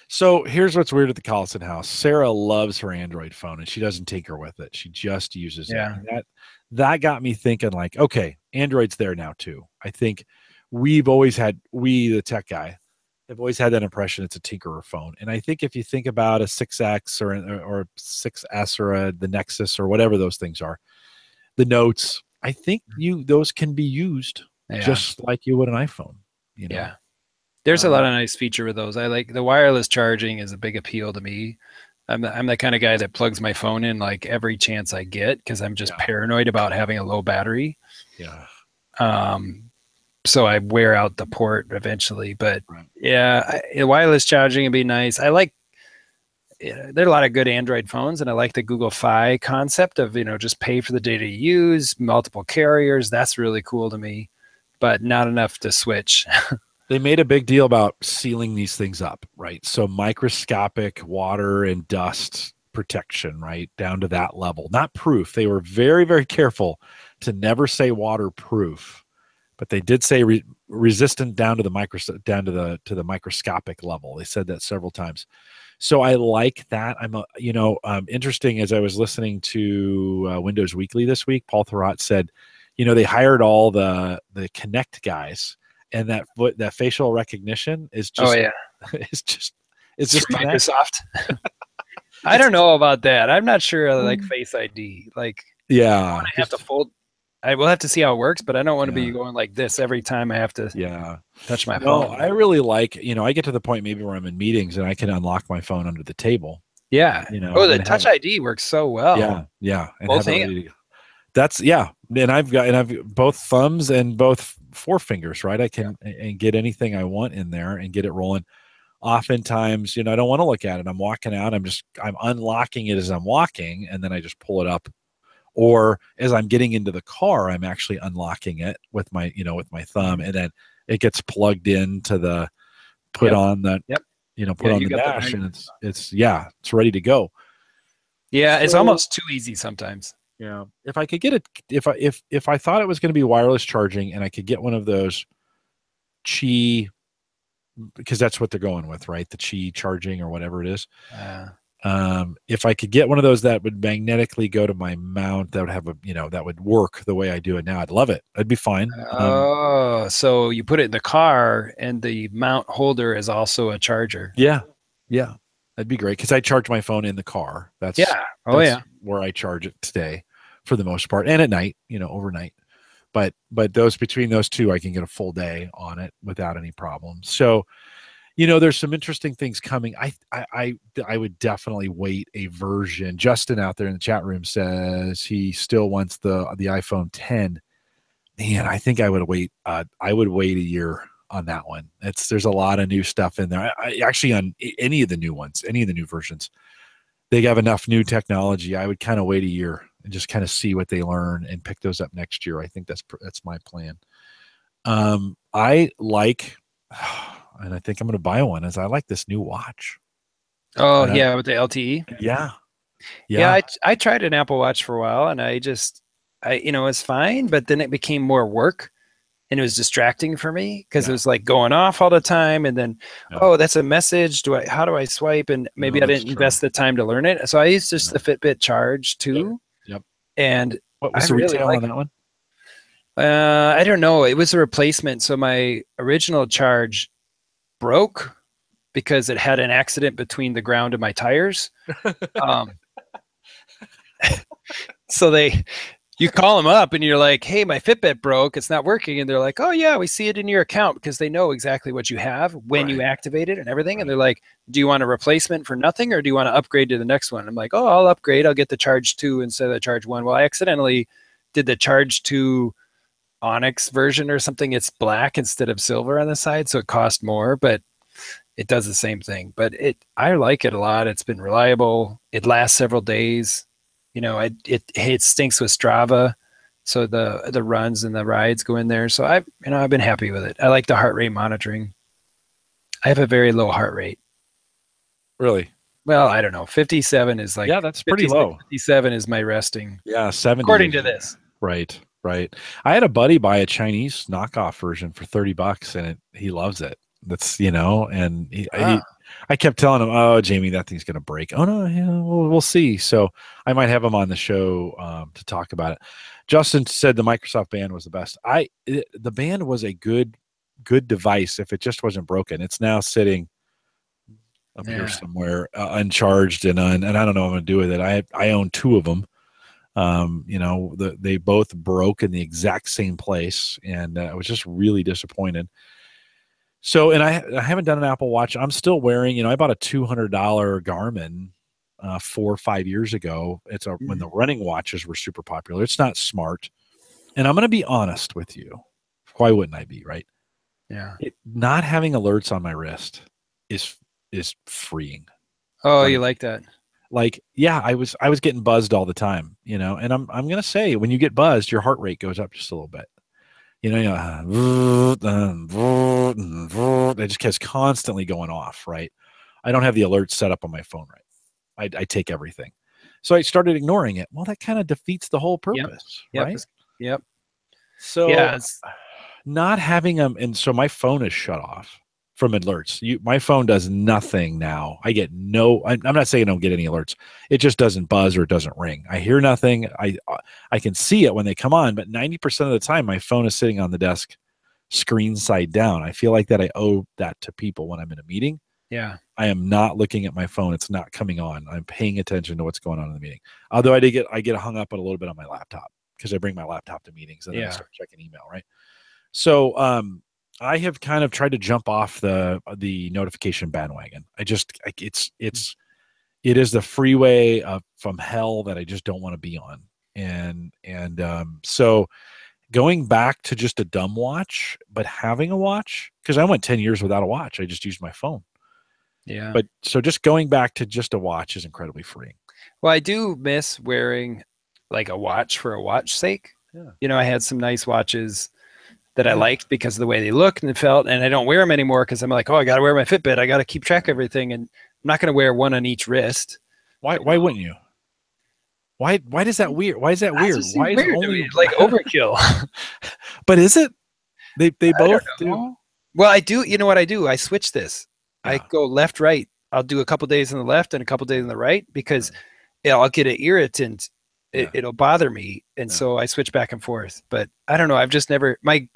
So here's what's weird at the Collison house. Sarah loves her Android phone and she doesn't tinker with it. She just uses it. And that got me thinking, like, okay, Android's there now too. I think we've always had, the tech guy, have always had that impression it's a tinkerer phone. And I think if you think about a 6X or 6S or the Nexus or whatever those things are, the Notes, I think those can be used just like you would an iPhone. You know? Yeah. There's a lot of nice feature with those. I like the wireless charging is a big appeal to me. I'm the kind of guy that plugs my phone in like every chance I get because I'm just paranoid about having a low battery. Yeah. So I wear out the port eventually. But wireless charging would be nice. I like. There are a lot of good Android phones, and I like the Google Fi concept of just pay for the data you use, multiple carriers. That's really cool to me, but not enough to switch. They made a big deal about sealing these things up, right? So microscopic water and dust protection, right? Down to that level. Not proof. They were very, very careful to never say waterproof, but they did say resistant down to the microscopic level. They said that several times. So I like that. Interesting, as I was listening to Windows Weekly this week, Paul Thurrott said, they hired all the Connect guys, and that facial recognition is just it's just Microsoft. I don't know about that. I'm not sure I like Face ID. Like, I have to fold. I will have to see how it works, but I don't want to be going like this every time I have to touch my phone. I really like, I get to the point maybe where I'm in meetings and I can unlock my phone under the table. Yeah. The Touch ID works so well. Yeah. Yeah. And both hands. That's and I've both thumbs and both forefingers, right? I can and get anything I want in there and get it rolling. Oftentimes, I don't want to look at it. I'm walking out. I'm unlocking it as I'm walking, and then I just pull it up. Or as I'm getting into the car, I'm actually unlocking it with my thumb, and then it gets plugged into the on the dash, and it's ready to go. Yeah, it's almost too easy sometimes. Yeah, if I could get it, if I thought it was going to be wireless charging, and I could get one of those Qi, because that's what they're going with, right? The Qi charging or whatever it is. If I could get one of those that would magnetically go to my mount, that would have that would work the way I do it now, I'd love it. I'd be fine. So you put it in the car, and the mount holder is also a charger. Yeah, that'd be great because I charge my phone in the car. That's where I charge it today, for the most part, and at night, overnight. But between those two, I can get a full day on it without any problems. So. There's some interesting things coming. I would definitely wait a version. Justin out there in the chat room says he still wants the iPhone 10. Man, I think I would wait. I would wait a year on that one. There's a lot of new stuff in there. I actually, on any of the new ones, any of the new versions, they have enough new technology. I would kind of wait a year and just kind of see what they learn and pick those up next year. I think that's my plan. I like. And I think I'm going to buy one, as I like this new watch. Oh, with the LTE. Yeah. I tried an Apple Watch for a while, and it was fine, but then it became more work, and it was distracting for me because it was like going off all the time, and then that's a message. How do I swipe? And maybe I didn't invest the time to learn it. So I used just the Fitbit Charge 2. Yep. And what was the retail on that one? I don't know. It was a replacement. So my original Charge broke because it had an accident between the ground and my tires. So you call them up and you're like, hey, my Fitbit broke, it's not working. And they're like, oh yeah, we see it in your account, because they know exactly what you have when you activate it and everything. And they're like, do you want a replacement for nothing, or do you want to upgrade to the next one? I'm like, oh, I'll upgrade. I'll get the Charge 2 instead of the Charge 1. Well, I accidentally did the Charge 2 Onyx version or something. It's black instead of silver on the side, so it cost more, but it does the same thing. But I like it a lot. It's been reliable. It lasts several days. It stinks with Strava, so the runs and the rides go in there. So I've been happy with it. I like the heart rate monitoring. I have a very low heart rate. Really? Well, I don't know. 57 is like, that's pretty low. 57 is my resting. Yeah, 70 according to this. Right. I had a buddy buy a Chinese knockoff version for $30, and he loves it. That's and I kept telling him, oh, Jamie, that thing's gonna break. Oh no, we'll see. So I might have him on the show to talk about it. Justin said the Microsoft Band was the best. The Band was a good good device if it just wasn't broken. It's now sitting up here somewhere, uncharged and I don't know what I'm gonna do with it. I own 2 of them. They both broke in the exact same place, and I was just really disappointed. So, and I haven't done an Apple Watch. I'm still wearing, I bought a $200 Garmin 4 or 5 years ago. It's when the running watches were super popular. It's not smart, and I'm going to be honest with you. Why wouldn't I be, right? Yeah. Not having alerts on my wrist is freeing. Oh, you like that? Like, yeah, I was getting buzzed all the time, and I'm going to say, when you get buzzed, your heart rate goes up just a little bit. It just gets constantly going off, right? I don't have the alerts set up on my phone, right? I take everything. So I started ignoring it. Well, that kind of defeats the whole purpose, right? Yep. So not having them, and so my phone is shut off from alerts. My phone does nothing now. I get I'm not saying I don't get any alerts. It just doesn't buzz or it doesn't ring. I hear nothing. I can see it when they come on, but 90% of the time my phone is sitting on the desk screen side down. I feel like that I owe that to people when I'm in a meeting. Yeah. I am not looking at my phone. It's not coming on. I'm paying attention to what's going on in the meeting. Although I get hung up a little bit on my laptop because I bring my laptop to meetings and then I start checking email, right? So I have kind of tried to jump off the notification bandwagon. It is the freeway from hell that I just don't want to be on. So going back to just a dumb watch, but having a watch, because I went 10 years without a watch. I just used my phone. Yeah. But so just going back to just a watch is incredibly freeing. Well, I do miss wearing like a watch for a watch sake. Yeah. I had some nice watches that I liked because of the way they looked and it felt, and I don't wear them anymore because I'm like, oh, I got to wear my Fitbit. I got to keep track of everything, and I'm not going to wear one on each wrist. Why wouldn't you? Why does that weird? Why is that weird? Why is it only like overkill? But is it? They both do. Well, I do. You know what I do? I switch this. I go left, right. I'll do a couple days on the left and a couple days on the right because I'll get an irritant. It'll bother me, and so I switch back and forth. But I don't know. I've just never. My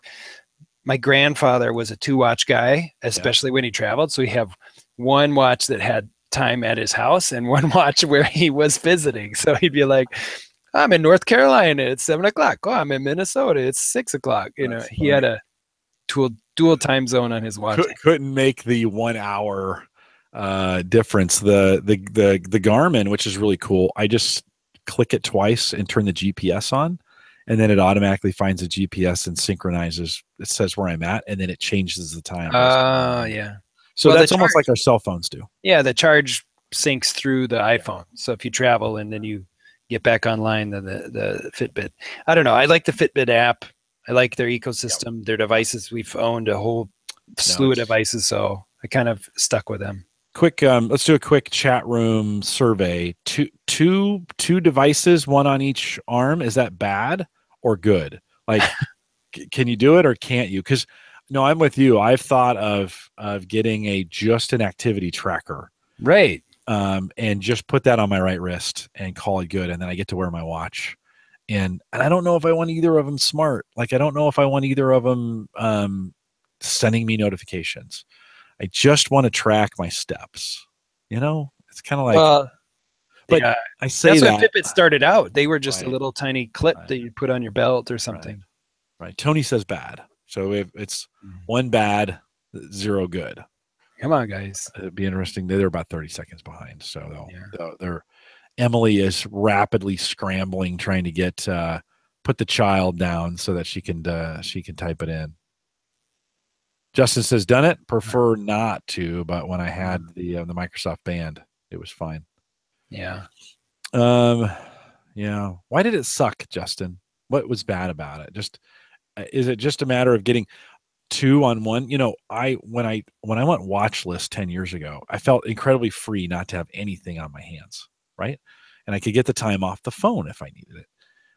grandfather was a 2-watch guy, especially when he traveled. So he have one watch that had time at his house and one watch where he was visiting. So he'd be like, I'm in North Carolina, it's 7 o'clock. Oh, I'm in Minnesota, it's 6 o'clock. He had a dual time zone on his watch. Couldn't make the 1 hour difference. The Garmin, which is really cool, I just click it twice and turn the GPS on, and then it automatically finds the GPS and synchronizes. It says where I'm at, and then it changes the time. Yeah. So that's almost like our cell phones do. Yeah, the charge syncs through the iPhone. So if you travel and then you get back online, then the Fitbit. I don't know. I like the Fitbit app. I like their ecosystem, their devices. We've owned a whole slew of devices, so I kind of stuck with them. Quick, let's do a quick chat room survey. Two devices, one on each arm. Is that bad or good? Like, can you do it or can't you? Because no, I'm with you. I've thought of getting just an activity tracker, right? And just put that on my right wrist and call it good, and then I get to wear my watch. And I don't know if I want either of them smart. Like, I don't know if I want either of them sending me notifications. I just want to track my steps. It's kind of like, but I say that's when Fitbit started out. They were just a little tiny clip that you put on your belt or something. Right. Tony says bad. So if it's 1 bad, 0 good. Come on, guys. It'd be interesting. They're about 30 seconds behind. So Emily is rapidly scrambling, trying to get put the child down so that she can type it in. Justin says, done it. Prefer not to, but when I had the Microsoft Band, it was fine. Yeah. Yeah. Why did it suck, Justin? What was bad about it? Is it just a matter of getting 2 on 1? When I went watchless 10 years ago, I felt incredibly free not to have anything on my hands, right? And I could get the time off the phone if I needed it.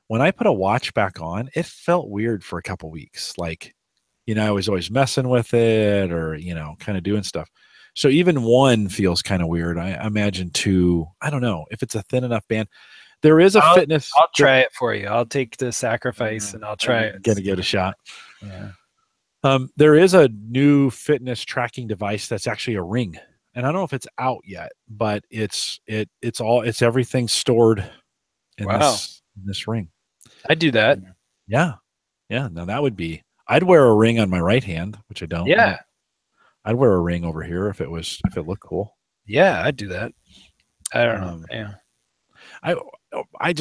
When I put a watch back on, it felt weird for a couple weeks. Like, I was always messing with it or, kind of doing stuff. So even 1 feels kind of weird. I imagine 2, I don't know if it's a thin enough band. There is a fitness. I'll try it for you. I'll take the sacrifice and I'll try it. Gonna give it a shot. Yeah. There is a new fitness tracking device that's actually a ring, and I don't know if it's out yet, but it's everything stored in this ring. I'd do that. Yeah. Now that would be. I'd wear a ring on my right hand, which I don't. Yeah. I'd wear a ring over here if it looked cool. Yeah, I'd do that. I don't know. Yeah. I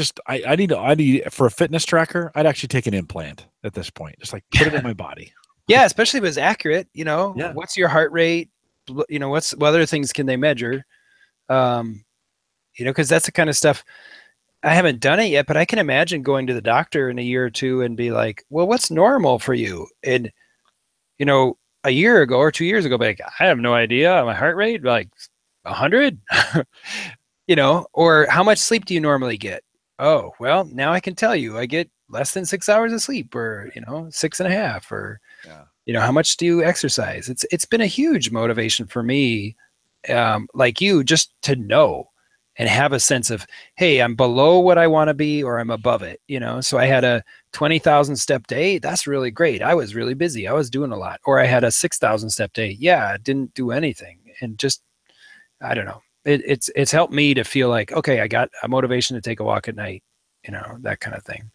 need for a fitness tracker. I'd actually take an implant at this point, just like put it in my body. Yeah, especially if it's accurate. Yeah. What's your heart rate? What other things can they measure? Because that's the kind of stuff. I haven't done it yet, but I can imagine going to the doctor in a year or two and be like, well, what's normal for you? And, a year ago or 2 years ago, like, I have no idea. My heart rate, like 100, or how much sleep do you normally get? Oh, well, now I can tell you I get less than 6 hours of sleep, or, 6.5, or, how much do you exercise? It's been a huge motivation for me, like you, just to know and have a sense of, hey, I'm below what I want to be, or I'm above it, So I had a 20,000 step day. That's really great. I was really busy. I was doing a lot. Or I had a 6,000 step day. Yeah, I didn't do anything. And just, I don't know. It's helped me to feel like, okay, I got a motivation to take a walk at night, that kind of thing.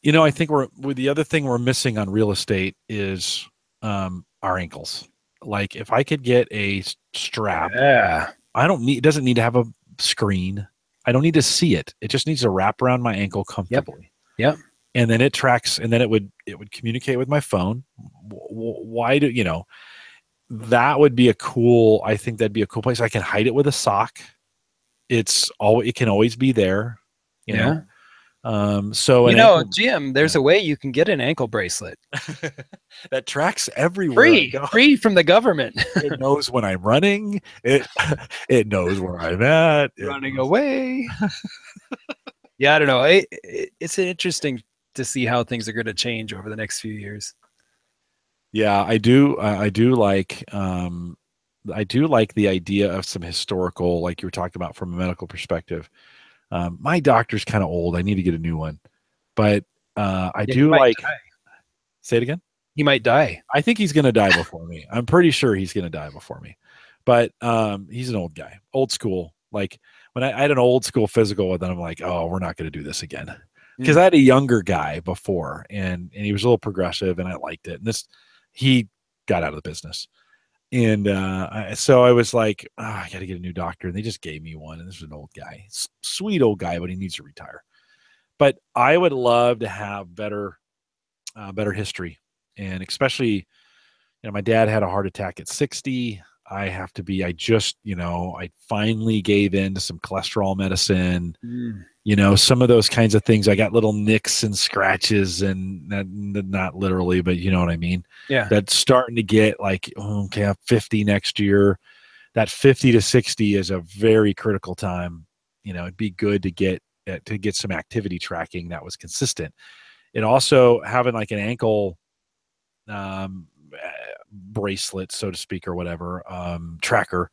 I think the other thing we're missing on real estate is our ankles. Like if I could get a strap, it doesn't need to have a screen. I don't need to see it. It just needs to wrap around my ankle comfortably. Yep. And then it tracks, and then it would communicate with my phone. Why do that would be I think that'd be a cool place. I can hide it with a sock. It can always be there. You know. Jim, there's a way you can get an ankle bracelet that tracks everywhere. Free from the government. It knows when I'm running. It knows where I'm at. Running away. Yeah, I don't know. It's interesting to see how things are going to change over the next few years. Yeah, I do. I do like the idea of some historical, like you were talking about, from a medical perspective. My doctor's kind of old. I need to get a new one, but I do like. Die. Say it again. He might die. I think he's going to die before me. I'm pretty sure he's going to die before me, but he's an old guy, old school. Like when I had an old school physical with him, I'm like, oh, we're not going to do this again, because I had a younger guy before, and he was a little progressive, and I liked it. And he got out of the business. And so I was like, I got to get a new doctor. And they just gave me one. And this was an old guy, sweet old guy, but he needs to retire. But I would love to have better history. And especially, my dad had a heart attack at 60. I finally gave in to some cholesterol medicine. Some of those kinds of things. I got little nicks and scratches, and not literally, but you know what I mean? Yeah. That's starting to get like, okay, I'm 50 next year. That 50 to 60 is a very critical time. It'd be good to get some activity tracking that was consistent. It also having like an ankle bracelet, so to speak, or whatever, tracker.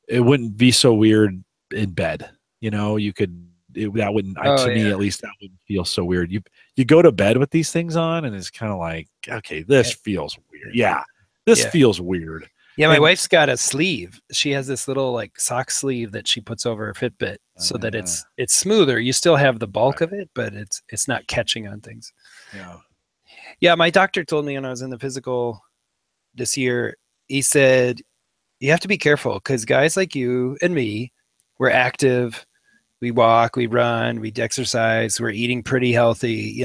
It wouldn't be so weird in bed. You could. That wouldn't, to me at least, that wouldn't feel so weird. You go to bed with these things on, and it's kind of like, okay, this feels weird. Yeah, this feels weird. Yeah, my wife's got a sleeve. She has this little like sock sleeve that she puts over her Fitbit so that it's smoother. You still have the bulk of it, but it's not catching on things. Yeah. Yeah, my doctor told me when I was in the physical this year, he said, you have to be careful because guys like you and me, we're active. We walk, we run, we exercise, we're eating pretty healthy,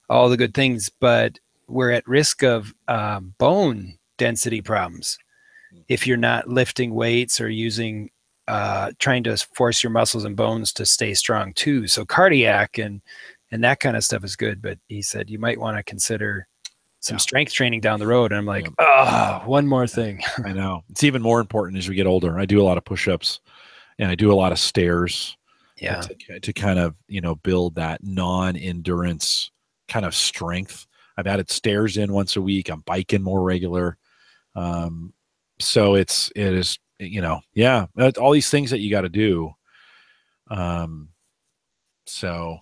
all the good things, but we're at risk of bone density problems if you're not lifting weights or trying to force your muscles and bones to stay strong too. So cardiac and that kind of stuff is good, but he said you might want to consider some strength training down the road. And I'm like, one more thing. I know. It's even more important as we get older. I do a lot of push-ups and I do a lot of stairs. Yeah. To kind of, build that non-endurance kind of strength. I've added stairs in once a week. I'm biking more regular. So it is, all these things that you got to do. So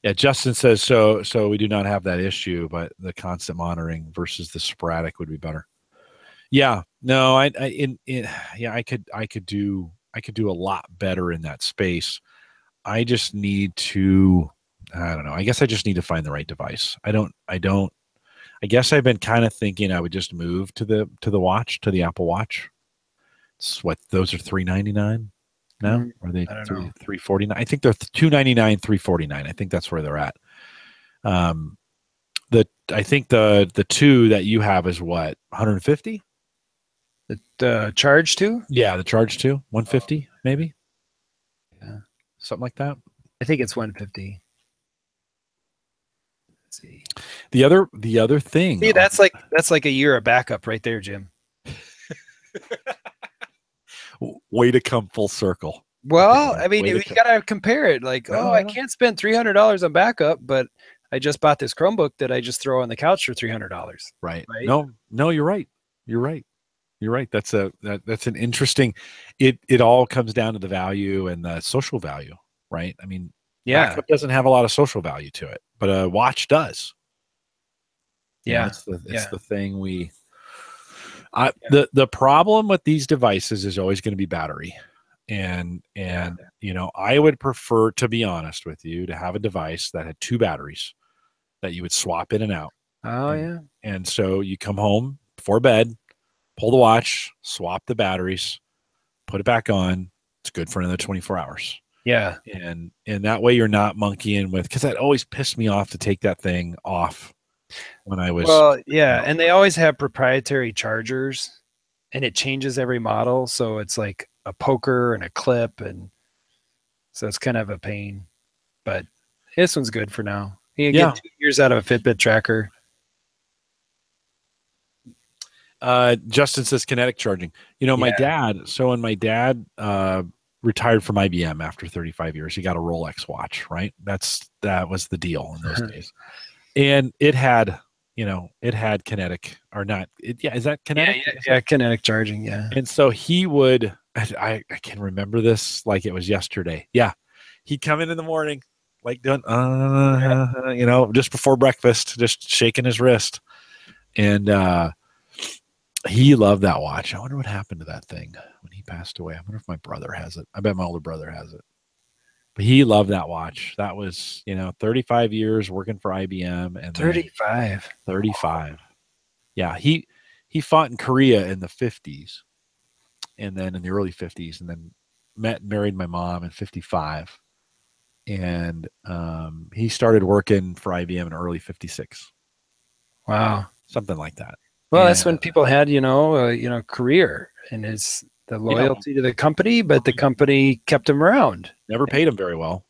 Yeah, Justin says so. So we do not have that issue, but the constant monitoring versus the sporadic would be better. Yeah, no, yeah, I could do a lot better in that space. I just need to, I don't know. I guess I just need to find the right device. I guess I've been kind of thinking I would just move to the Apple Watch. It's what, those are $399 now? Are they I don't know. $349? I think they're $299, $349. I think that's where they're at. I think the two that you have is what, 150? The Charge 2? Yeah, the Charge 2, 150 maybe. Yeah, something like that. I think it's 150. Let's see. The other thing. See, that's like a year of backup right there, Jim. Way to come full circle. Well, I mean, you gotta compare it. Like, I can't spend $300 on backup, but I just bought this Chromebook that I just throw on the couch for $300. Right. No, you're right. You're right. That's an interesting. It all comes down to the value and the social value, right? I mean, yeah, backup doesn't have a lot of social value to it, but a watch does. Yeah, it's the thing we. The problem with these devices is always going to be battery. And I would prefer, to be honest with you, to have a device that had two batteries that you would swap in and out. And so you come home before bed, pull the watch, swap the batteries, put it back on. It's good for another 24 hours. Yeah. And that way you're not monkeying with, because that always pissed me off to take that thing off when I was. Well, yeah. And they always have proprietary chargers and it changes every model. So it's like a poker and a clip. And so it's kind of a pain, but this one's good for now. You get 2 years out of a Fitbit tracker. Justin says kinetic charging. My dad. So when my dad retired from IBM after 35 years, he got a Rolex watch. Right. That was the deal in those days, and it had kinetic or not. Is that kinetic? Yeah, kinetic charging. Yeah. And so he would. I can remember this like it was yesterday. Yeah, he'd come in the morning, like doing just before breakfast, just shaking his wrist, and he loved that watch. I wonder what happened to that thing when he passed away. I wonder if my brother has it. I bet my older brother has it. But he loved that watch. That was, 35 years working for IBM. And 35. Yeah. He fought in Korea in the 50s and then in the early 50s, and then met and married my mom in 55. And he started working for IBM in early 56. Wow. Something like that. Well, that's when people had, career, and it's the loyalty to the company, but the company kept him around. Never paid him very well.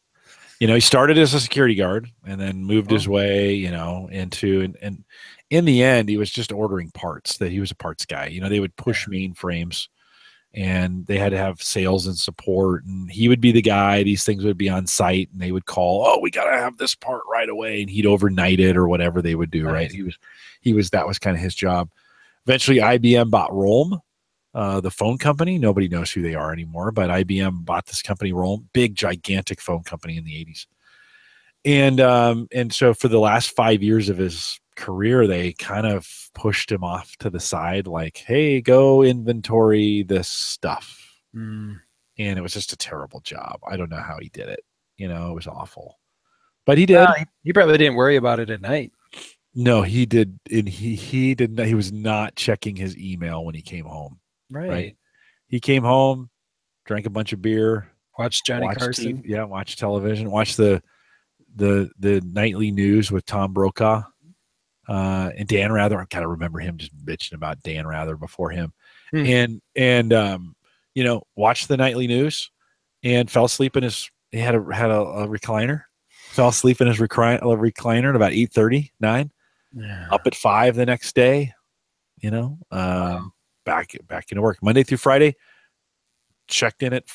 He started as a security guard and then moved his way, into, and in the end, he was just ordering parts. That he was a parts guy. They would push mainframes, and they had to have sales and support, and he would be the guy. These things would be on site, and they would call, "Oh, we got to have this part right away," and he'd overnight it or whatever they would do. Right? That was kind of his job. Eventually, IBM bought Roam, the phone company. Nobody knows who they are anymore, but IBM bought this company, Roam, big, gigantic phone company in the 80s. And so for the last 5 years of his career, they kind of pushed him off to the side, like, "Hey, go inventory this stuff." And it was just a terrible job. I don't know how he did it. It was awful, but he did. He probably didn't worry about it at night. No, he did. And he did not. He was not checking his email when he came home. Right. He came home, drank a bunch of beer, watched Johnny Carson. Watched television, watched the nightly news with Tom Brokaw, and Dan Rather. I kind of remember him just bitching about Dan Rather before him, and watched the nightly news, and fell asleep in his. He had a recliner. Fell asleep in his recliner at about 8:30, 9. Yeah. Up at 5 the next day, back into work Monday through Friday. Checked in at,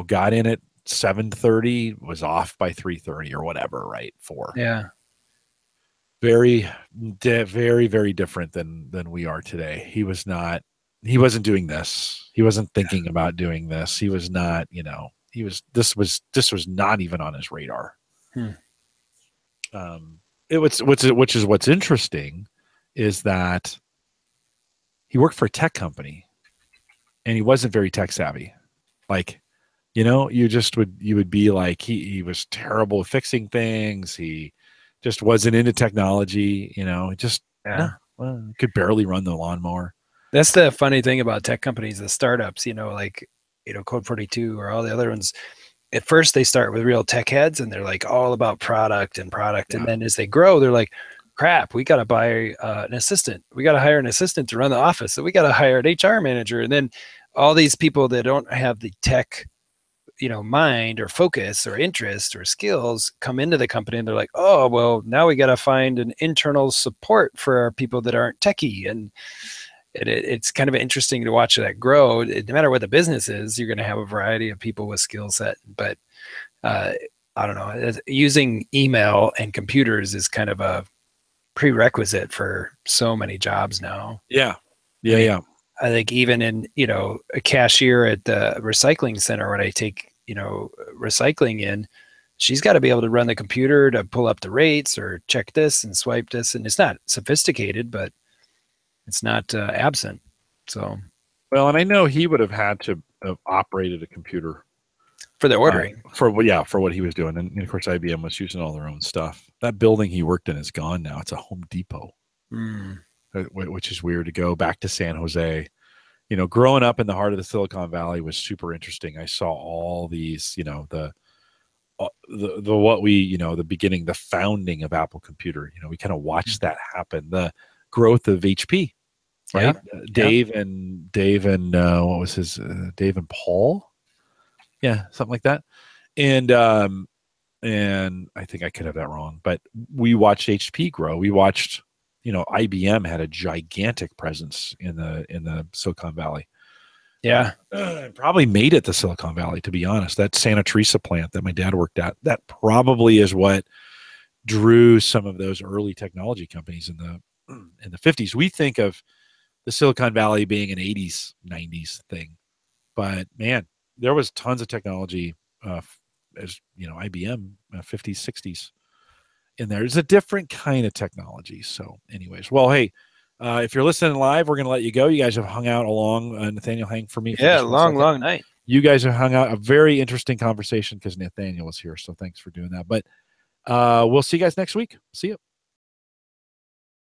got in at 7:30, was off by 3:30 or whatever, right? 4. Yeah. Very, very, very different than we are today. He wasn't doing this. He wasn't thinking about doing this. He was not, this was not even on his radar. what's interesting is that he worked for a tech company and he wasn't very tech savvy. Like, you would be like, he was terrible at fixing things. He just wasn't into technology, could barely run the lawnmower. That's the funny thing about tech companies, the startups, like, Code 42 or all the other ones. At first they start with real tech heads and they're like all about product. And then as they grow, they're like, crap, we got to buy an assistant. We got to hire an assistant to run the office. So we got to hire an HR manager. And then all these people that don't have the tech, mind or focus or interest or skills come into the company and they're like, oh, well, now we got to find an internal support for our people that aren't techie. And it's kind of interesting to watch that grow. No matter what the business is, you're going to have a variety of people with skill set. But I don't know, using email and computers is kind of a prerequisite for so many jobs now. Yeah. I think even in, a cashier at the recycling center, when I take, recycling in, she's got to be able to run the computer to pull up the rates or check this and swipe this. And it's not sophisticated, but it's not absent. So, well, and I know he would have had to have operated a computer for the ordering for what he was doing. And of course, IBM was using all their own stuff. That building he worked in is gone now. It's a Home Depot, which is weird to go back to San Jose. Growing up in the heart of the Silicon Valley was super interesting. I saw all these, the beginning, the founding of Apple Computer. We kind of watched that happen. The growth of HP, right? Dave and what was his Dave and Paul? Yeah, something like that. And I think I could have that wrong, but we watched HP grow. We watched, IBM had a gigantic presence in the Silicon Valley. Yeah. Probably made it to Silicon Valley, to be honest. That Santa Teresa plant that my dad worked at, that probably is what drew some of those early technology companies in the 50s. We think of the Silicon Valley being an 80s, 90s thing. But man, there was tons of technology, as IBM, 50s, 60s in there. It's a different kind of technology. So anyways, well, hey, if you're listening live, we're going to let you go. You guys have hung out along, Nathaniel hang for me. Yeah, long night. You guys have hung out, a very interesting conversation because Nathaniel was here. So thanks for doing that. But we'll see you guys next week. See you.